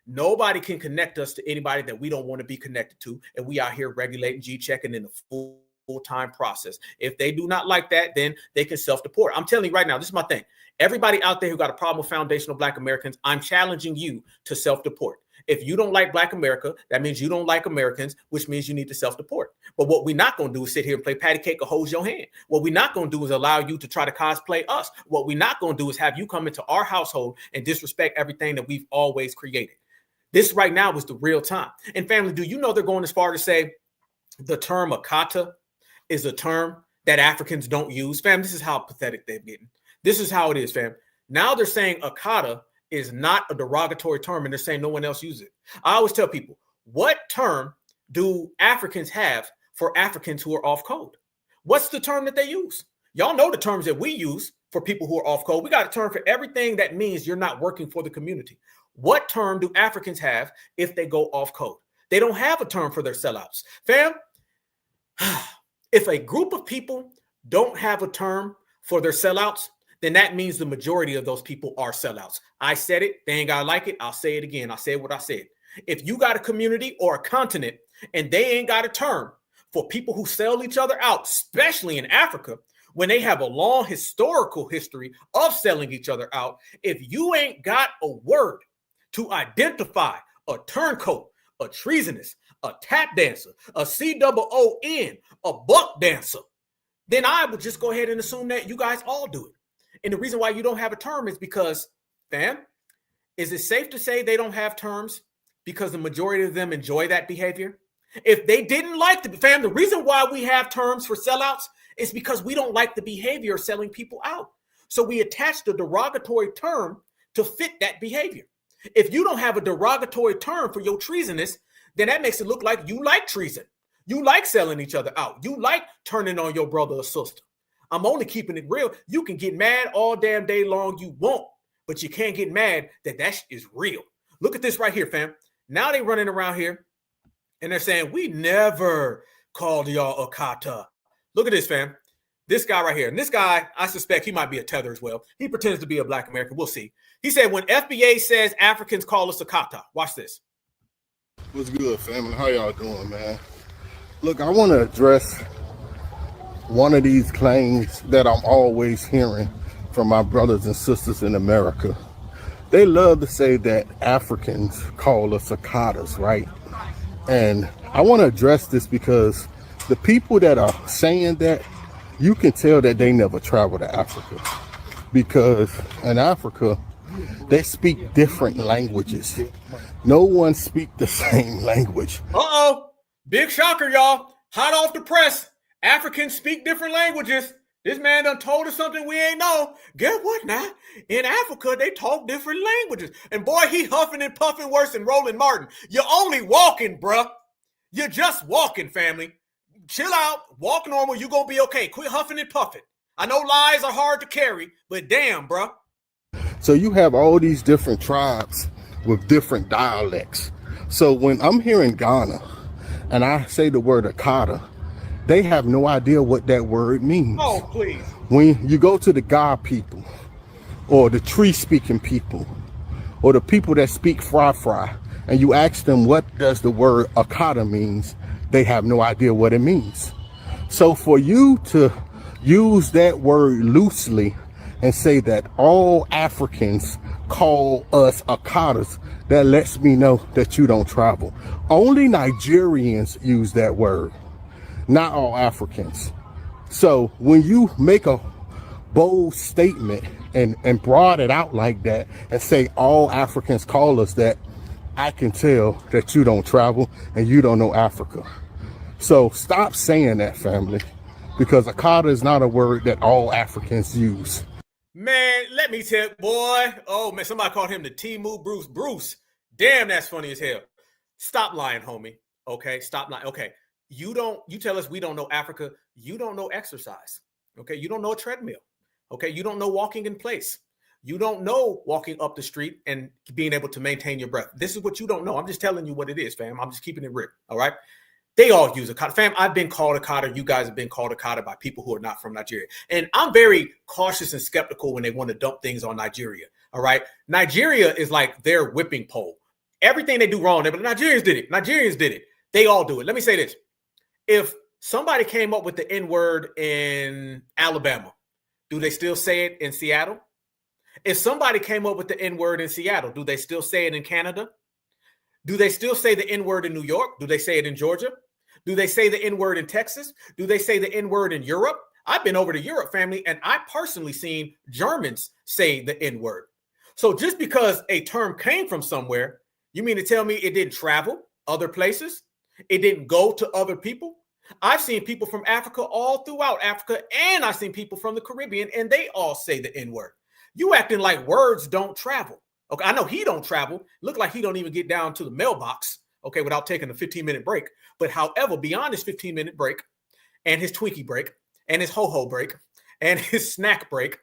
Nobody can connect us to anybody that we don't want to be connected to. And we out here regulating, G-checking in the full-time process. If they do not like that, then they can self-deport. I'm telling you right now, this is my thing. Everybody out there who got a problem with foundational Black Americans, I'm challenging you to self-deport. If you don't like Black America, that means you don't like Americans, which means you need to self-deport. But what we're not going to do is sit here and play patty cake or hold your hand. What we're not going to do is allow you to try to cosplay us. What we're not going to do is have you come into our household and disrespect everything that we've always created. This right now is the real time. And family, do you know they're going as far to say the term Akata is a term that Africans don't use? Fam, this is how pathetic they're getting. This is how it is, fam. Now they're saying Akata is not a derogatory term, and they're saying no one else uses it. I always tell people, what term do Africans have for Africans who are off code? What's the term that they use? Y'all know the terms that we use for people who are off code. We got a term for everything that means you're not working for the community. What term do Africans have if they go off code? They don't have a term for their sellouts. Fam, if a group of people don't have a term for their sellouts, then that means the majority of those people are sellouts. I said it. They ain't got to like it. I'll say it again. I said what I said. If you got a community or a continent and they ain't got a term for people who sell each other out, especially in Africa, when they have a long historical history of selling each other out, if you ain't got a word to identify a turncoat, a treasonous, a tap dancer, a COON, a buck dancer, then I would just go ahead and assume that you guys all do it. And the reason why you don't have a term is because, fam, is it safe to say they don't have terms because the majority of them enjoy that behavior? If they didn't like the fam, the reason why we have terms for sellouts is because we don't like the behavior of selling people out. So we attach the derogatory term to fit that behavior. If you don't have a derogatory term for your treasonous, then that makes it look like you like treason. You like selling each other out. You like turning on your brother or sister. I'm only keeping it real. You can get mad all damn day long you want, but you can't get mad that that is real. Look at this right here, fam. Now they running around here and they're saying, we never called y'all a kata. Look at this, fam. This guy right here. And this guy, I suspect he might be a tether as well. He pretends to be a black American. We'll see. He said, when FBA says Africans call us a kata. Watch this. What's good, family? How y'all doing, man? Look, I want to address one of these claims that I'm always hearing from my brothers and sisters in America. They love to say that Africans call us cicadas, right? And I want to address this because the people that are saying that, you can tell that they never traveled to Africa. Because in Africa, they speak different languages. No one speaks the same language. Uh-oh. Big shocker, y'all. Hot off the press. Africans speak different languages. This man done told us something we ain't know. Guess what now? In Africa, they talk different languages. And boy, he huffing and puffing worse than Roland Martin. You're only walking, bruh. You're just walking, family. Chill out. Walk normal. You're going to be okay. Quit huffing and puffing. I know lies are hard to carry, but damn, bruh. So you have all these different tribes with different dialects. So when I'm here in Ghana and I say the word Akata, they have no idea what that word means. Oh, please. When you go to the God people or the tree speaking people or the people that speak fry and you ask them what does the word Akata means, they have no idea what it means. So for you to use that word loosely and say that all Africans call us Akatas, that lets me know that you don't travel. Only Nigerians use that word, not all Africans. So when you make a bold statement and broad it out like that and say all Africans call us that, I can tell that you don't travel and you don't know Africa. So stop saying that, family, because Akata is not a word that all Africans use. Man, let me tell you, boy. Oh, man, somebody called him the Timu Bruce. Bruce, damn, that's funny as hell. Stop lying, homie. Okay, stop lying. Okay, you tell us we don't know Africa. You don't know exercise. Okay, you don't know a treadmill. Okay, you don't know walking in place. You don't know walking up the street and being able to maintain your breath. This is what you don't know. I'm just telling you what it is, fam. I'm just keeping it real, all right? They all use a kata. Fam, I've been called a kata. You guys have been called a kata by people who are not from Nigeria. And I'm very cautious and skeptical when they want to dump things on Nigeria, all right? Nigeria is like their whipping pole. Everything they do wrong, but Nigerians did it. Nigerians did it. They all do it. Let me say this. If somebody came up with the N-word in Alabama, do they still say it in Seattle? If somebody came up with the N-word in Seattle, do they still say it in Canada? Do they still say the N-word in New York? Do they say it in Georgia? Do they say the N-word in Texas? Do they say the N-word in Europe? I've been over to Europe, family, and I personally seen Germans say the N-word. So just because a term came from somewhere, you mean to tell me it didn't travel other places? It didn't go to other people? I've seen people from Africa all throughout Africa, and I've seen people from the Caribbean, and they all say the N-word. You acting like words don't travel. Okay, I know he don't travel. Look like he don't even get down to the mailbox, okay, without taking a 15-minute break. But however, beyond his 15-minute break and his Twinkie break and his ho-ho break and his snack break,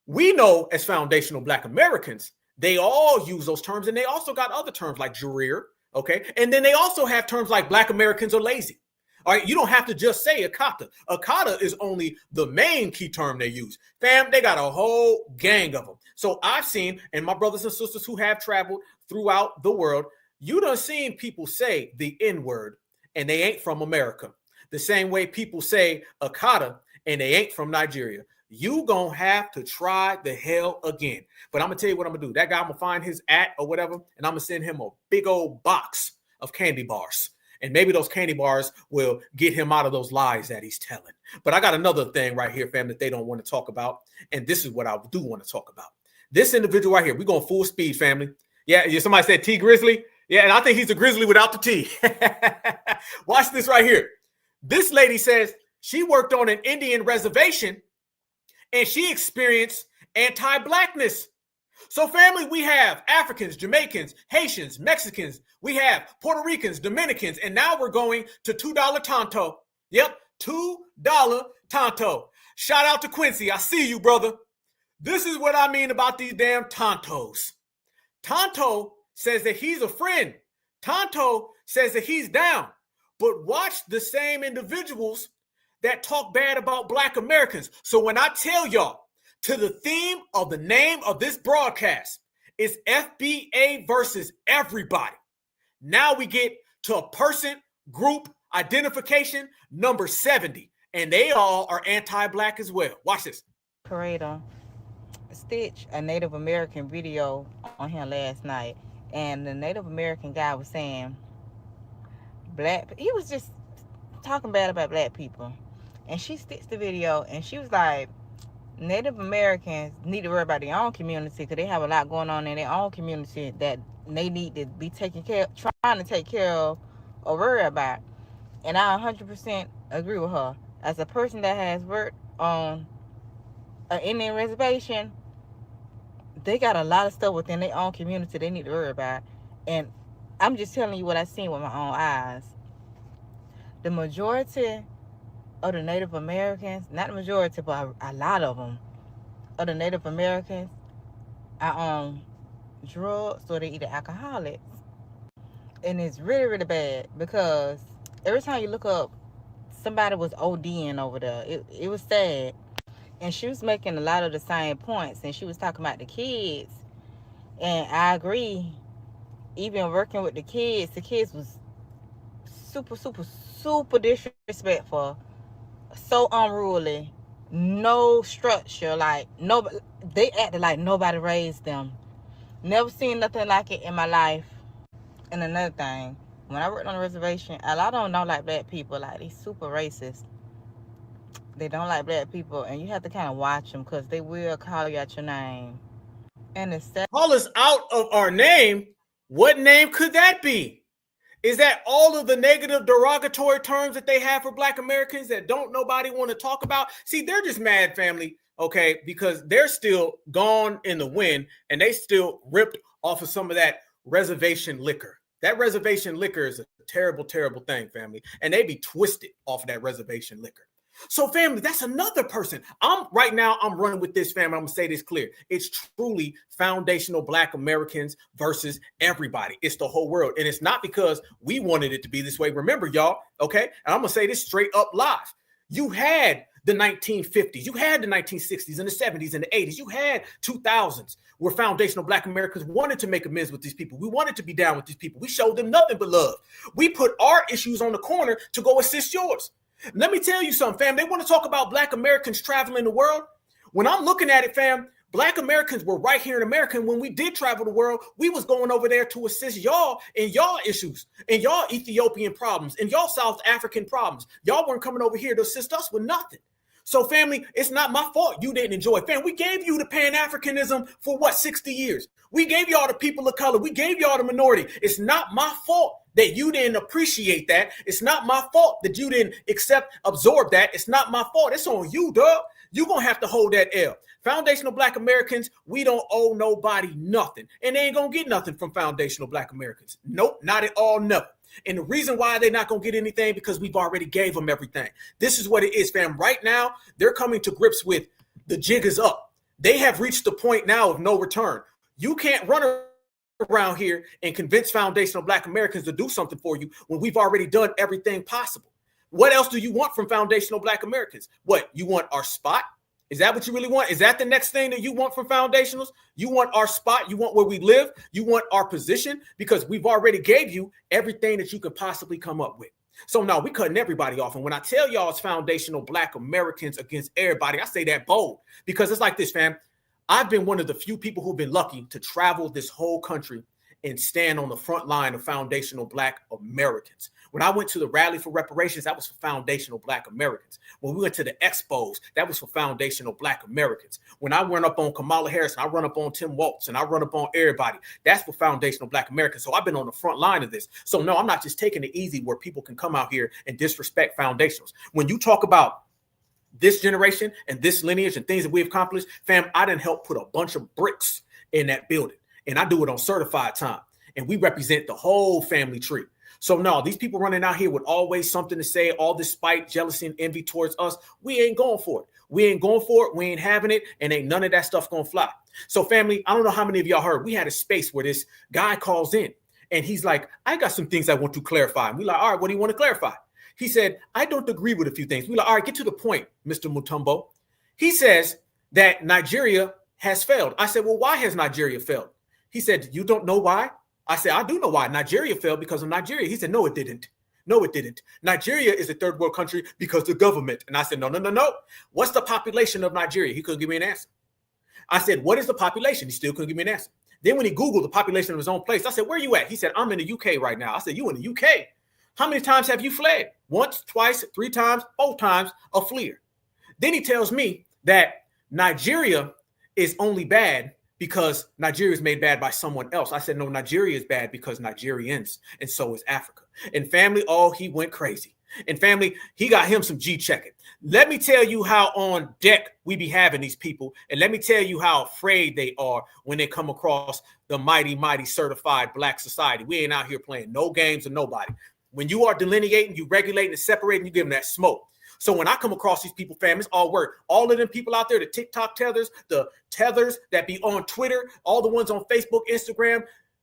we know as foundational Black Americans, they all use those terms, and they also got other terms like Jareer, okay? And then they also have terms like Black Americans are lazy. All right, you don't have to just say Akata. Akata is only the main key term they use. Fam, they got a whole gang of them. So I've seen, and my brothers and sisters who have traveled throughout the world, you done seen people say the N-word and they ain't from America. The same way people say Akata and they ain't from Nigeria. you gonna have to try the hell again. But I'm gonna tell you what I'm gonna do. That guy, I'm gonna find his or whatever, and I'm gonna send him a big old box of candy bars. And maybe those candy bars will get him out of those lies that he's telling. But I got another thing right here, fam, that they don't want to talk about. And this is what I do want to talk about. This individual right here, we're going full speed, family. Yeah, somebody said T Grizzly. Yeah, and I think he's a grizzly without the T. Watch this right here. This lady says she worked on an Indian reservation and she experienced anti-blackness. So, family, we have Africans, Jamaicans, Haitians, Mexicans. We have Puerto Ricans, Dominicans, and now we're going to $2 Tonto. Yep, $2 Tonto. Shout out to Quincy. I see you, brother. This is what I mean about these damn Tontos. Tonto says that he's a friend. Tonto says that he's down. But watch the same individuals that talk bad about Black Americans. So when I tell y'all, to the theme of the name of this broadcast is FBA versus everybody. Now we get to a person group identification number 70, and they all are anti-Black as well. Watch this. Creator Stitch a Native American video on him last night, and the Native American guy was saying he was just talking bad about Black people, and she stitched the video and she was like, Native Americans need to worry about their own community because they have a lot going on in their own community that they need to be taking care of, trying to take care of or worry about. And I 100% agree with her. As a person that has worked on an Indian reservation, they got a lot of stuff within their own community they need to worry about. And I'm just telling you what I've seen with my own eyes. The majority of the Native Americans, not the majority, but a lot of them, of the Native Americans are on drugs or they either alcoholics. And it's really, really bad because every time you look up, somebody was ODing over there. It was sad. And she was making a lot of the same points, and she was talking about the kids. And I agree, even working with the kids was super, super, super disrespectful. So unruly, no structure, they acted like nobody raised them. Never seen nothing like it in my life. And another thing, when I worked on the reservation, a lot of them don't like Black people. Like, they super racist. They don't like Black people, and you have to kind of watch them because they will call you out your name. And it's call us out of our name. What name could that be? Is that all of the negative derogatory terms that they have for Black Americans that don't nobody want to talk about? See, they're just mad, family, okay, because they're still gone in the wind and they still ripped off of some of that reservation liquor. That reservation liquor is a terrible, terrible thing, family, and they be twisted off of that reservation liquor. So, family, that's another person. I'm running with this, family. I'm gonna say this clear. It's truly foundational Black Americans versus everybody. It's the whole world. And it's not because we wanted it to be this way. Remember, y'all, okay? And I'm gonna say this straight up live. You had the 1950s, you had the 1960s and the 70s and the 80s, you had 2000s where foundational Black Americans wanted to make amends with these people. We wanted to be down with these people. We showed them nothing but love. We put our issues on the corner to go assist yours. Let me tell you something, fam. They want to talk about Black Americans traveling the world. When I'm looking at it, fam, Black Americans were right here in America. And when we did travel the world, we was going over there to assist y'all in y'all issues, in y'all Ethiopian problems, in y'all South African problems. Y'all weren't coming over here to assist us with nothing. So, family, it's not my fault you didn't enjoy it. Fam, we gave you the Pan-Africanism for 60 years? We gave y'all the people of color. We gave y'all the minority. It's not my fault that you didn't appreciate that. It's not my fault that you didn't absorb that. It's not my fault. It's on you, dog. You're going to have to hold that L. Foundational Black Americans, we don't owe nobody nothing. And they ain't going to get nothing from foundational Black Americans. Nope, not at all, never. And the reason why they're not going to get anything, because we've already gave them everything. This is what it is, fam. Right now, they're coming to grips with the jig is up. They have reached the point now of no return. You can't run around here and convince foundational Black Americans to do something for you when we've already done everything possible. What else do you want from foundational Black Americans? What, you want our spot? Is that what you really want? Is that the next thing that you want from foundationals? You want our spot? You want where we live? You want our position? Because we've already gave you everything that you could possibly come up with. So no, we cutting everybody off. And when I tell y'all it's foundational Black Americans against everybody, I say that bold because it's like this, fam. I've been one of the few people who've been lucky to travel this whole country and stand on the front line of foundational Black Americans. When I went to the rally for reparations, that was for foundational Black Americans. When we went to the expos, that was for foundational Black Americans. When I run up on Kamala Harris, and I run up on Tim Walz, and I run up on everybody, that's for foundational Black Americans. So I've been on the front line of this. So no, I'm not just taking it easy where people can come out here and disrespect foundationals. When you talk about this generation and this lineage and things that we've accomplished, fam, I didn't help put a bunch of bricks in that building. And I do it on certified time. And we represent the whole family tree. So no, these people running out here with always something to say, all this spite, jealousy, and envy towards us, we ain't going for it. We ain't going for it. We ain't having it. And ain't none of that stuff gonna fly. So family, I don't know how many of y'all heard, we had a space where this guy calls in and he's like, I got some things I want to clarify. And we like, all right, what do you want to clarify? He said, I don't agree with a few things. We like, all right, get to the point, Mr. Mutombo. He says that Nigeria has failed. I said, well, why has Nigeria failed? He said, you don't know why? I said, I do know why. Nigeria failed because of Nigeria. He said, no, it didn't. No, it didn't. Nigeria is a third world country because the government. And I said, no. What's the population of Nigeria? He couldn't give me an answer. I said, what is the population? He still couldn't give me an answer. Then when he Googled the population of his own place, I said, where are you at? He said, I'm in the UK right now. I said, you in the UK? How many times have you fled? Once, twice, 3 times, 4 times, a fleer. Then he tells me that Nigeria is only bad because Nigeria is made bad by someone else. I said, no, Nigeria is bad because Nigerians, and so is Africa. And family, oh, he went crazy. And family, he got him some G checking. Let me tell you how on deck we be having these people. And let me tell you how afraid they are when they come across the mighty, mighty certified Black society. We ain't out here playing no games with nobody. When you are delineating, you regulating and separating, you give them that smoke. So when I come across these people, fam, it's all work. All of them people out there, the TikTok tethers, the tethers that be on Twitter, all the ones on Facebook, Instagram,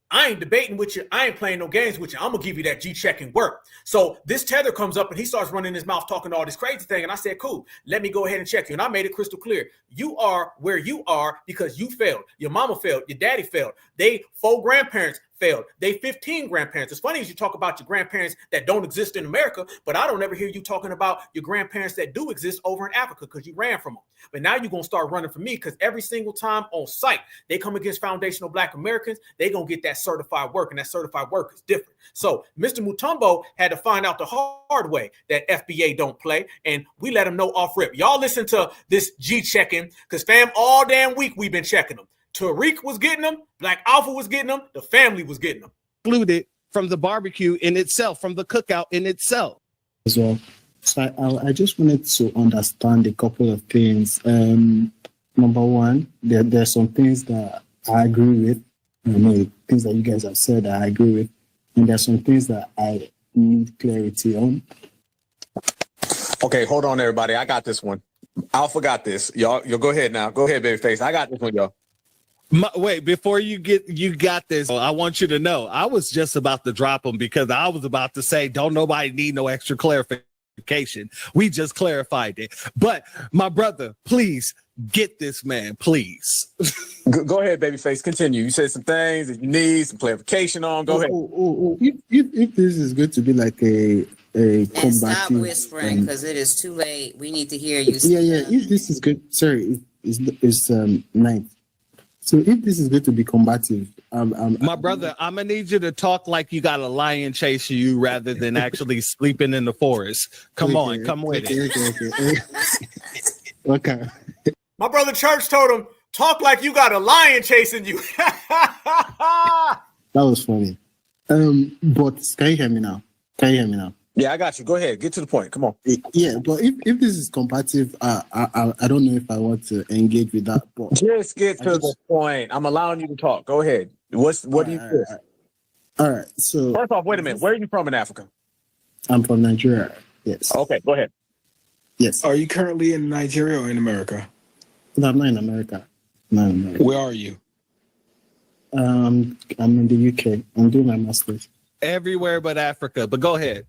I ain't debating with you. I ain't playing no games with you. I'm going to give you that G-check and work. So this tether comes up and he starts running his mouth talking all this crazy thing. And I said, cool, let me go ahead and check you. And I made it crystal clear. You are where you are because you failed. Your mama failed. Your daddy failed. They 4 grandparents failed. They 15 grandparents. It's funny as you talk about your grandparents that don't exist in America, but I don't ever hear you talking about your grandparents that do exist over in Africa because you ran from them. But now you're going to start running from me because every single time on site, they come against foundational Black Americans, they going to get that certified work, and that certified work is different. So Mr. Mutombo had to find out the hard way that FBA don't play, and we let him know off rip. Y'all listen to this G-checking because, fam, all damn week we've been checking them. Tariq was getting them, Black Alpha was getting them, the family was getting them. Excluded from the barbecue in itself, from the cookout in itself. As well. So I just wanted to understand a couple of things. Number one, there are some things that I agree with. Things that you guys have said I agree with. And there are some things that I need clarity on. Okay, hold on, everybody. I got this one. Alpha got this. Y'all go ahead now. Go ahead, babyface. I got this one, y'all. Wait, before you got this, I want you to know, I was just about to drop them because I was about to say, don't nobody need no extra clarification. We just clarified it. But my brother, please get this man, please. Go ahead, babyface. Continue. You said some things that you need some clarification on. Go ahead. If this is going to be like a and stop whispering because it is too late. We need to hear you. Yeah. If this is good, sorry, it's night. So if this is going to be combative, my brother, I'm gonna need you to talk like you got a lion chasing you rather than actually sleeping in the forest. Come on, come with it. Okay. My brother Church told him, talk like you got a lion chasing you. That was funny. But can you hear me now? Yeah, I got you. Go ahead. Get to the point. Come on. Yeah, but if this is combative, I don't know if I want to engage with that. But just get to the point. I'm allowing you to talk. Go ahead. What do you feel? All right. So first off, wait a minute. Where are you from in Africa? I'm from Nigeria. Yes. Okay, go ahead. Yes. Are you currently in Nigeria or in America? No, I'm not in America. Where are you? I'm in the UK. I'm doing my master's. Everywhere but Africa. But go ahead.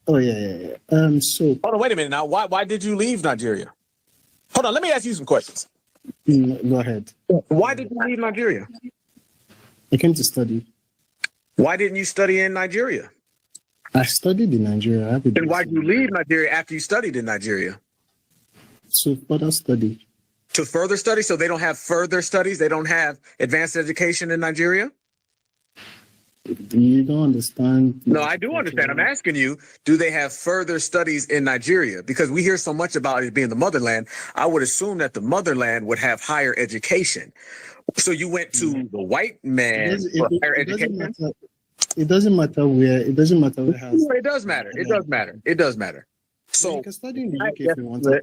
Oh yeah. So hold on, wait a minute now. Why did you leave Nigeria? Hold on, let me ask you some questions. Go ahead. Why did you leave Nigeria? I came to study. Why didn't you study in Nigeria? I studied in Nigeria. Then why did you leave Nigeria after you studied in Nigeria? To further study. To further study? So they don't have further studies? They don't have advanced education in Nigeria? You don't understand. No, I do understand. I'm asking you, do they have further studies in Nigeria? Because we hear so much about it being the motherland. I would assume that the motherland would have higher education. So you went to the white man for higher education? It doesn't matter where. It doesn't matter where. No, it does matter. It does matter. It does matter. So you can study in the UK if you want to.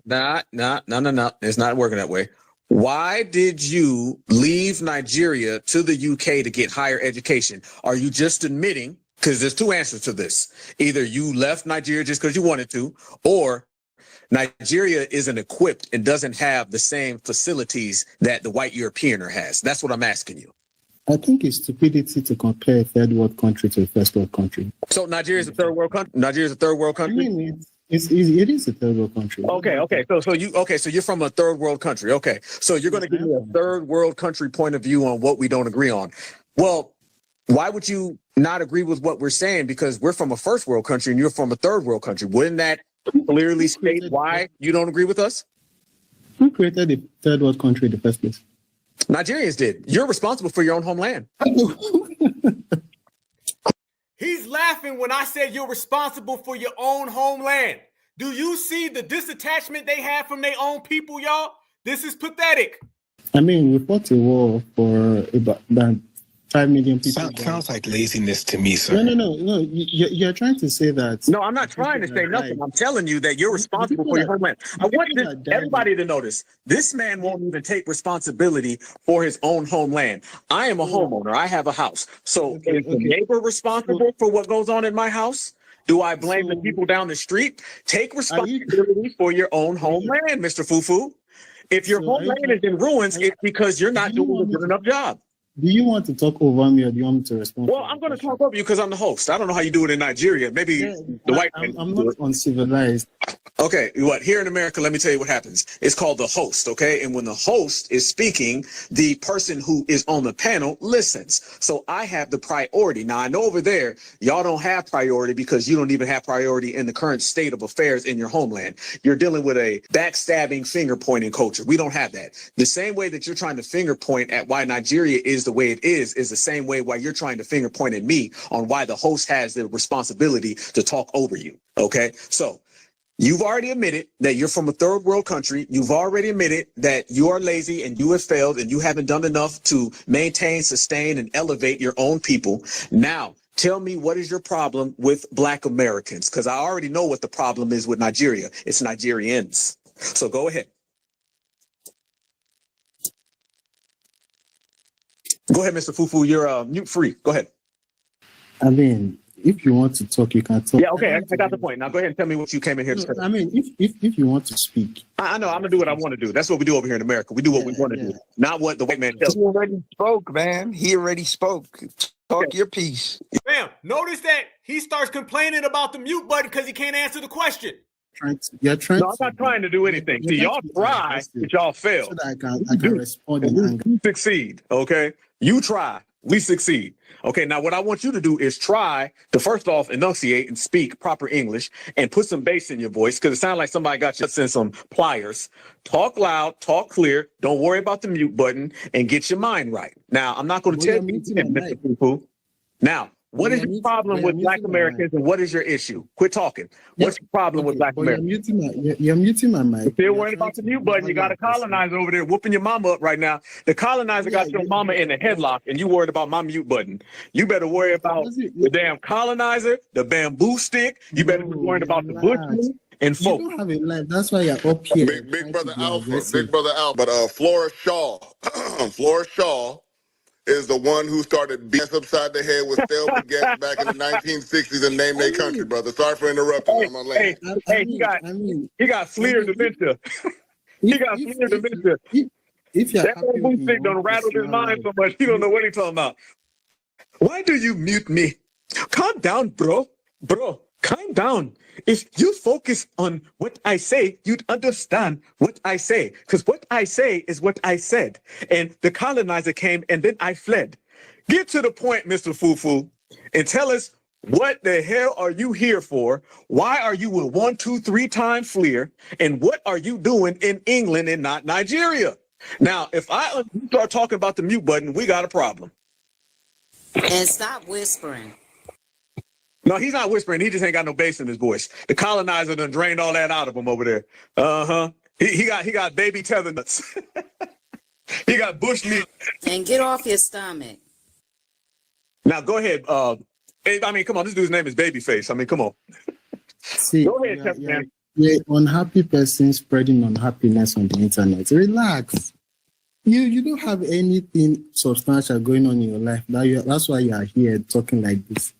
No. It's not working that way. Why did you leave Nigeria to the UK to get higher education? Are you just admitting, because there's two answers to this. Either you left Nigeria just because you wanted to, or Nigeria isn't equipped and doesn't have the same facilities that the white Europeaner has. That's what I'm asking you. I think it's stupidity to compare a third world country to a first world country. So Nigeria is a third world country? Nigeria is a third world country? I mean, it is a third world country. Okay. So you're from a third world country. Okay. So you're going to give me a third world country point of view on what we don't agree on. Well, why would you not agree with what we're saying? Because we're from a first world country and you're from a third world country. Wouldn't that clearly state why you don't agree with us? Who created the third world country in the first place? Nigerians did. You're responsible for your own homeland. He's laughing when I said you're responsible for your own homeland. Do you see the disattachment they have from their own people, y'all? This is pathetic. I mean, we fought a war for about 5 million people. Sounds like laziness to me, sir. No. You're trying to say that. No, I'm not trying to say nothing. I'm telling you that you're responsible for your homeland. I want everybody to notice this man won't even take responsibility for his own homeland. I am a homeowner. I have a house. So is the neighbor responsible for what goes on in my house? Do I blame the people down the street? Take responsibility for your own homeland, Mr. Fufu. If your homeland is in ruins, it's because you're not doing a good enough job. Do you want to talk over me or do you want me to respond? Well, I'm going to talk over you because I'm the host. I don't know how you do it in Nigeria. Maybe the white man. I'm not uncivilized. Okay, here in America, let me tell you what happens. It's called the host, okay? And when the host is speaking, the person who is on the panel listens. So I have the priority. Now, I know over there, y'all don't have priority because you don't even have priority in the current state of affairs in your homeland. You're dealing with a backstabbing, finger-pointing culture. We don't have that. The same way that you're trying to finger-point at why Nigeria is the way it is the same way why you're trying to finger-point at me on why the host has the responsibility to talk over you, okay? So you've already admitted that you're from a third world country. You've already admitted that you are lazy and you have failed and you haven't done enough to maintain, sustain, and elevate your own people. Now, tell me, what is your problem with Black Americans? Because I already know what the problem is with Nigeria. It's Nigerians. So go ahead. Go ahead, Mr. Fufu. You're mute free. Go ahead. I mean, if you want to talk, you can talk. Yeah, okay. I got the point. Now go ahead and tell me what you came in here to say. I mean, if you want to speak. I know. I'm going to do what I want to do. That's what we do over here in America. We do what we want to do, not what the white man tells us. He already spoke, man. He already spoke. Talk your piece. Bam. Notice that he starts complaining about the mute button because he can't answer the question. No, I'm not trying to do anything. See, y'all try, but y'all fail. So that I can respond in anger. You succeed, okay? You try, we succeed. Okay, now what I want you to do is try to first off enunciate and speak proper English and put some bass in your voice because it sounds like somebody got you in some pliers. Talk loud, talk clear. Don't worry about the mute button and get your mind right. Now, I'm not going to tell you, Mr. Poo-Poo. Now, what is your problem with Black Americans and what is your issue? Quit talking. What's your problem with Black Americans? You're muting my mic. Still worried about the mute button. You got a colonizer over there whooping your mama up right now. The colonizer got your mama in a headlock and you worried about my mute button. You better worry about the damn colonizer, the bamboo stick. You better be worried about the bushman and folk. You don't have a life. That's why you're up here. Big brother Alpha. Big brother Alpha. But Flora Shaw. Flora Shaw is the one who started beating us upside the head with stale baguettes back in the 1960s and named their country, brother. Sorry for interrupting. I'm on land. He got Fleer dementia. He got Fleer dementia. If you're that bamboo stick done rattled his mind so much, he don't know what he's talking about. Why do you mute me? Calm down, bro. Bro, calm down. If you focus on what I say, you'd understand what I say. Because what I say is what I said. And the colonizer came and then I fled. Get to the point, Mr. Fufu, and tell us What the hell are you here for? Why are you a 1, 2, 3-time fleer? And what are you doing in England and not Nigeria? Now, if I start talking about the mute button, we got a problem. And stop whispering. No, he's not whispering. He just ain't got no bass in his voice. The colonizer done drained all that out of him over there. Uh-huh. He got baby tether nuts. He got bush meat. And get off your stomach. Now go ahead. I mean, come on. This dude's name is Babyface. I mean, come on. See, Go ahead, man. you're unhappy person spreading unhappiness on the internet. Relax. You don't have anything substantial going on in your life. That's why you are here talking like this.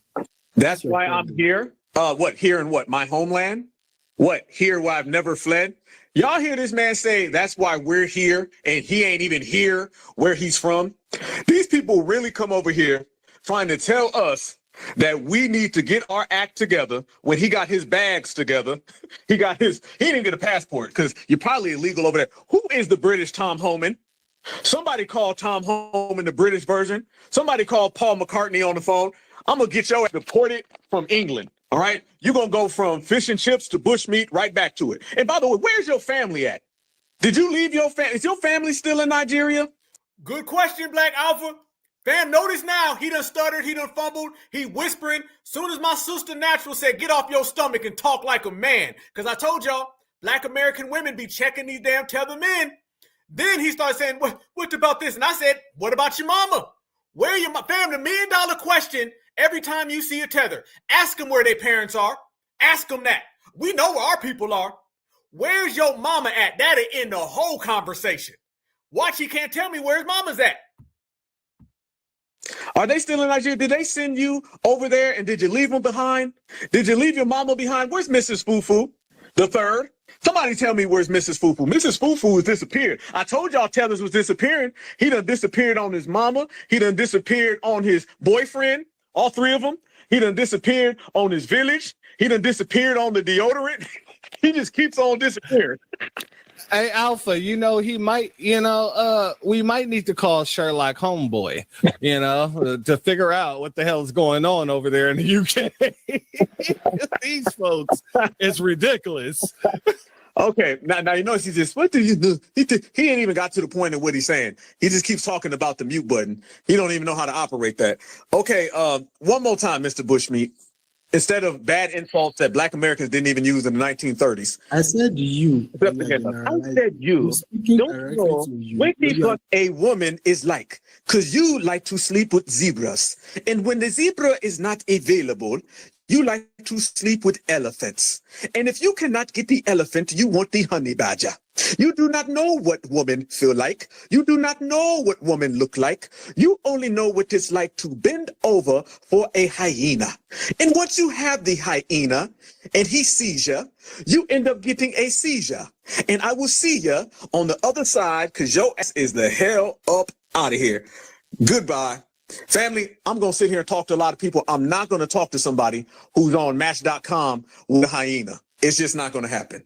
That's why I'm here. What, here in what? My homeland? What, here where I've never fled? Y'all hear this man say that's why we're here and he ain't even here where he's from? These people really come over here trying to tell us that we need to get our act together when he got his bags together. He didn't even get a passport because you're probably illegal over there. Who is the British Tom Homan? Somebody called Tom Homan the British version. Somebody called Paul McCartney on the phone. I'm going to get your ass deported from England. All right. You're going to go from fish and chips to bushmeat right back to it. And by the way, where's your family at? Did you leave your family? Is your family still in Nigeria? Good question, Black Alpha. Fam, notice now, he done stuttered, he done fumbled, he whispering. Soon as my sister Natural said, get off your stomach and talk like a man. Because I told y'all, Black American women be checking these damn tether men. Then he started saying, what about this? And I said, what about your mama? Where are your fam? The $1 million question every time you see a tether. Ask them where their parents are. Ask them that. We know where our people are. Where's your mama at? That'll end the whole conversation. Watch, he can't tell me where his mama's at. Are they still in Nigeria? Did they send you over there and did you leave them behind? Did you leave your mama behind? Where's Mrs. Fufu, the third? Somebody tell me where's Mrs. Fufu. Mrs. Fufu has disappeared. I told y'all Tethers was disappearing. He done disappeared on his mama. He done disappeared on his boyfriend, all three of them. He done disappeared on his village. He done disappeared on the deodorant. He just keeps on disappearing. Hey, Alpha, he might, we might need to call Sherlock Homeboy, to figure out what the hell is going on over there in the UK. These folks, it's ridiculous. Okay, now you notice what do you do? He ain't even got to the point of what he's saying. He just keeps talking about the mute button. He don't even know how to operate that. Okay, one more time, Mr. Bushmeat. Instead of bad insults that Black Americans didn't even use in the 1930s. I said you. I said you. Don't know what a woman is like, because you like to sleep with zebras. And when the zebra is not available, you like to sleep with elephants. And if you cannot get the elephant, you want the honey badger. You do not know what women feel like. You do not know what women look like. You only know what it's like to bend over for a hyena. And once you have the hyena and he sees you, you end up getting a seizure. And I will see you on the other side because your ass is the hell up out of here. Goodbye. Family, I'm going to sit here and talk to a lot of people. I'm not going to talk to somebody who's on Match.com with a hyena. It's just not going to happen.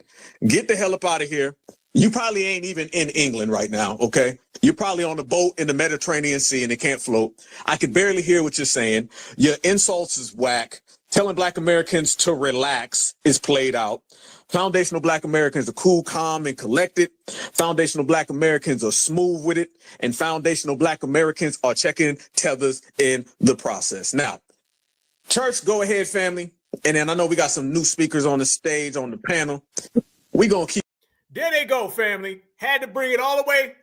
Get the hell up out of here. You probably ain't even in England right now, okay? You're probably on a boat in the Mediterranean Sea and it can't float. I can barely hear what you're saying. Your insults is whack. Telling Black Americans to relax is played out. Foundational Black Americans are cool, calm, and collected. Foundational Black Americans are smooth with it. And foundational Black Americans are checking tethers in the process. Now, church, go ahead, family. And then I know we got some new speakers on the stage, on the panel. We gonna keep. There they go, family. Had to bring it all the way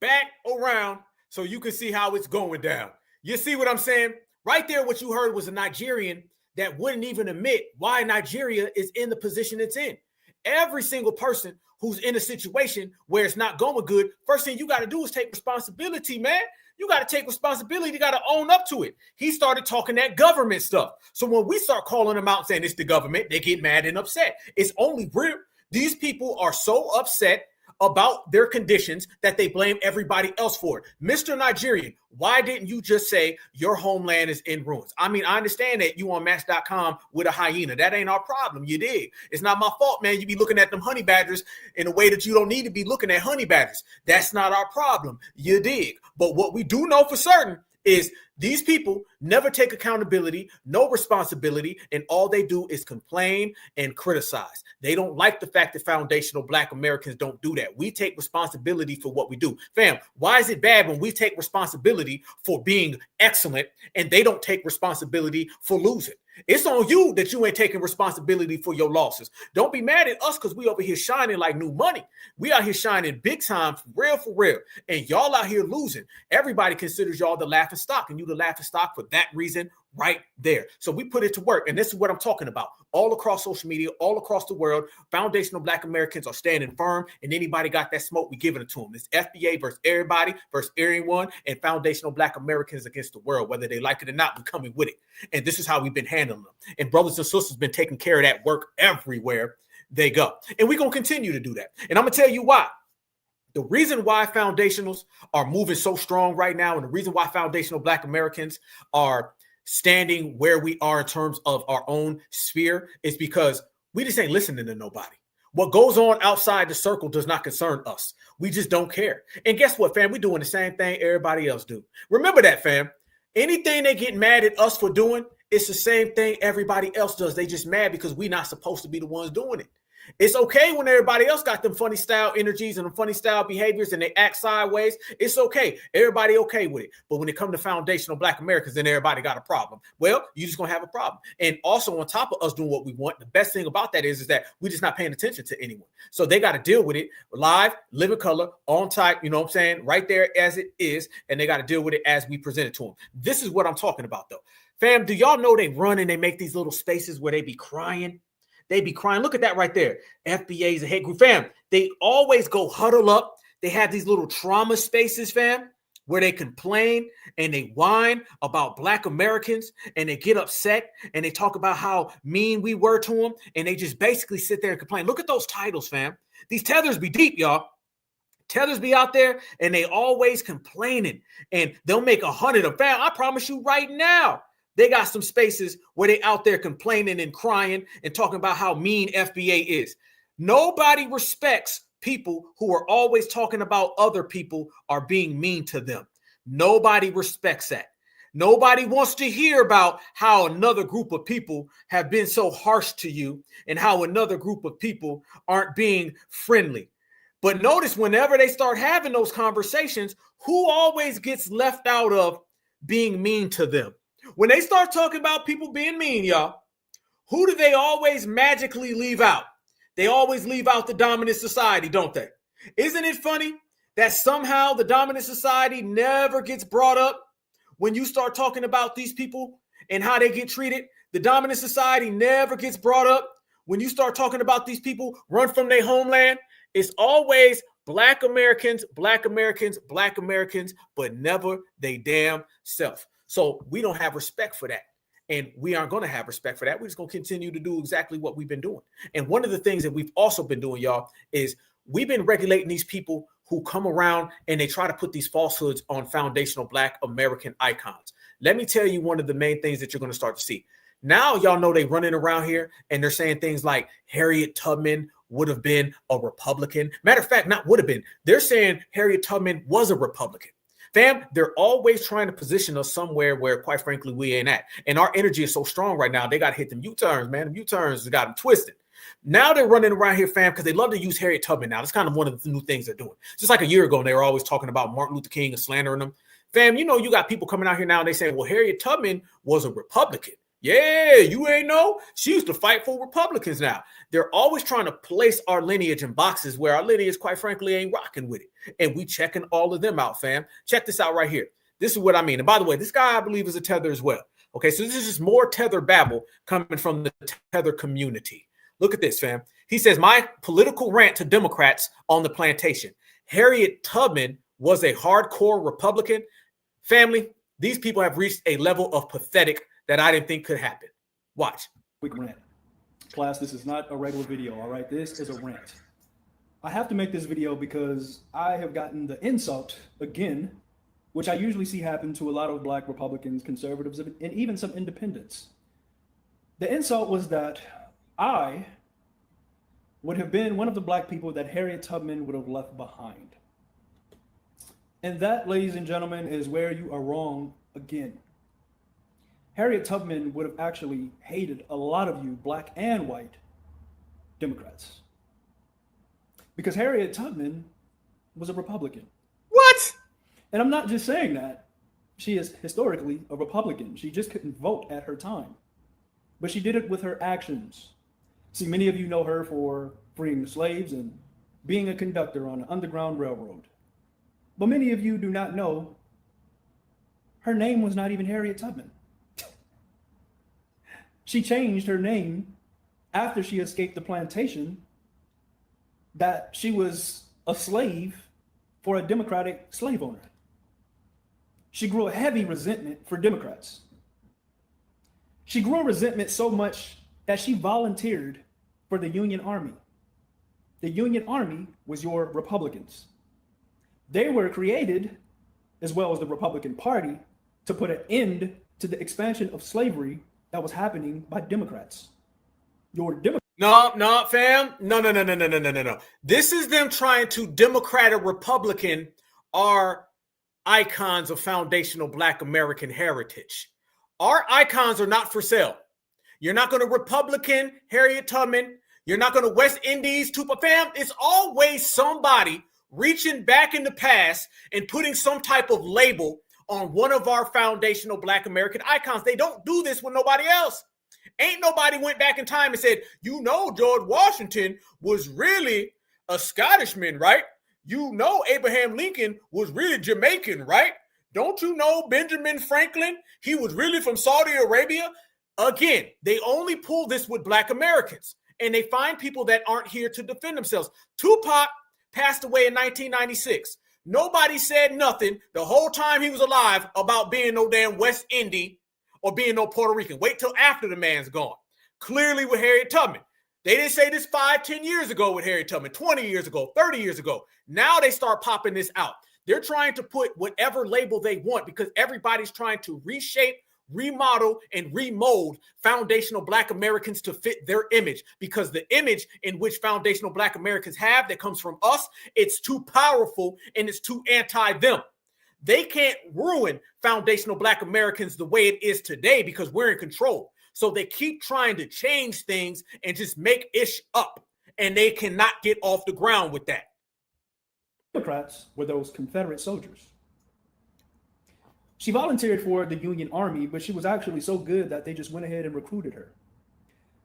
back around so you can see how it's going down. You see what I'm saying? Right there, what you heard was a Nigerian that wouldn't even admit why Nigeria is in the position it's in. Every single person who's in a situation where it's not going good, first thing you got to do is take responsibility, man. You got to take responsibility. You got to own up to it. He started talking that government stuff. So when we start calling them out saying it's the government, they get mad and upset. It's only real. These people are so upset about their conditions that they blame everybody else for it. Mr. Nigerian, why didn't you just say your homeland is in ruins? I mean, I understand that you on Match.com with a hyena. That ain't our problem. You dig? It's not my fault, man. You be looking at them honey badgers in a way that you don't need to be looking at honey badgers. That's not our problem. You dig? But what we do know for certain is These people never take accountability, no responsibility, and all they do is complain and criticize. They don't like the fact that foundational Black Americans don't do that. We take responsibility for what we do. Fam, why is it bad when we take responsibility for being excellent and they don't take responsibility for losing? It's on you that you ain't taking responsibility for your losses. Don't be mad at us because we over here shining like new money. We out here shining big time for real. And y'all out here losing. Everybody considers y'all the laughing stock, and you the laughing stock for that reason right there. So we put it to work. And this is what I'm talking about. All across social media, all across the world, foundational Black Americans are standing firm, and anybody got that smoke, we giving it to them. It's FBA versus everybody versus everyone, and foundational Black Americans against the world. Whether they like it or not, we're coming with it. And this is how we've been handling them. And brothers and sisters been taking care of that work everywhere they go. And we're going to continue to do that. And I'm going to tell you why. The reason why foundationals are moving so strong right now, and the reason why foundational Black Americans are standing where we are in terms of our own sphere, is because we just ain't listening to nobody. What goes on outside the circle does not concern us. We just don't care. And guess what, fam? We're doing the same thing everybody else do. Remember that, fam. Anything they get mad at us for doing, it's the same thing everybody else does. They just mad because we're not supposed to be the ones doing it. It's okay when everybody else got them funny style energies and them funny style behaviors and they act sideways. It's okay. Everybody okay with it. But when it comes to foundational Black Americans, then everybody got a problem. Well, you're just going to have a problem. And also on top of us doing what we want, the best thing about that is that we're just not paying attention to anyone. So they got to deal with it live, live in color, on type, you know what I'm saying, right there as it is. And they got to deal with it as we present it to them. This is what I'm talking about, though. Fam, do y'all know they run and they make these little spaces where they be crying? They be crying. Look at that right there. FBA's a hate group. Fam, they always go huddle up. They have these little trauma spaces, fam, where they complain and they whine about Black Americans and they get upset and they talk about how mean we were to them. And they just basically sit there and complain. Look at those titles, fam. These tethers be deep, y'all. Tethers be out there and they always complaining and they'll make 100 of them. Fam, I promise you right now, they got some spaces where they out there complaining and crying and talking about how mean FBA is. Nobody respects people who are always talking about other people are being mean to them. Nobody respects that. Nobody wants to hear about how another group of people have been so harsh to you and how another group of people aren't being friendly. But notice whenever they start having those conversations, who always gets left out of being mean to them? When they start talking about people being mean, y'all, who do they always magically leave out? They always leave out the dominant society, don't they? Isn't it funny that somehow the dominant society never gets brought up when you start talking about these people and how they get treated? The dominant society never gets brought up when you start talking about these people run from their homeland. It's always Black Americans, Black Americans, Black Americans, but never they damn self. So we don't have respect for that. And we aren't going to have respect for that. We're just going to continue to do exactly what we've been doing. And one of the things that we've also been doing, y'all, is we've been regulating these people who come around and they try to put these falsehoods on foundational Black American icons. Let me tell you one of the main things that you're going to start to see. Now, y'all know they running around here and they're saying things like Harriet Tubman would have been a Republican. Matter of fact, not would have been. They're saying Harriet Tubman was a Republican. Fam, they're always trying to position us somewhere where, quite frankly, we ain't at. And our energy is so strong right now, they got to hit them U-turns, man. The U-turns got them twisted. Now they're running around here, fam, because they love to use Harriet Tubman now. That's kind of one of the new things they're doing. Just like a year ago, they were always talking about Martin Luther King and slandering them. Fam, you know, you got people coming out here now and they say, well, Harriet Tubman was a Republican. Yeah, you ain't know. She used to fight for Republicans now. They're always trying to place our lineage in boxes where our lineage, quite frankly, ain't rocking with it. And we checking all of them out, fam. Check this out right here. This is what I mean. And by the way, this guy, I believe, is a Tether as well. Okay, so this is just more Tether babble coming from the Tether community. Look at this, fam. He says, my political rant to Democrats on the plantation. Harriet Tubman was a hardcore Republican. Family, these people have reached a level of pathetic that I didn't think could happen. Watch. Quick rant. Class, this is not a regular video, all right? This is a rant. I have to make this video because I have gotten the insult again, which I usually see happen to a lot of Black Republicans, conservatives, and even some independents. The insult was that I would have been one of the Black people that Harriet Tubman would have left behind. And that, ladies and gentlemen, is where you are wrong again. Harriet Tubman would have actually hated a lot of you, black and white Democrats. Because Harriet Tubman was a Republican. What? And I'm not just saying that. She is historically a Republican. She just couldn't vote at her time. But she did it with her actions. See, many of you know her for freeing the slaves and being a conductor on an underground railroad. But many of you do not know her name was not even Harriet Tubman. She changed her name after she escaped the plantation that she was a slave for a Democratic slave owner. She grew a heavy resentment for Democrats. She grew a resentment so much that she volunteered for the Union Army. The Union Army was your Republicans. They were created, as well as the Republican Party, to put an end to the expansion of slavery that was happening by Democrats. No, fam. No. This is them trying to Democrat or Republican our icons of foundational Black American heritage. Our icons are not for sale. You're not going to Republican Harriet Tubman. You're not going to West Indies Tupac. Fam, it's always somebody reaching back in the past and putting some type of label on one of our foundational Black American icons. They don't do this with nobody else. Ain't nobody went back in time and said, you know, George Washington was really a Scottishman, right? You know, Abraham Lincoln was really Jamaican, right? Don't you know Benjamin Franklin? He was really from Saudi Arabia. Again, they only pull this with Black Americans, and they find people that aren't here to defend themselves. Tupac passed away in 1996. Nobody said nothing the whole time he was alive about being no damn West Indian or being no Puerto Rican. Wait till after the man's gone. Clearly with Harriet Tubman. They didn't say this 5, 10 years ago with Harriet Tubman, 20 years ago, 30 years ago. Now they start popping this out. They're trying to put whatever label they want because everybody's trying to reshape, remodel, and remold foundational Black Americans to fit their image, because the image in which foundational Black Americans have that comes from us, it's too powerful and it's too anti-them. They can't ruin foundational Black Americans the way it is today because we're in control. So they keep trying to change things and just make ish up, and they cannot get off the ground with that. Democrats were those Confederate soldiers. She volunteered for the Union Army, but she was actually so good that they just went ahead and recruited her.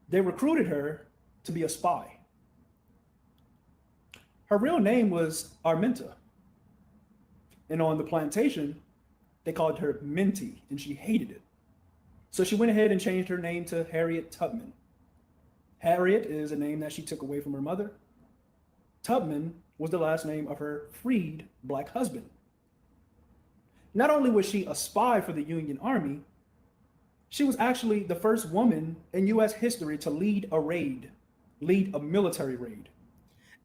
They recruited her to be a spy. Her real name was Arminta. And on the plantation, they called her Minty, and she hated it. So she went ahead and changed her name to Harriet Tubman. Harriet is a name that she took away from her mother. Tubman was the last name of her freed Black husband. Not only was she a spy for the Union Army, she was actually the first woman in U.S. history to lead a military raid.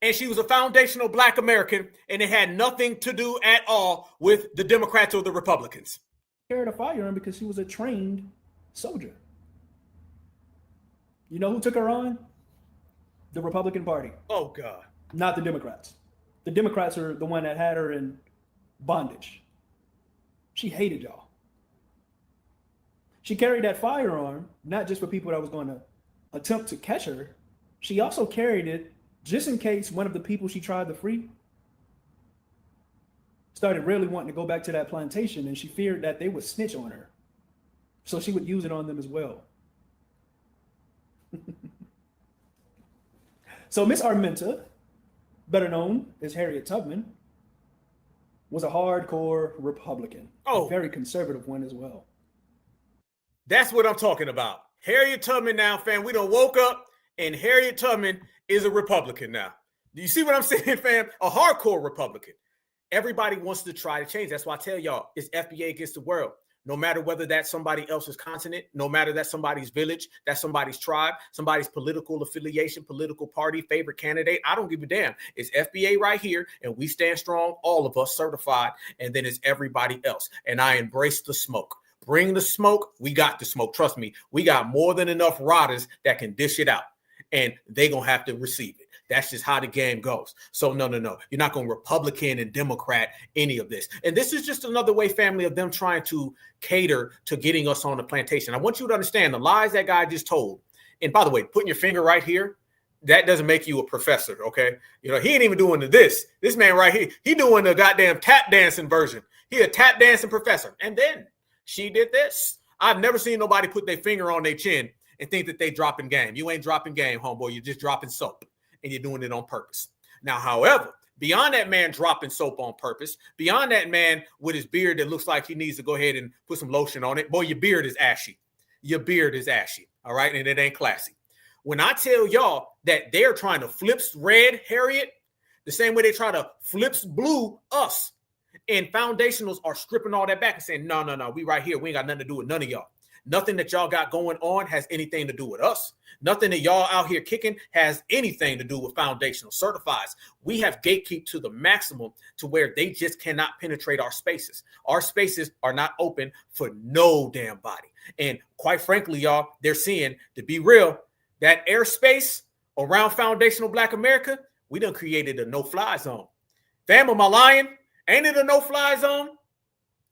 And she was a foundational Black American, and it had nothing to do at all with the Democrats or the Republicans. Carried a firearm because she was a trained soldier. You know who took her on? The Republican Party. Oh, God. Not the Democrats. The Democrats are the one that had her in bondage. She hated y'all. She carried that firearm, not just for people that was going to attempt to catch her. She also carried it just in case one of the people she tried to free started really wanting to go back to that plantation, and she feared that they would snitch on her. So she would use it on them as well. So Miss Arminta, better known as Harriet Tubman, was a hardcore Republican. A very conservative one as well. That's what I'm talking about. Harriet Tubman now, fam. We done woke up and Harriet Tubman is a Republican now. Do you see what I'm saying, fam? A hardcore Republican. Everybody wants to try to change. That's why I tell y'all, it's FBA against the world. No matter whether that's somebody else's continent, no matter that's somebody's village, that's somebody's tribe, somebody's political affiliation, political party, favorite candidate. I don't give a damn. It's FBA right here, and we stand strong, all of us certified, and then it's everybody else. And I embrace the smoke. Bring the smoke. We got the smoke. Trust me, we got more than enough riders that can dish it out, and they going to have to receive it. That's just how the game goes. So no. You're not going to Republican and Democrat any of this. And this is just another way, family, of them trying to cater to getting us on the plantation. I want you to understand the lies that guy just told. And by the way, putting your finger right here, that doesn't make you a professor, okay? He ain't even doing this. This man right here, he doing the goddamn tap dancing version. He a tap dancing professor. And then she did this. I've never seen nobody put their finger on their chin and think that they dropping game. You ain't dropping game, homeboy. You're just dropping soap, and you're doing it on purpose. Now, however, beyond that man dropping soap on purpose, beyond that man with his beard that looks like he needs to go ahead and put some lotion on it, boy, your beard is ashy. Your beard is ashy, all right? And it ain't classy. When I tell y'all that they're trying to flips red Harriet, the same way they try to flips blue us, and foundationals are stripping all that back and saying, no, we right here. We ain't got nothing to do with none of y'all. Nothing that y'all got going on has anything to do with us. Nothing that y'all out here kicking has anything to do with foundational certifieds. We have gatekeep to the maximum to where they just cannot penetrate our spaces. Our spaces are not open for no damn body. And quite frankly, y'all, they're seeing, to be real, that airspace around foundational Black America, we done created a no-fly zone. Fam, am I lying? Ain't it a no-fly zone?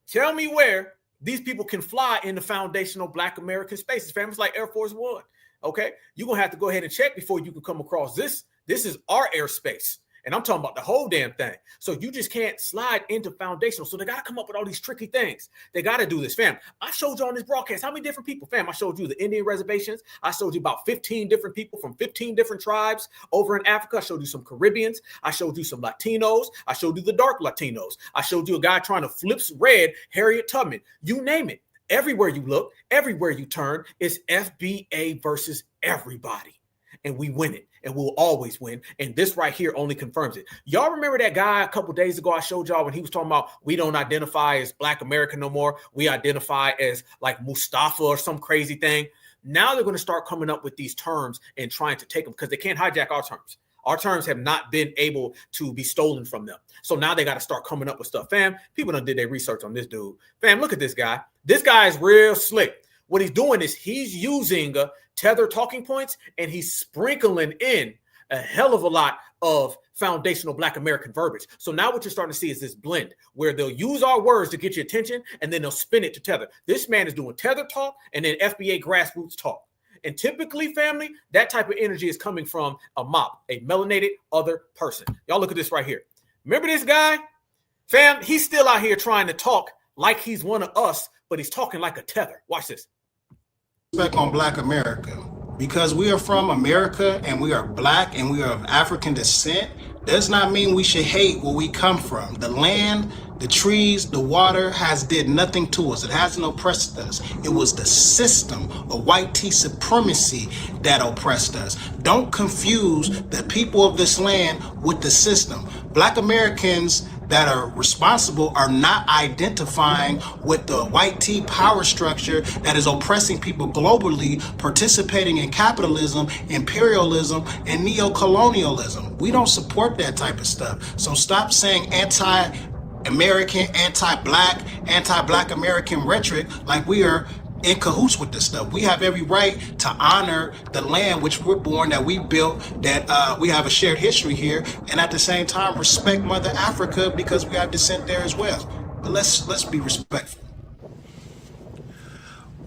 Tell me where these people can fly in the foundational Black American spaces. Fam, it's like Air Force One, okay? You're going to have to go ahead and check before you can come across this. This is our airspace. And I'm talking about the whole damn thing. So you just can't slide into foundational. So they got to come up with all these tricky things. They got to do this, fam. I showed you on this broadcast how many different people, fam. I showed you the Indian reservations. I showed you about 15 different people from 15 different tribes over in Africa. I showed you some Caribbeans. I showed you some Latinos. I showed you the dark Latinos. I showed you a guy trying to flips red, Harriet Tubman. You name it. Everywhere you look, everywhere you turn, it's FBA versus everybody. And we win it. And we'll always win. And this right here only confirms it. Y'all remember that guy a couple days ago I showed y'all when he was talking about we don't identify as Black American no more. We identify as like Mustafa or some crazy thing. Now they're going to start coming up with these terms and trying to take them because they can't hijack our terms. Our terms have not been able to be stolen from them. So now they got to start coming up with stuff. Fam, people done did their research on this dude. Fam, look at this guy. This guy is real slick. What he's doing is he's using Tether talking points and he's sprinkling in a hell of a lot of foundational Black American verbiage. So now what you're starting to see is this blend where they'll use our words to get your attention and then they'll spin it to Tether. This man is doing Tether talk and then FBA grassroots talk. And typically, family, that type of energy is coming from a mop, a melanated other person. Y'all look at this right here. Remember this guy? Fam, he's still out here trying to talk like he's one of us, but he's talking like a Tether. Watch this. On Black America, because we are from America and we are Black and we are of African descent, does not mean we should hate where we come from. The land, the trees, the water has did nothing to us. It hasn't oppressed us. It was the system of white tea supremacy that oppressed us. Don't confuse the people of this land with the system. Black Americans that are responsible are not identifying with the white tea power structure that is oppressing people globally, participating in capitalism, imperialism, and neo-colonialism. We don't support that type of stuff. So stop saying anti-American, anti-Black American rhetoric like we are in cahoots with this stuff. We have every right to honor the land which we're born, that we built, that we have a shared history here, and at the same time respect Mother Africa because we have descent there as well. But let's be respectful.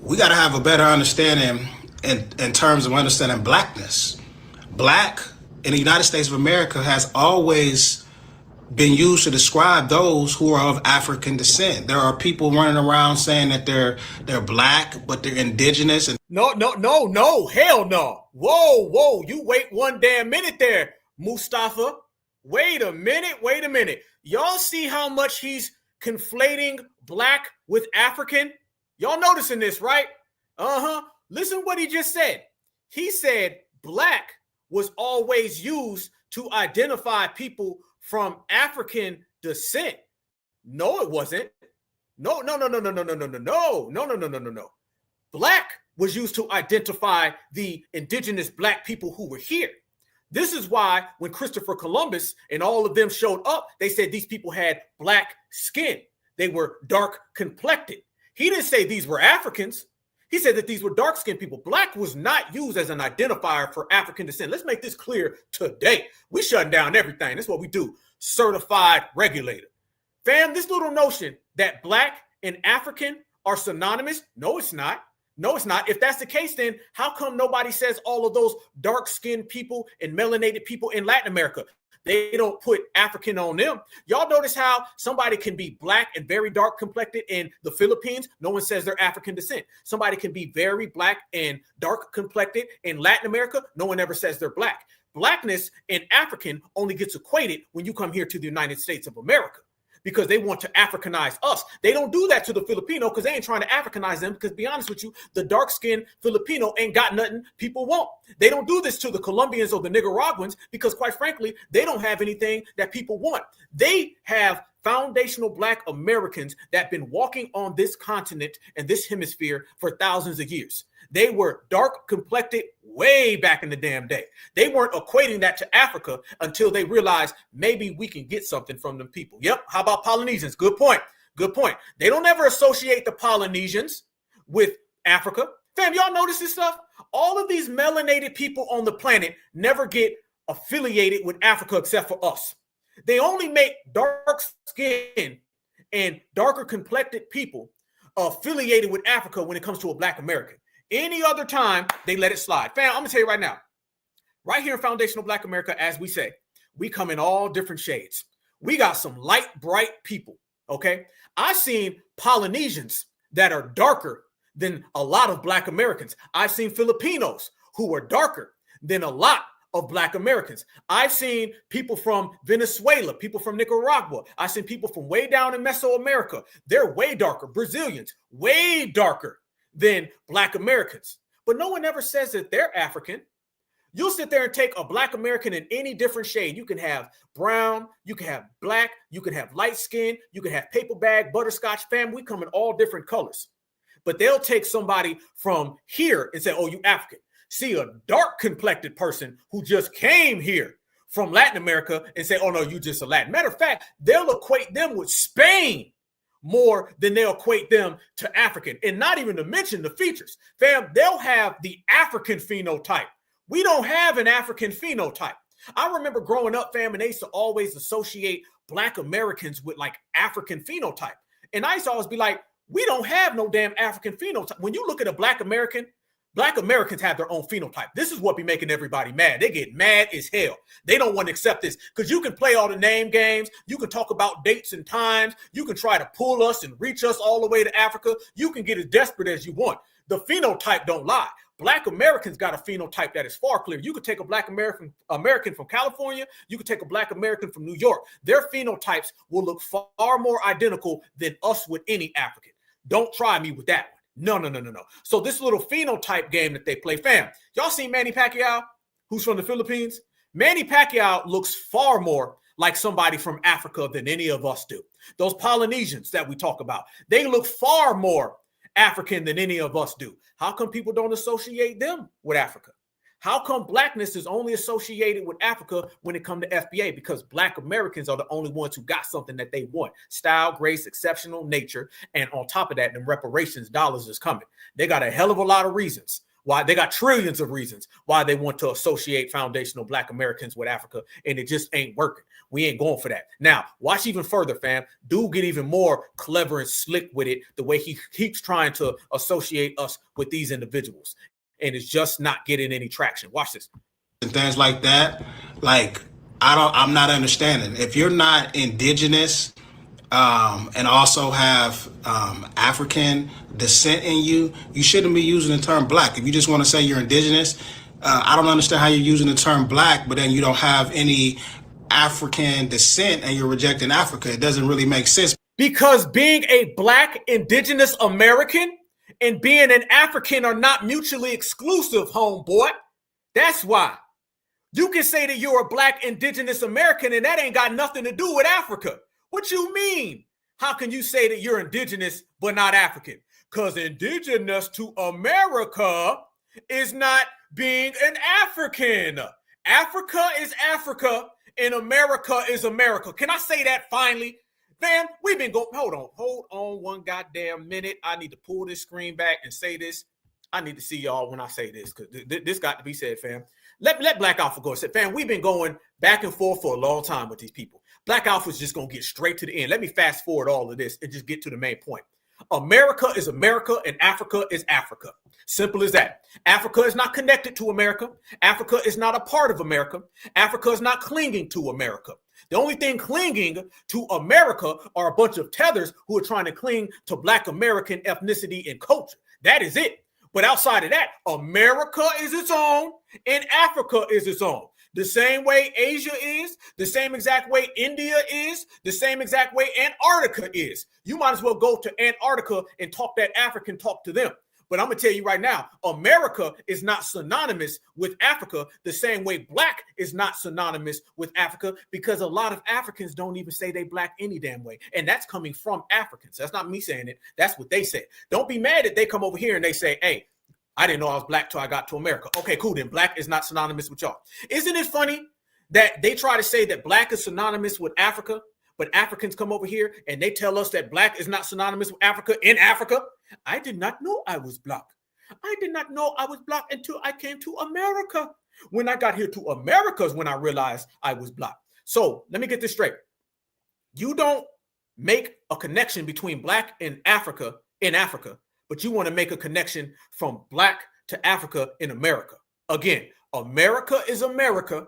We got to have a better understanding in terms of understanding Blackness. Black in the United States of America has always been used to describe those who are of African descent. There are people running around saying that they're Black, but they're indigenous. And No, hell no. Whoa, you wait one damn minute there, Mustafa. Wait a minute. Y'all see how much he's conflating Black with African? Y'all noticing this, right? Listen what he just said. He said Black was always used to identify people from African descent. No, it wasn't. No. Black was used to identify the indigenous Black people who were here. This is why when Christopher Columbus and all of them showed up, they said these people had Black skin. They were dark complected. He didn't say these were Africans. He said that these were dark-skinned people. Black was not used as an identifier for African descent. Let's make this clear today. We shutting down everything. That's what we do. Certified regulator. Fam, this little notion that black and African are synonymous, no, it's not. No, it's not. If that's the case, then how come nobody says all of those dark-skinned people and melanated people in Latin America? They don't put African on them. Y'all notice how somebody can be black and very dark complected in the Philippines. No one says they're African descent. Somebody can be very black and dark complected in Latin America. No one ever says they're black. Blackness and African only gets equated when you come here to the United States of America, because they want to Africanize us. They don't do that to the Filipino because they ain't trying to Africanize them, because, to be honest with you, the dark-skinned Filipino ain't got nothing people want. They don't do this to the Colombians or the Nicaraguans because, quite frankly, they don't have anything that people want. They have foundational black Americans that have been walking on this continent and this hemisphere for thousands of years. They were dark complected way back in the damn day. They weren't equating that to Africa until they realized maybe we can get something from them people. Yep. How about Polynesians? Good point. Good point. They don't ever associate the Polynesians with Africa. Fam, y'all notice this stuff? All of these melanated people on the planet never get affiliated with Africa except for us. They only make dark skin and darker complected people affiliated with Africa when it comes to a black American. Any other time, they let it slide. Fam, I'm going to tell you right now, right here in Foundational Black America, as we say, we come in all different shades. We got some light, bright people, okay? I've seen Polynesians that are darker than a lot of black Americans. I've seen Filipinos who are darker than a lot of black Americans. I've seen people from Venezuela, people from Nicaragua. I've seen people from way down in Mesoamerica. They're way darker. Brazilians, way darker than black Americans. But no one ever says that they're African. You'll sit there and take a black American in any different shade. You can have brown, you can have black, you can have light skin, you can have paper bag, butterscotch. Fam, we come in all different colors. But they'll take somebody from here and say, oh, you African. See a dark complected person who just came here from Latin America and say, oh no, you just a Latin. Matter of fact, they'll equate them with Spain more than they'll equate them to African. And not even to mention the features. Fam, they'll have the African phenotype. We don't have an African phenotype. I remember growing up, fam, and they used to always associate black Americans with like African phenotype. And I used to always be like, we don't have no damn African phenotype. When you look at a black American, black Americans have their own phenotype. This is what be making everybody mad. They get mad as hell. They don't want to accept this because you can play all the name games. You can talk about dates and times. You can try to pull us and reach us all the way to Africa. You can get as desperate as you want. The phenotype don't lie. Black Americans got a phenotype that is far clearer. You could take a black American from California. You could take a black American from New York. Their phenotypes will look far more identical than us with any African. Don't try me with that one. No. So this little phenotype game that they play, fam, y'all seen Manny Pacquiao, who's from the Philippines? Manny Pacquiao looks far more like somebody from Africa than any of us do. Those Polynesians that we talk about, they look far more African than any of us do. How come people don't associate them with Africa? How come blackness is only associated with Africa when it comes to FBA? Because black Americans are the only ones who got something that they want. Style, grace, exceptional nature. And on top of that, the reparations dollars is coming. They got a hell of a lot of reasons why. They got trillions of reasons why they want to associate foundational black Americans with Africa. And it just ain't working. We ain't going for that. Now, watch even further, fam. Dude get even more clever and slick with it, the way he keeps trying to associate us with these individuals. And it's just not getting any traction. Watch this. And things like that. Like, I'm not understanding. If you're not indigenous and also have African descent in you, you shouldn't be using the term black. If you just want to say you're indigenous, I don't understand how you're using the term black, but then you don't have any African descent and you're rejecting Africa. It doesn't really make sense. Because being a black indigenous American and being an African are not mutually exclusive, homeboy. That's why. You can say that you're a black indigenous American and that ain't got nothing to do with Africa. What you mean? How can you say that you're indigenous but not African? Because indigenous to America is not being an African. Africa is Africa and America is America. Can I say that finally? Man, we've been going, hold on one goddamn minute. I need to pull this screen back and say this. I need to see y'all when I say this, because this got to be said, fam. Let Black Alpha go. Said, fam, we've been going back and forth for a long time with these people. Black Alpha is just going to get straight to the end. Let me fast forward all of this and just get to the main point. America is America and Africa is Africa. Simple as that. Africa is not connected to America. Africa is not a part of America. Africa is not clinging to America. The only thing clinging to America are a bunch of tethers who are trying to cling to Black American ethnicity and culture. That is it. But outside of that, America is its own and Africa is its own. The same way Asia is, the same exact way India is, the same exact way Antarctica is. You might as well go to Antarctica and talk that African talk to them. But I'm going to tell you right now, America is not synonymous with Africa the same way Black is not synonymous with Africa, because a lot of Africans don't even say they Black any damn way. And that's coming from Africans. That's not me saying it. That's what they say. Don't be mad that they come over here and they say, hey, I didn't know I was Black till I got to America. Okay, cool. Then Black is not synonymous with y'all. Isn't it funny that they try to say that Black is synonymous with Africa, but Africans come over here and they tell us that Black is not synonymous with Africa in Africa? I did not know I was Black. I did not know I was Black until I came to America. When I got here to America is when I realized I was Black. So let me get this straight. You don't make a connection between Black and Africa in Africa, but you want to make a connection from Black to Africa in America. Again, America is America.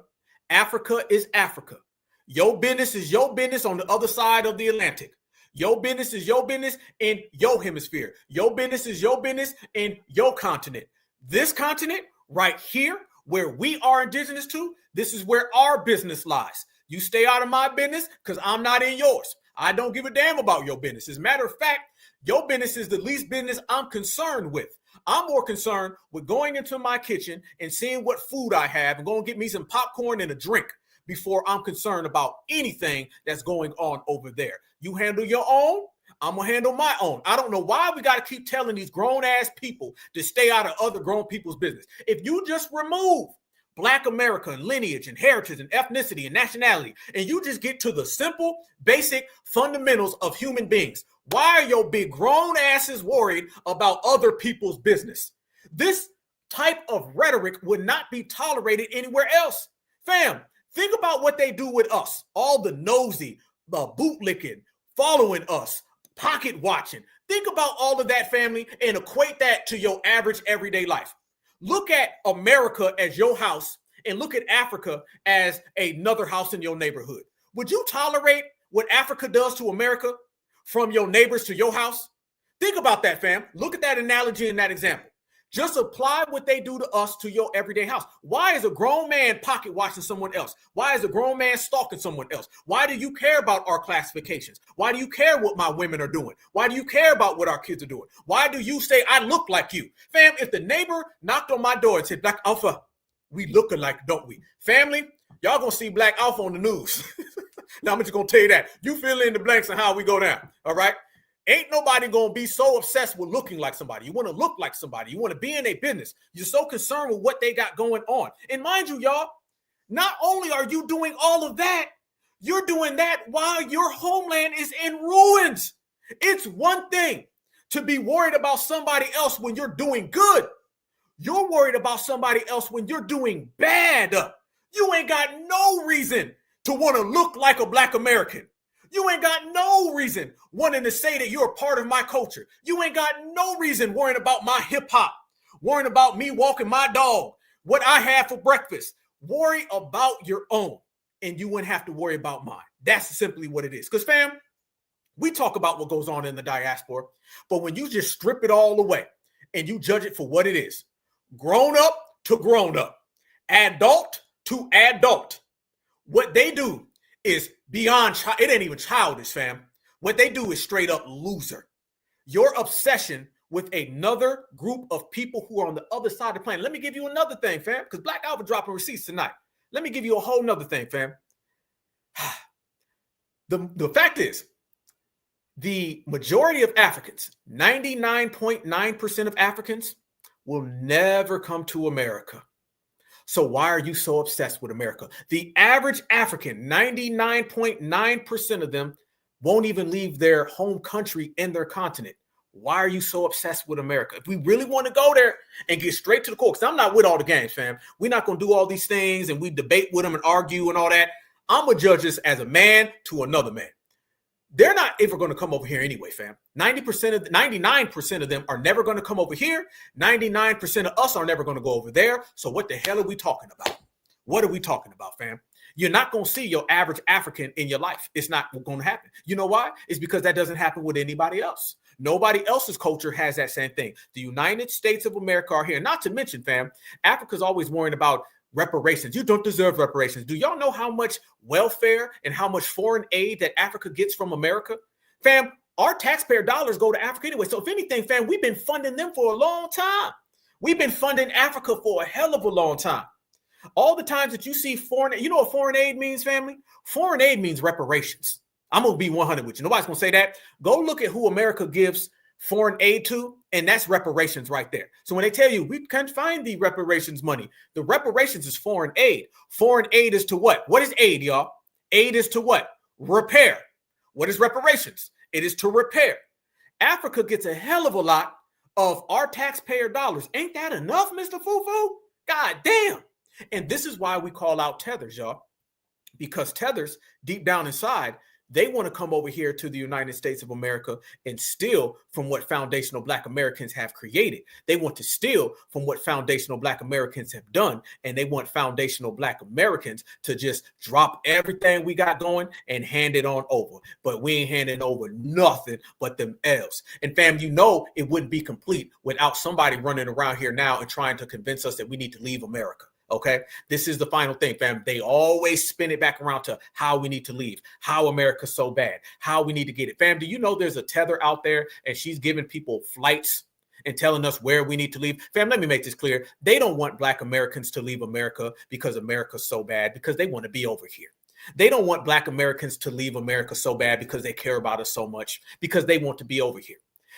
Africa is Africa. Your business is your business on the other side of the Atlantic. Your business is your business in your hemisphere. Your business is your business in your continent. This continent right here, where we are indigenous to, this is where our business lies. You stay out of my business because I'm not in yours. I don't give a damn about your business. As a matter of fact, your business is the least business I'm concerned with. I'm more concerned with going into my kitchen and seeing what food I have and going to get me some popcorn and a drink before I'm concerned about anything that's going on over there. You handle your own, I'm going to handle my own. I don't know why we got to keep telling these grown-ass people to stay out of other grown people's business. If you just remove Black America and lineage and heritage and ethnicity and nationality, and you just get to the simple, basic fundamentals of human beings, why are your big grown asses worried about other people's business? This type of rhetoric would not be tolerated anywhere else. Fam, think about what they do with us. All the nosy, the bootlicking, following us, pocket watching. Think about all of that, family, and equate that to your average everyday life. Look at America as your house and look at Africa as another house in your neighborhood. Would you tolerate what Africa does to America from your neighbors to your house? Think about that, fam. Look at that analogy and that example. Just apply what they do to us to your everyday house. Why is a grown man pocket watching someone else? Why is a grown man stalking someone else? Why do you care about our classifications? Why do you care what my women are doing? Why do you care about what our kids are doing? Why do you say I look like you? Fam, if the neighbor knocked on my door and said, Black Alpha, we look alike, don't we? Family, y'all gonna see Black Alpha on the news. Now I'm just gonna tell you that. You fill in the blanks on how we go down, all right? Ain't nobody gonna be so obsessed with looking like somebody. You want to look like somebody. You want to be in a business. You're so concerned with what they got going on. And mind you, y'all, not only are you doing all of that, you're doing that while your homeland is in ruins. It's one thing to be worried about somebody else when you're doing good. You're worried about somebody else when you're doing bad. You ain't got no reason to want to look like a Black American. You ain't got no reason wanting to say that you're a part of my culture. You ain't got no reason worrying about my hip hop, worrying about me walking my dog, what I have for breakfast. Worry about your own, and you wouldn't have to worry about mine. That's simply what it is. Because, fam, we talk about what goes on in the diaspora, but when you just strip it all away and you judge it for what it is, grown up to grown up, adult to adult, what they do is beyond, it ain't even childish, fam. What they do is straight up loser. Your obsession with another group of people who are on the other side of the planet. Let me give you another thing, fam, because Black Alpha dropping receipts tonight. Let me give you a whole nother thing, fam. The fact is, the majority of Africans, 99.9% of Africans, will never come to America. So why are you so obsessed with America? The average African, 99.9% of them won't even leave their home country and their continent. Why are you so obsessed with America? If we really want to go there and get straight to the core, because I'm not with all the games, fam. We're not going to do all these things and we debate with them and argue and all that. I'm going to judge this as a man to another man. They're not ever going to come over here anyway, fam. 99% of them are never going to come over here. 99% of us are never going to go over there. So what the hell are we talking about? What are we talking about, fam? You're not going to see your average African in your life. It's not going to happen. You know why? It's because that doesn't happen with anybody else. Nobody else's culture has that same thing. The United States of America are here. Not to mention, fam, Africa's always worrying about reparations. You don't deserve reparations. Do y'all know how much welfare and how much foreign aid that Africa gets from America? Fam, our taxpayer dollars go to Africa anyway. So if anything, fam, we've been funding them for a long time. We've been funding Africa for a hell of a long time. All the times that you see foreign, you know what foreign aid means, family? Foreign aid means reparations. I'm going to be 100 with you. Nobody's going to say that. Go look at who America gives foreign aid to, and that's reparations right there. So when they tell you we can't find the reparations money, the reparations is foreign aid. Foreign aid is to what? What is aid, y'all? Aid is to what? Repair. What is reparations? It is to repair. Africa gets a hell of a lot of our taxpayer dollars. Ain't that enough, Mr. Fufu? God damn. And this is why we call out Tethers, y'all, because Tethers, deep down inside, they want to come over here to the United States of America and steal from what foundational Black Americans have created. They want to steal from what foundational Black Americans have done. And they want foundational Black Americans to just drop everything we got going and hand it on over. But we ain't handing over nothing but them L's. And fam, you know it wouldn't be complete without somebody running around here now and trying to convince us that we need to leave America. Okay, this is the final thing, fam. They always spin it back around to how we need to leave, how America's so bad, how we need to get it. Fam, do you know there's a Tether out there and she's giving people flights and telling us where we need to leave? Fam, let me make this clear. They don't want Black Americans to leave America because America's so bad, because they want to be over here. They don't want Black Americans to leave America so bad because they care about us so much, because they want to be over here.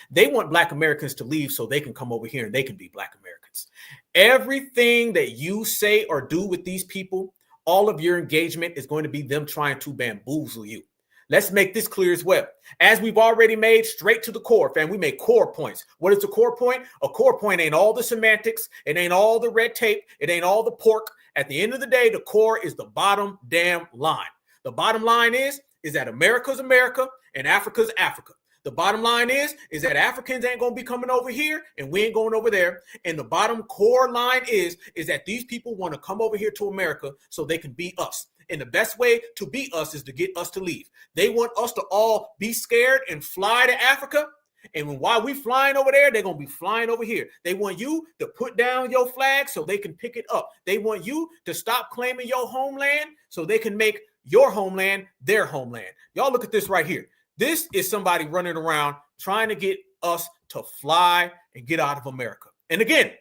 They want Black Americans to leave so they can come over here and they can be Black Americans. Everything that you say or do with these people, all of your engagement is going to be them trying to bamboozle you. Let's make this clear as well. As we've already made straight to the core, fam, we make core points. What is a core point? A core point ain't all the semantics. It ain't all the red tape. It ain't all the pork. At the end of the day, the core is the bottom damn line. The bottom line is that America's America and Africa's Africa. The bottom line is that Africans ain't going to be coming over here and we ain't going over there. And the bottom core line is that these people want to come over here to America so they can be us. And the best way to be us is to get us to leave. They want us to all be scared and fly to Africa. And while we flying over there, they're going to be flying over here. They want you to put down your flag so they can pick it up. They want you to stop claiming your homeland so they can make your homeland their homeland. Y'all look at this right here. This is somebody running around trying to get us to fly and get out of America. And again,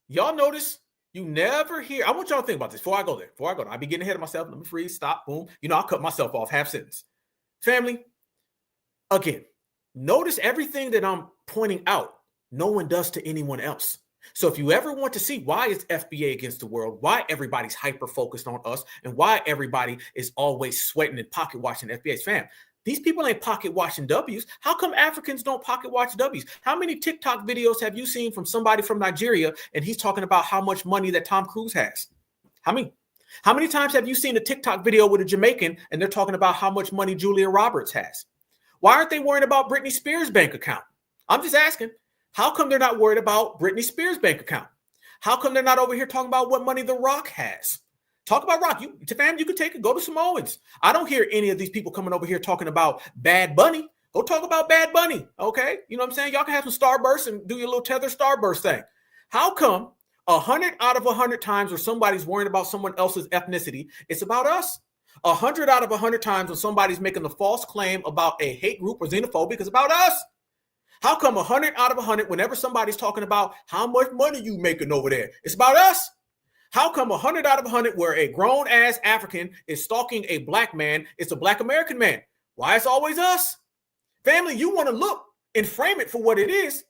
y'all notice you never hear. I want y'all to think about this before I go there. I'll be getting ahead of myself. Let me freeze, stop, boom. I'll cut myself off half sentence. Family, again, notice everything that I'm pointing out, no one does to anyone else. So if you ever want to see why it's FBA against the world, why everybody's hyper-focused on us, and why everybody is always sweating and pocket-watching FBA's, fam, these people ain't pocket-watching W's. How come Africans don't pocket-watch W's? How many TikTok videos have you seen from somebody from Nigeria and he's talking about how much money that Tom Cruise has? How many times have you seen a TikTok video with a Jamaican and they're talking about how much money Julia Roberts has? Why aren't they worrying about Britney Spears' bank account? I'm just asking. How come they're not worried about Britney Spears' bank account? How come they're not over here talking about what money The Rock has? Talk about Rock. You can take it. Go to Samoans. I don't hear any of these people coming over here talking about Bad Bunny. Go talk about Bad Bunny, okay? You know what I'm saying? Y'all can have some starbursts and do your little Tether starburst thing. How come 100 out of 100 times where somebody's worrying about someone else's ethnicity, it's about us? 100 out of 100 times when somebody's making the false claim about a hate group or xenophobic, it's about us. How come 100 out of 100, whenever somebody's talking about how much money you making over there, it's about us? How come 100 out of 100 where a grown-ass African is stalking a Black man, it's a Black American man? Why it's always us? Family, you want to look and frame it for what it is.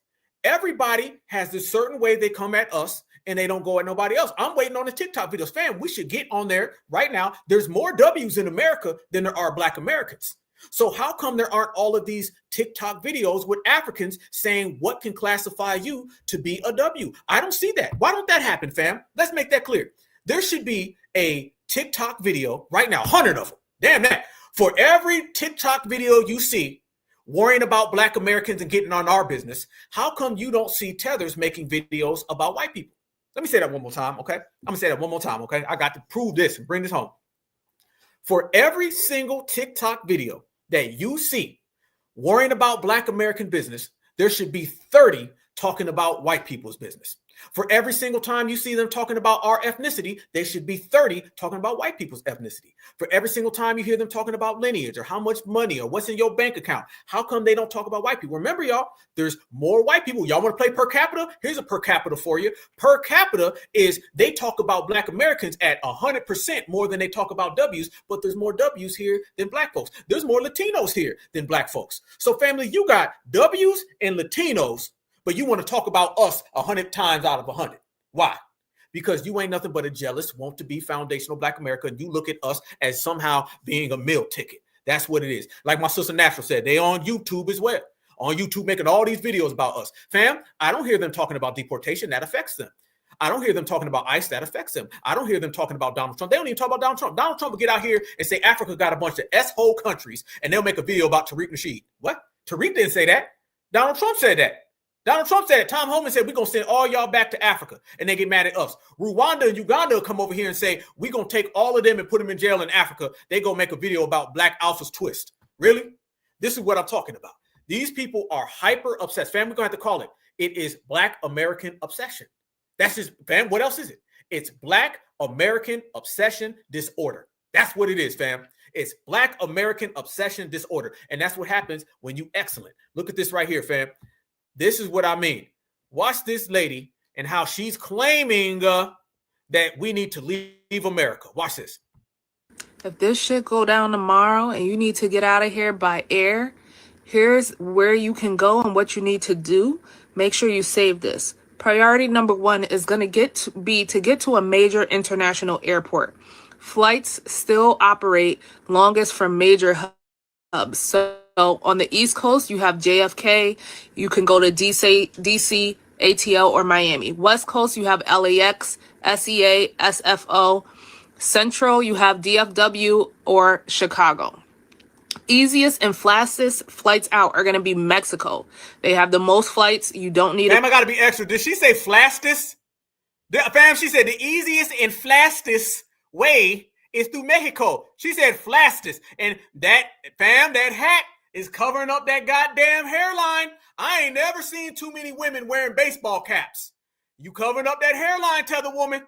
Everybody has this certain way they come at us and they don't go at nobody else. I'm waiting on the TikTok videos. Fam, we should get on there right now. There's more W's in America than there are Black Americans. So how come there aren't all of these TikTok videos with Africans saying what can classify you to be a W? I don't see that. Why don't that happen, fam? Let's make that clear. There should be a TikTok video right now, 100 of them. Damn that. For every TikTok video you see worrying about Black Americans and getting on our business, how come you don't see Tethers making videos about white people? Let me say that one more time, okay? I'm going to say that one more time, okay? I got to prove this and bring this home. For every single TikTok video that you see worrying about Black American business, there should be 30 talking about white people's business. For every single time you see them talking about our ethnicity, they should be 30 talking about white people's ethnicity. For every single time you hear them talking about lineage or how much money or what's in your bank account, how come they don't talk about white people? Remember, y'all, there's more white people. Y'all want to play per capita? Here's a per capita for you. Per capita is they talk about Black Americans at 100% more than they talk about W's, but there's more W's here than Black folks. There's more Latinos here than Black folks. So family, you got W's and Latinos, but you want to talk about us 100 times out of 100. Why? Because you ain't nothing but a jealous, want to be foundational Black America, and you look at us as somehow being a meal ticket. That's what it is. Like my sister Natural said, they on YouTube as well. On YouTube making all these videos about us. Fam, I don't hear them talking about deportation. That affects them. I don't hear them talking about ICE. That affects them. I don't hear them talking about Donald Trump. They don't even talk about Donald Trump. Donald Trump will get out here and say Africa got a bunch of S-hole countries, and they'll make a video about Tariq Nasheed. What? Tariq didn't say that. Donald Trump said that. Donald Trump said it. Tom Homan said, we're going to send all y'all back to Africa. And they get mad at us. Rwanda and Uganda will come over here and say, we're going to take all of them and put them in jail in Africa. They go make a video about Black Alpha's twist. Really? This is what I'm talking about. These people are hyper obsessed. Fam, we're going to have to call it. It is Black American obsession. That's just, fam, what else is it? It's Black American obsession disorder. That's what it is, fam. It's Black American obsession disorder. And that's what happens when you excellent. Look at this right here, fam. This is what I mean. Watch this lady and how she's claiming that we need to leave America. Watch this. If this shit go down tomorrow and you need to get out of here by air, here's where you can go and what you need to do. Make sure you save this. Priority number 1 is going to be to get to a major international airport. Flights still operate longest from major hubs. So on the East Coast, you have JFK. You can go to DC, ATL, or Miami. West Coast, you have LAX, SEA, SFO. Central, you have DFW or Chicago. Easiest and fastest flights out are going to be Mexico. They have the most flights. You don't need. Fam, I got to be extra. Did she say fastest? Fam, she said the easiest and fastest way is through Mexico. She said fastest. And that, fam, that hat is covering up that goddamn hairline. I ain't never seen too many women wearing baseball caps. You covering up that hairline, Tether woman.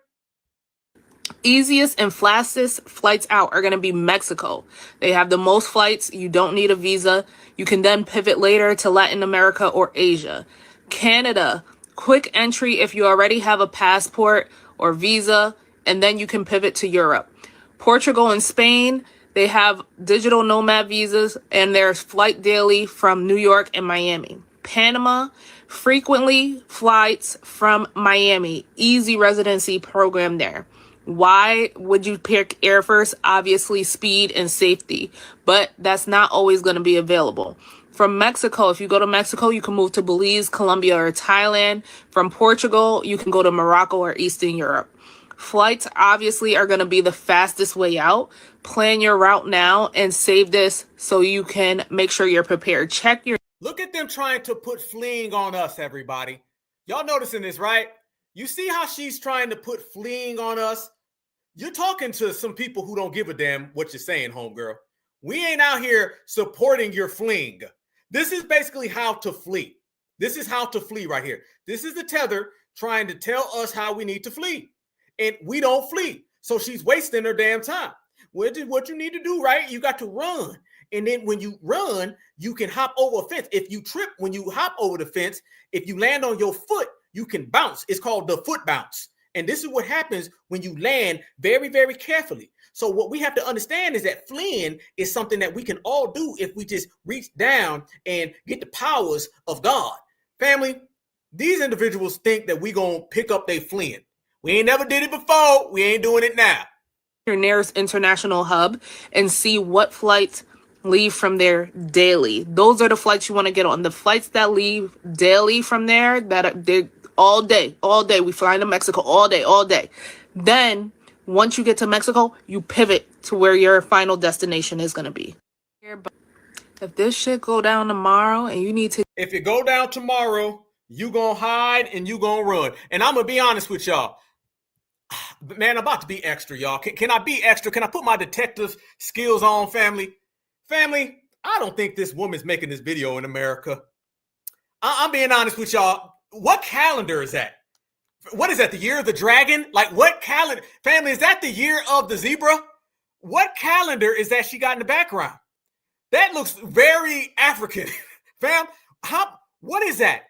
Easiest and fastest flights out are going to be Mexico. They have the most flights. You don't need a visa. You can then pivot later to Latin America or Asia. Canada, quick entry if you already have a passport or visa, and then you can pivot to Europe. Portugal and Spain, they have digital nomad visas, and there's flight daily from New York and Miami. Panama, frequently flights from Miami. Easy residency program there. Why would you pick air first? Obviously, speed and safety, but that's not always going to be available. From Mexico, if you go to Mexico, you can move to Belize, Colombia, or Thailand. From Portugal, you can go to Morocco or Eastern Europe. Flights obviously are going to be the fastest way out. Plan your route now and save this so you can make sure you're prepared. Check your. Look at them trying to put fleeing on us, everybody. Y'all noticing this, right? You see how she's trying to put fleeing on us? You're talking to some people who don't give a damn what you're saying, homegirl. We ain't out here supporting your fleeing. This is basically how to flee. This is how to flee right here. This is the Tether trying to tell us how we need to flee. And we don't flee. So she's wasting her damn time. What you need to do, right? You got to run. And then when you run, you can hop over a fence. If you trip when you hop over the fence, if you land on your foot, you can bounce. It's called the foot bounce. And this is what happens when you land very, very carefully. So what we have to understand is that fleeing is something that we can all do if we just reach down and get the powers of God. Family, these individuals think that we going to pick up their fleeing. We ain't never did it before. We ain't doing it now. Your nearest international hub and see what flights leave from there daily. Those are the flights you want to get on. The flights that leave daily from there, they're all day. We fly into Mexico all day. Then once you get to Mexico, you pivot to where your final destination is going to be. If this shit go down tomorrow and you need to... If it go down tomorrow, you gonna hide and you gonna run. And I'm gonna be honest with y'all. Man, I'm about to be extra, y'all. Can I be extra? Can I put my detective skills on, family? Family, I don't think this woman's making this video in America. I'm being honest with y'all. What calendar is that? What is that, the year of the dragon? Like, what calendar? Family, is that the year of the zebra? What calendar is that she got in the background? That looks very African. Fam, what is that?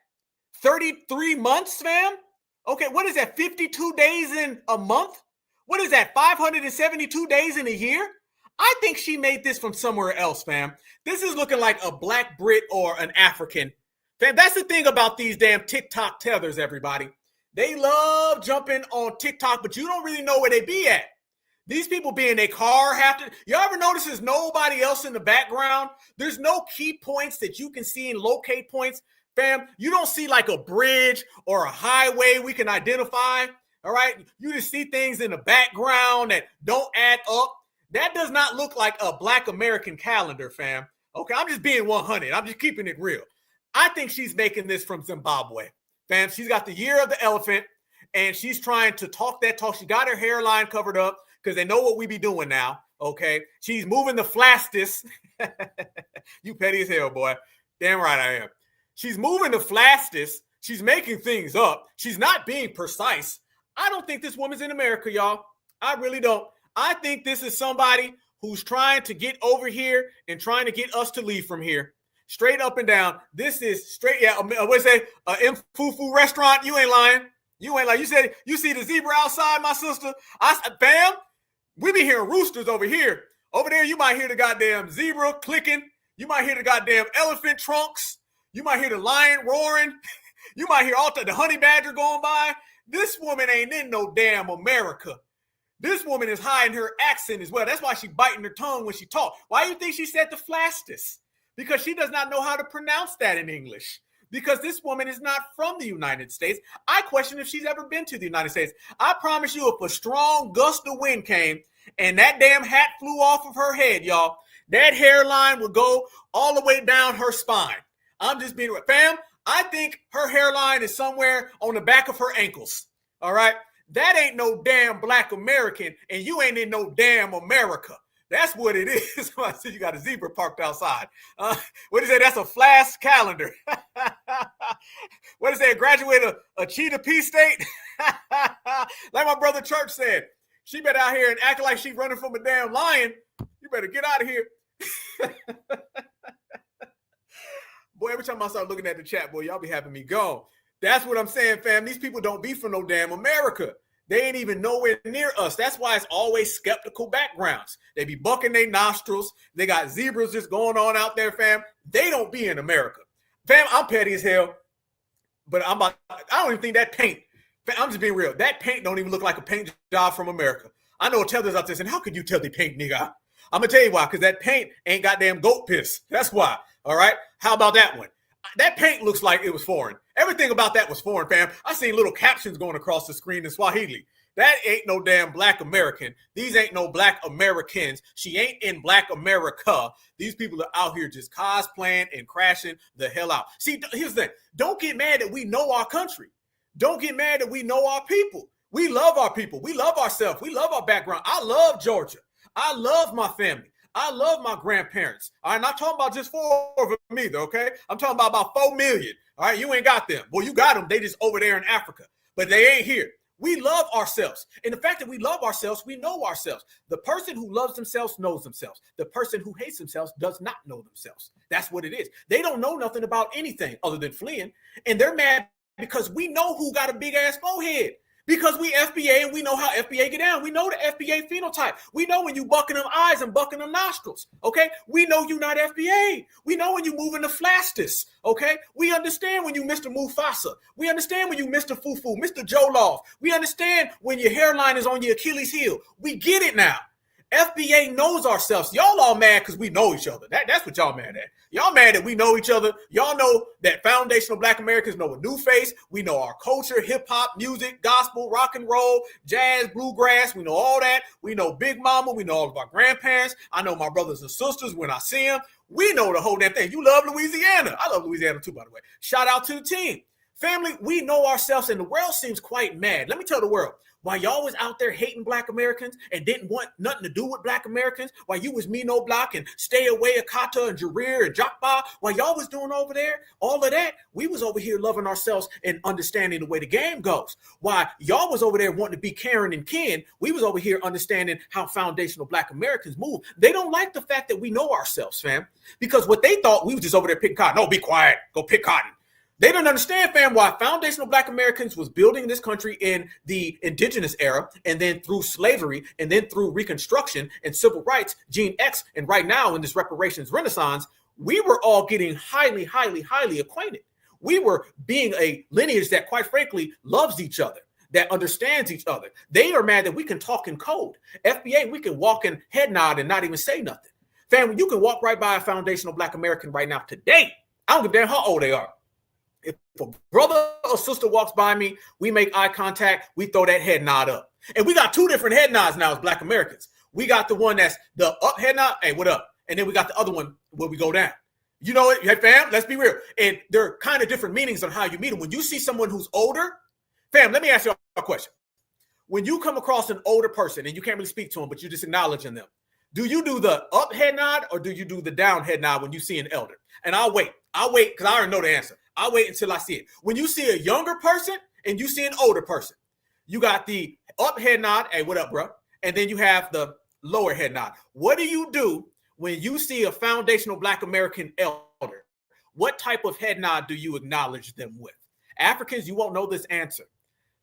33 months, fam? Okay, what is that, 52 days in a month? What is that, 572 days in a year? I think she made this from somewhere else, fam. This is looking like a black Brit or an African. Fam, that's the thing about these damn TikTok tethers, everybody. They love jumping on TikTok, but you don't really know where they be at. These people be in their car you ever notice there's nobody else in the background? There's no key points that you can see and locate points. Fam, you don't see like a bridge or a highway we can identify, all right? You just see things in the background that don't add up. That does not look like a Black American calendar, fam. Okay, I'm just being 100. I'm just keeping it real. I think she's making this from Zimbabwe. Fam, she's got the year of the elephant, and she's trying to talk that talk. She got her hairline covered up because they know what we be doing now, okay? She's moving the fastest. You petty as hell, boy. Damn right I am. She's moving the fastest. She's making things up. She's not being precise. I don't think this woman's in America, y'all. I really don't. I think this is somebody who's trying to get over here and trying to get us to leave from here. Straight up and down. This is straight, what's that? Mfufu restaurant. You ain't lying. You ain't lying. You said you see the zebra outside, my sister. Bam. We be hearing roosters over here. Over there, you might hear the goddamn zebra clicking. You might hear the goddamn elephant trunks. You might hear the lion roaring. You might hear the honey badger going by. This woman ain't in no damn America. This woman is hiding her accent as well. That's why she biting her tongue when she talk. Why do you think she said the fastest? Because she does not know how to pronounce that in English. Because this woman is not from the United States. I question if she's ever been to the United States. I promise you, if a strong gust of wind came and that damn hat flew off of her head, y'all, that hairline would go all the way down her spine. I'm just being, fam, I think her hairline is somewhere on the back of her ankles. All right? That ain't no damn Black American, and you ain't in no damn America. That's what it is. I see you got a zebra parked outside. What is that? That's a flash calendar. What is that? Graduate a Cheetah P State? Like my brother Church said, she better out here and act like she running from a damn lion. You better get out of here. Boy, every time I start looking at the chat, boy, y'all be having me go. That's what I'm saying, fam. These people don't be from no damn America. They ain't even nowhere near us. That's why it's always skeptical backgrounds. They be bucking their nostrils. They got zebras just going on out there, fam. They don't be in America. Fam, I'm petty as hell, but I don't even think that paint, fam, I'm just being real. That paint don't even look like a paint job from America. I know Tethers out there saying, how could you tell they paint, nigga? I'm going to tell you why, because that paint ain't goddamn goat piss. That's why, all right? How about that one? That paint looks like it was foreign. Everything about that was foreign, fam. I seen little captions going across the screen in Swahili. That ain't no damn Black American. These ain't no Black Americans. She ain't in Black America. These people are out here just cosplaying and crashing the hell out. See, here's the thing. Don't get mad that we know our country. Don't get mad that we know our people. We love our people. We love ourselves. We love our background. I love Georgia. I love my family. I love my grandparents. I'm not talking about just 4 of them either, okay? I'm talking about 4 million. All right, you ain't got them. Well, you got them. They just over there in Africa, but they ain't here. We love ourselves. And the fact that we love ourselves, we know ourselves. The person who loves themselves knows themselves. The person who hates themselves does not know themselves. That's what it is. They don't know nothing about anything other than fleeing. And they're mad because we know who got a big ass forehead. Because we FBA and we know how FBA get down. We know the FBA phenotype. We know when you bucking them eyes and bucking them nostrils, okay? We know you not FBA. We know when you moving the fastest, okay? We understand when you Mr. Mufasa. We understand when you Mr. Fufu, Mr. Jollof. We understand when your hairline is on your Achilles heel. We get it now. FBA knows ourselves. Y'all all mad because we know each other. That's what y'all mad at. Y'all mad that we know each other. Y'all know that foundational Black Americans know a new face. We know our culture, hip hop, music, gospel, rock and roll, jazz, bluegrass. We know all that. We know Big Mama. We know all of our grandparents. I know my brothers and sisters when I see them. We know the whole damn thing. You love Louisiana. I love Louisiana too, by the way. Shout out to the team. Family, we know ourselves, and the world seems quite mad. Let me tell the world. While y'all was out there hating Black Americans and didn't want nothing to do with Black Americans, while you was Me No Block and Stay Away Akata and Jareer and Jakba, while y'all was doing over there, all of that, we was over here loving ourselves and understanding the way the game goes. While y'all was over there wanting to be Karen and Ken, we was over here understanding how foundational Black Americans move. They don't like the fact that we know ourselves, fam, because what they thought, we was just over there picking cotton. No, be quiet. Go pick cotton. They don't understand, fam, why foundational Black Americans was building this country in the indigenous era, and then through slavery, and then through Reconstruction and civil rights, Gene X, and right now in this reparations renaissance, we were all getting highly, highly, highly acquainted. We were being a lineage that, quite frankly, loves each other, that understands each other. They are mad that we can talk in code. FBA, we can walk and head nod and not even say nothing. Fam, you can walk right by a foundational Black American right now today. I don't give a damn how old they are. If a brother or sister walks by me, we make eye contact, we throw that head nod up. And we got two different head nods now as Black Americans. We got the one that's the up head nod, hey, what up? And then we got the other one where we go down. You know it, hey, fam, let's be real. And there are kind of different meanings on how you meet them. When you see someone who's older, fam, let me ask you a question. When you come across an older person and you can't really speak to them, but you're just acknowledging them, do you do the up head nod or do you do the down head nod when you see an elder? And I'll wait because I already know the answer. I'll wait until I see it. When you see a younger person and you see an older person, you got the up head nod, hey, what up, bro? And then you have the lower head nod. What do you do when you see a foundational Black American elder? What type of head nod do you acknowledge them with? Africans, you won't know this answer.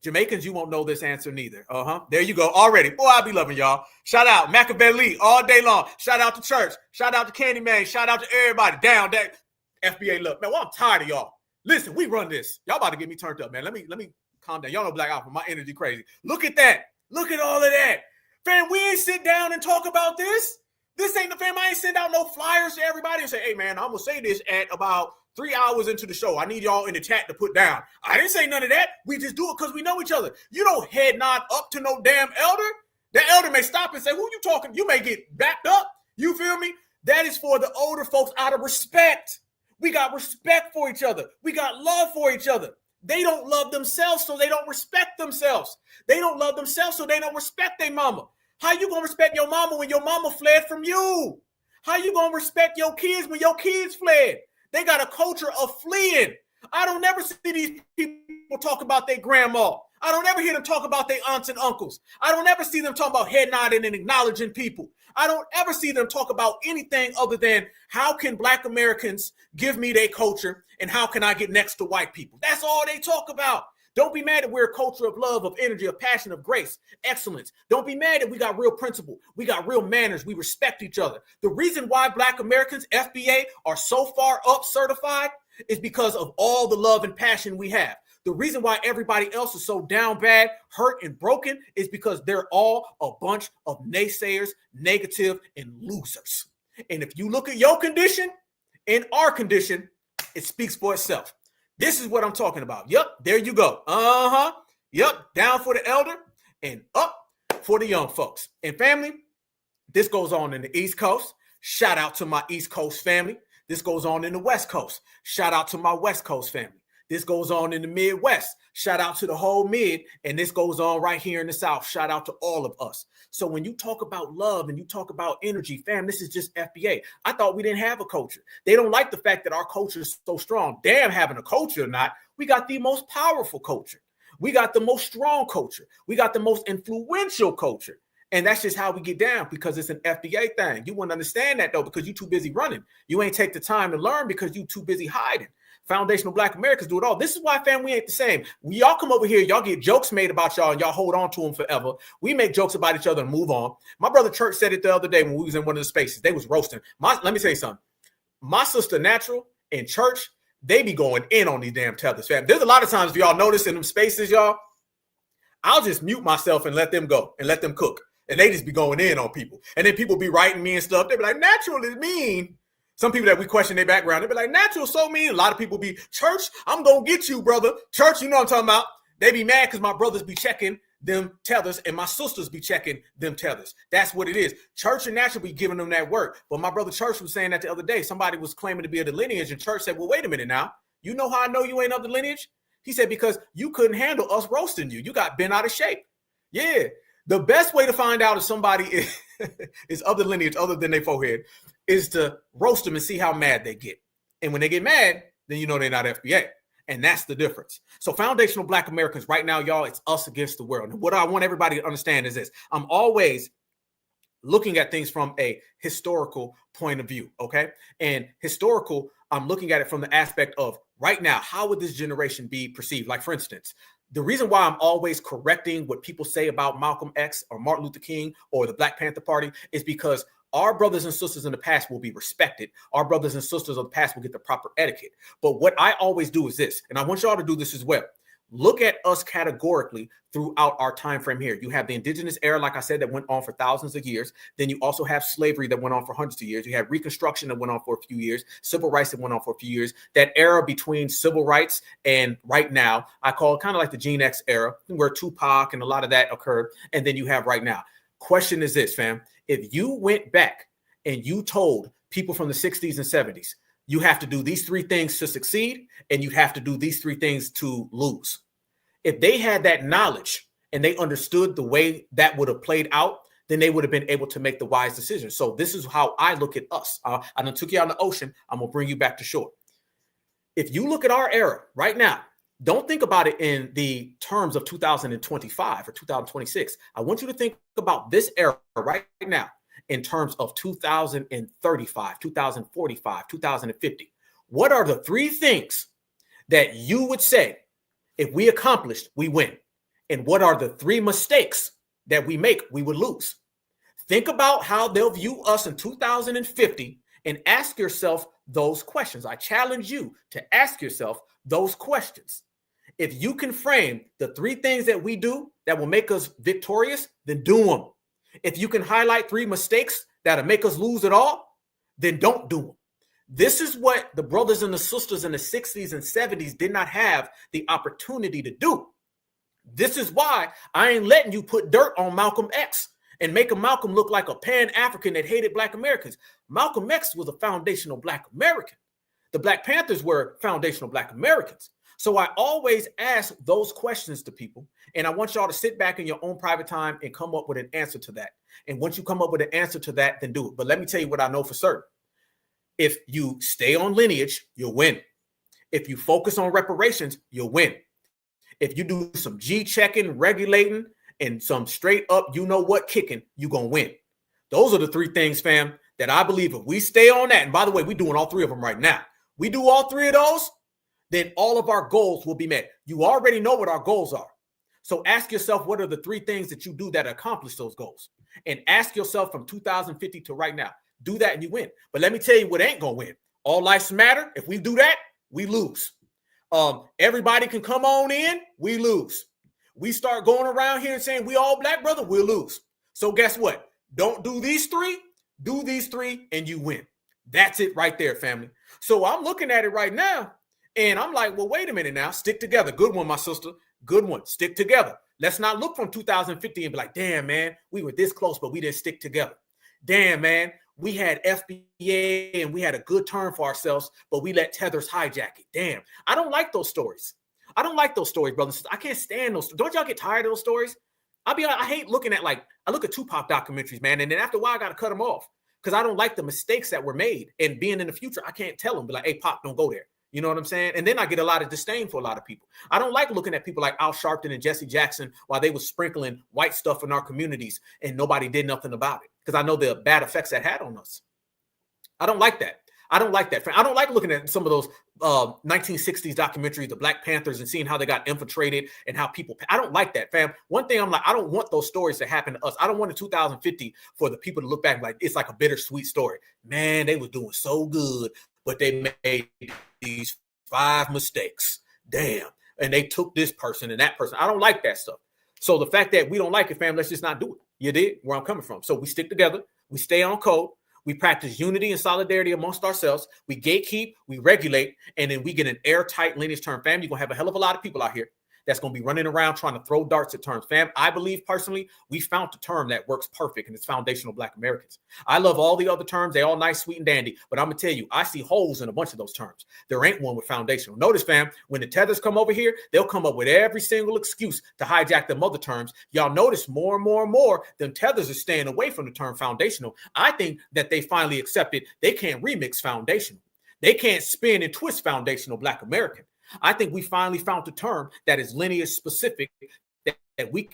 Jamaicans, you won't know this answer neither. There you go. Already. Boy, I be loving y'all. Shout out Machiavelli all day long. Shout out to church. Shout out to Candyman. Shout out to everybody. Down that FBA look. Man, well, I'm tired of y'all. Listen, we run this. Y'all about to get me turned up, man. Let me calm down. Y'all know Black Alpha. My energy crazy. Look at that. Look at all of that. Fam, we ain't sit down and talk about this. This ain't the fam. I ain't send out no flyers to everybody and say, hey, man, I'm going to say this at about 3 hours into the show. I need y'all in the chat to put down. I didn't say none of that. We just do it because we know each other. You don't head nod up to no damn elder. The elder may stop and say, who you talking? You may get backed up. You feel me? That is for the older folks out of respect. We got respect for each other. We got love for each other. They don't love themselves, so they don't respect themselves. They don't love themselves, so they don't respect their mama. How you going to respect your mama when your mama fled from you? How you going to respect your kids when your kids fled? They got a culture of fleeing. I don't never see these people talk about their grandma. I don't ever hear them talk about their aunts and uncles. I don't ever see them talk about head nodding and acknowledging people. I don't ever see them talk about anything other than how can Black Americans give me their culture and how can I get next to white people? That's all they talk about. Don't be mad that we're a culture of love, of energy, of passion, of grace, excellence. Don't be mad that we got real principle. We got real manners. We respect each other. The reason why Black Americans, FBA, are so far up certified is because of all the love and passion we have. The reason why everybody else is so down bad, hurt, and broken is because they're all a bunch of naysayers, negative, and losers. And if you look at your condition and our condition, it speaks for itself. This is what I'm talking about. Yep, there you go. Yep, down for the elder and up for the young folks. And family, this goes on in the East Coast. Shout out to my East Coast family. This goes on in the West Coast. Shout out to my West Coast family. This goes on in the Midwest. Shout out to the whole mid. And this goes on right here in the South. Shout out to all of us. So when you talk about love and you talk about energy, fam, this is just FBA. I thought we didn't have a culture. They don't like the fact that our culture is so strong. Damn, having a culture or not, we got the most powerful culture. We got the most strong culture. We got the most influential culture. And that's just how we get down because it's an FBA thing. You wouldn't understand that, though, because you're too busy running. You ain't take the time to learn because you're too busy hiding. Foundational Black Americans do it all. This is why, fam, we ain't the same. Y'all come over here, y'all get jokes made about y'all, and y'all hold on to them forever. We make jokes about each other and move on. My brother Church said it the other day when we was in one of the spaces. They was roasting. Let me say something. My sister Natural and Church, they be going in on these damn Tethers, fam. There's a lot of times, if y'all notice in them spaces, y'all, I'll just mute myself and let them go and let them cook. And they just be going in on people. And then people be writing me and stuff. They be like, natural is mean. Some people that we question their background, they be like, natural so mean. A lot of people be, church, I'm going to get you, brother. Church, you know what I'm talking about. They be mad because my brothers be checking them tethers and my sisters be checking them tethers. That's what it is. Church and natural be giving them that work. But my brother Church was saying that the other day. Somebody was claiming to be of the lineage, and Church said, well, wait a minute now. You know how I know you ain't of the lineage? He said, because you couldn't handle us roasting you. You got bent out of shape. Yeah. The best way to find out if somebody is of the lineage other than their forehead is to roast them and see how mad they get. And when they get mad, then you know they're not FBA. And that's the difference. So foundational Black Americans right now, y'all, it's us against the world. And what I want everybody to understand is this. I'm always looking at things from a historical point of view, okay? And historical, I'm looking at it from the aspect of right now, how would this generation be perceived? Like, for instance, the reason why I'm always correcting what people say about Malcolm X or Martin Luther King or the Black Panther Party is because our brothers and sisters in the past will be respected. Our brothers and sisters of the past will get the proper etiquette. But what I always do is this, and I want y'all to do this as well. Look at us categorically throughout our time frame here. You have the indigenous era, like I said, that went on for thousands of years. Then you also have slavery that went on for hundreds of years. You have Reconstruction that went on for a few years, civil rights that went on for a few years. That era between civil rights and right now, I call it kind of like the Gen X era, where Tupac and a lot of that occurred. And then you have right now. Question is this, fam. If you went back and you told people from the 60s and 70s, you have to do these three things to succeed, and you have to do these three things to lose. If they had that knowledge and they understood the way that would have played out, then they would have been able to make the wise decision. So this is how I look at us. I done took you out in the ocean. I'm going to bring you back to shore. If you look at our era right now, don't think about it in the terms of 2025 or 2026. I want you to think about this era right now in terms of 2035, 2045, 2050. What are the three things that you would say, if we accomplished, we win? And what are the three mistakes that we make, we would lose? Think about how they'll view us in 2050 and ask yourself those questions. I challenge you to ask yourself those questions. If you can frame the three things that we do that will make us victorious, then do them. If you can highlight three mistakes that'll make us lose it all, then don't do them. This is what the brothers and the sisters in the 60s and 70s did not have the opportunity to do. This is why I ain't letting you put dirt on Malcolm X and make Malcolm look like a Pan-African that hated Black Americans. Malcolm X was a foundational Black American. The Black Panthers were foundational Black Americans. So I always ask those questions to people, and I want y'all to sit back in your own private time and come up with an answer to that. And once you come up with an answer to that, then do it. But let me tell you what I know for certain. If you stay on lineage, you'll win. If you focus on reparations, you'll win. If you do some G checking, regulating, and some straight up, you know what, kicking, you're going to win. Those are the three things, fam, that I believe if we stay on that, and by the way, we're doing all three of them right now. We do all three of those, then all of our goals will be met. You already know what our goals are. So ask yourself, what are the three things that you do that accomplish those goals? And ask yourself from 2050 to right now. Do that and you win. But let me tell you what ain't going to win. All lives matter. If we do that, we lose. Everybody can come on in, we lose. We start going around here and saying we all Black, brother, we'll lose. So guess what? Don't do these three, do these three, and you win. That's it right there, family. So I'm looking at it right now, and I'm like, well, wait a minute now. Stick together. Good one, my sister. Good one. Stick together. Let's not look from 2050 and be like, damn, man, we were this close, but we didn't stick together. Damn, man, we had FBA and we had a good term for ourselves, but we let Tethers hijack it. Damn. I don't like those stories. I don't like those stories, brothers. I can't stand those. Don't y'all get tired of those stories? I hate looking at, like, I look at Tupac documentaries, man, and then after a while, I got to cut them off because I don't like the mistakes that were made. And being in the future, I can't tell them, be like, hey, Pop, don't go there. You know what I'm saying? And then I get a lot of disdain for a lot of people. I don't like looking at people like Al Sharpton and Jesse Jackson while they were sprinkling white stuff in our communities and nobody did nothing about it because I know the bad effects that had on us. I don't like that. I don't like that. I don't like looking at some of those 1960s documentaries, the Black Panthers, and seeing how they got infiltrated and how people. I don't like that, fam. One thing I'm like, I don't want those stories to happen to us. I don't want in 2050 for the people to look back like it's like a bittersweet story. Man, they was doing so good, but they made these 5 mistakes. Damn. And they took this person and that person. I don't like that stuff. So the fact that we don't like it, fam, let's just not do it. You did? Where I'm coming from. So we stick together. We stay on code. We practice unity and solidarity amongst ourselves. We gatekeep, we regulate, and then we get an airtight lineage term. Fam, you're going to have a hell of a lot of people out here that's going to be running around trying to throw darts at terms. Fam, I believe personally, we found the term that works perfect, and it's foundational Black Americans. I love all the other terms. They all nice, sweet, and dandy. But I'm going to tell you, I see holes in a bunch of those terms. There ain't one with foundational. Notice, fam, when the Tethers come over here, they'll come up with every single excuse to hijack them other terms. Y'all notice more and more and more, them Tethers are staying away from the term foundational. I think that they finally accepted they can't remix foundational. They can't spin and twist foundational Black American. I think we finally found a term that is lineage specific that we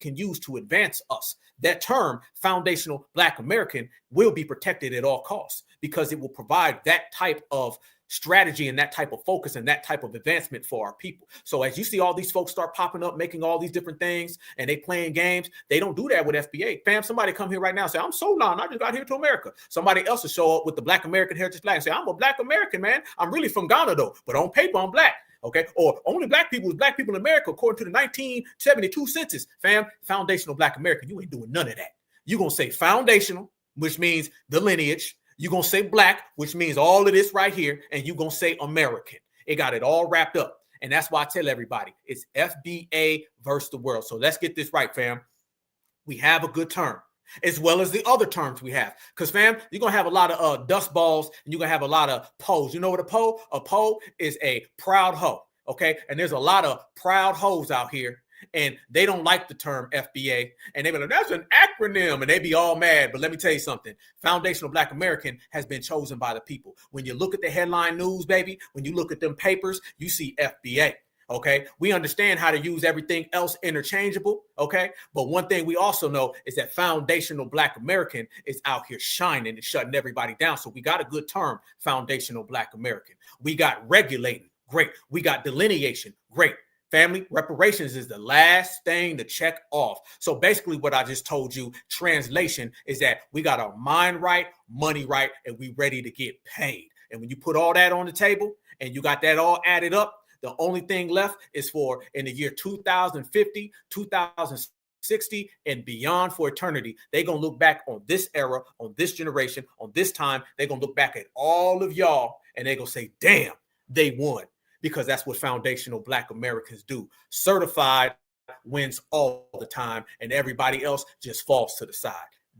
can use to advance us. That term, foundational Black American, will be protected at all costs because it will provide that type of strategy and that type of focus and that type of advancement for our people. So as you see all these folks start popping up, making all these different things, and they playing games, they don't do that with FBA. Fam, somebody come here right now and say, I'm so long, I just got here to America. Somebody else will show up with the Black American heritage flag and say, I'm a Black American, man. I'm really from Ghana though, but on paper, I'm Black. Okay, or only Black people is Black people in America according to the 1972 census. Fam, foundational Black American, you ain't doing none of that. You're going to say foundational, which means the lineage. You're going to say Black, which means all of this right here, and you're going to say American. It got it all wrapped up. And that's why I tell everybody, it's FBA versus the world. So let's get this right, fam. We have a good term, as well as the other terms we have. Because, fam, you're going to have a lot of dust balls, and you're going to have a lot of poes. You know what a poe? A poe is a proud hoe, okay? And there's a lot of proud hoes out here, and they don't like the term FBA, and they be like, that's an acronym, and they be all mad. But let me tell you something. Foundational Black American has been chosen by the people. When you look at the headline news, baby, when you look at them papers, you see FBA. Okay, we understand how to use everything else interchangeable. Okay, but one thing we also know is that foundational Black American is out here shining and shutting everybody down. So we got a good term, foundational Black American. We got regulating, great. We got delineation, great. Family reparations is the last thing to check off. So basically what I just told you, translation, is that we got our mind right, money right, and we ready to get paid. And when you put all that on the table and you got that all added up, the only thing left is for in the year 2050, 2060, and beyond for eternity. They're going to look back on this era, on this generation, on this time. They're going to look back at all of y'all and they're going to say, damn, they won. Because that's what foundational Black Americans do. Certified wins all the time, and everybody else just falls to the side.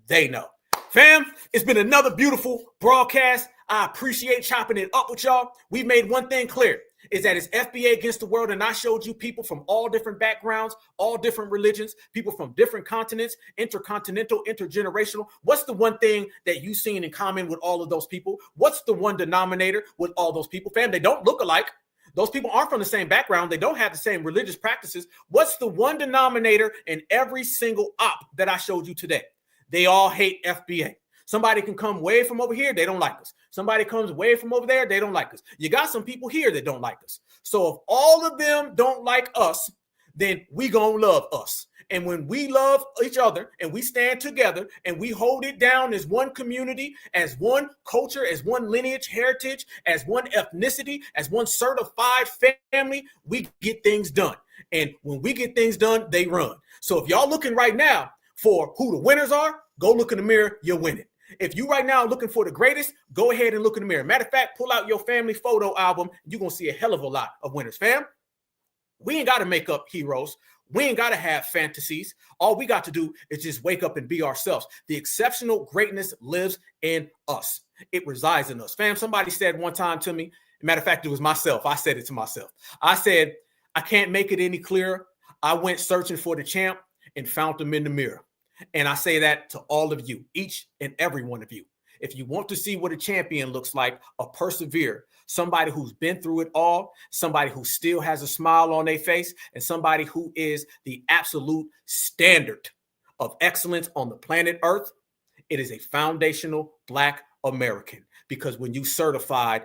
They know. Fam, it's been another beautiful broadcast. I appreciate chopping it up with y'all. We made one thing clear, is that it's FBA against the world, and I showed you people from all different backgrounds, all different religions, people from different continents, intercontinental, intergenerational. What's the one thing that you've seen in common with all of those people? What's the one denominator with all those people? Fam, they don't look alike. Those people aren't from the same background. They don't have the same religious practices. What's the one denominator in every single op that I showed you today? They all hate FBA. Somebody can come way from over here, they don't like us. Somebody comes way from over there, they don't like us. You got some people here that don't like us. So if all of them don't like us, then we gonna love us. And when we love each other and we stand together and we hold it down as one community, as one culture, as one lineage, heritage, as one ethnicity, as one certified family, we get things done. And when we get things done, they run. So if y'all looking right now for who the winners are, go look in the mirror, you're winning. If you right now are looking for the greatest, go ahead and look in the mirror. Matter of fact, pull out your family photo album. You're going to see a hell of a lot of winners, fam. We ain't got to make up heroes. We ain't got to have fantasies. All we got to do is just wake up and be ourselves. The exceptional greatness lives in us. It resides in us. Fam, somebody said one time to me, matter of fact, it was myself. I said it to myself. I said, I can't make it any clearer. I went searching for the champ and found him in the mirror. And I say that to all of you, each and every one of you. If you want to see what a champion looks like, a persevere, somebody who's been through it all, somebody who still has a smile on their face, and somebody who is the absolute standard of excellence on the planet Earth, it is a foundational Black American. Because when you certified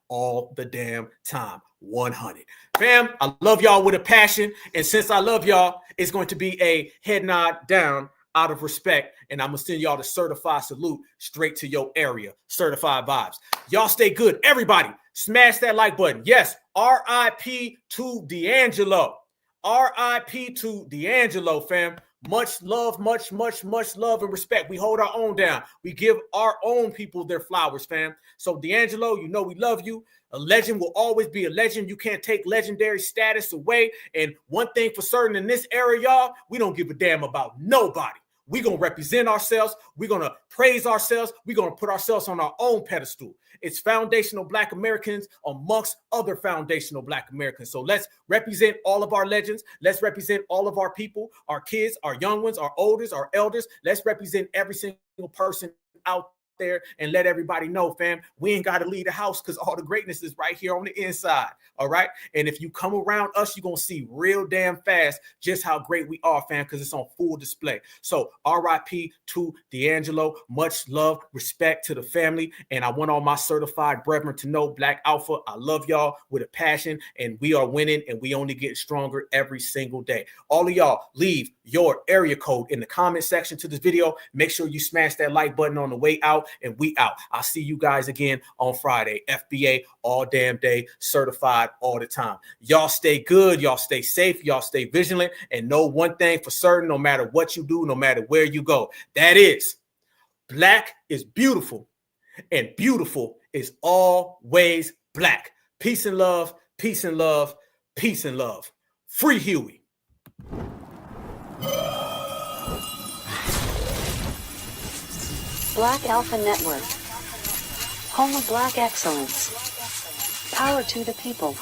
all the damn time. 100. Fam, I love y'all with a passion. And since I love y'all, it's going to be a head nod down out of respect. And I'm going to send y'all the certified salute straight to your area. Certified vibes. Y'all stay good. Everybody, smash that like button. Yes, RIP to D'Angelo. RIP to D'Angelo, fam. Much love, much love and respect. We hold our own down. We give our own people their flowers, fam. So D'Angelo, you know we love you. A legend will always be a legend. You can't take legendary status away. And one thing for certain in this era, y'all, we don't give a damn about nobody. We're going to represent ourselves. We're going to praise ourselves. We're going to put ourselves on our own pedestal. It's foundational Black Americans amongst other foundational Black Americans. So let's represent all of our legends. Let's represent all of our people, our kids, our young ones, our oldest, our elders. Let's represent every single person out there and let everybody know, fam, we ain't got to leave the house because all the greatness is right here on the inside. All right. And if you come around us, you're going to see real damn fast just how great we are, fam, because it's on full display. So RIP to D'Angelo. Much love, respect to the family. And I want all my certified brethren to know, Black Alpha, I love y'all with a passion, and we are winning, and we only get stronger every single day. All of y'all, leave your area code in the comment section to this video. Make sure you smash that like button on the way out, and we out. I'll see you guys again on Friday. FBA all damn day, certified all the time. Y'all stay good. Y'all stay safe. Y'all stay vigilant, and know one thing for certain, no matter what you do, no matter where you go, that is, Black is beautiful, and beautiful is always Black. Peace and love, peace and love, peace and love. Free Huey. Black Alpha Network. Home of Black excellence. Power to the people.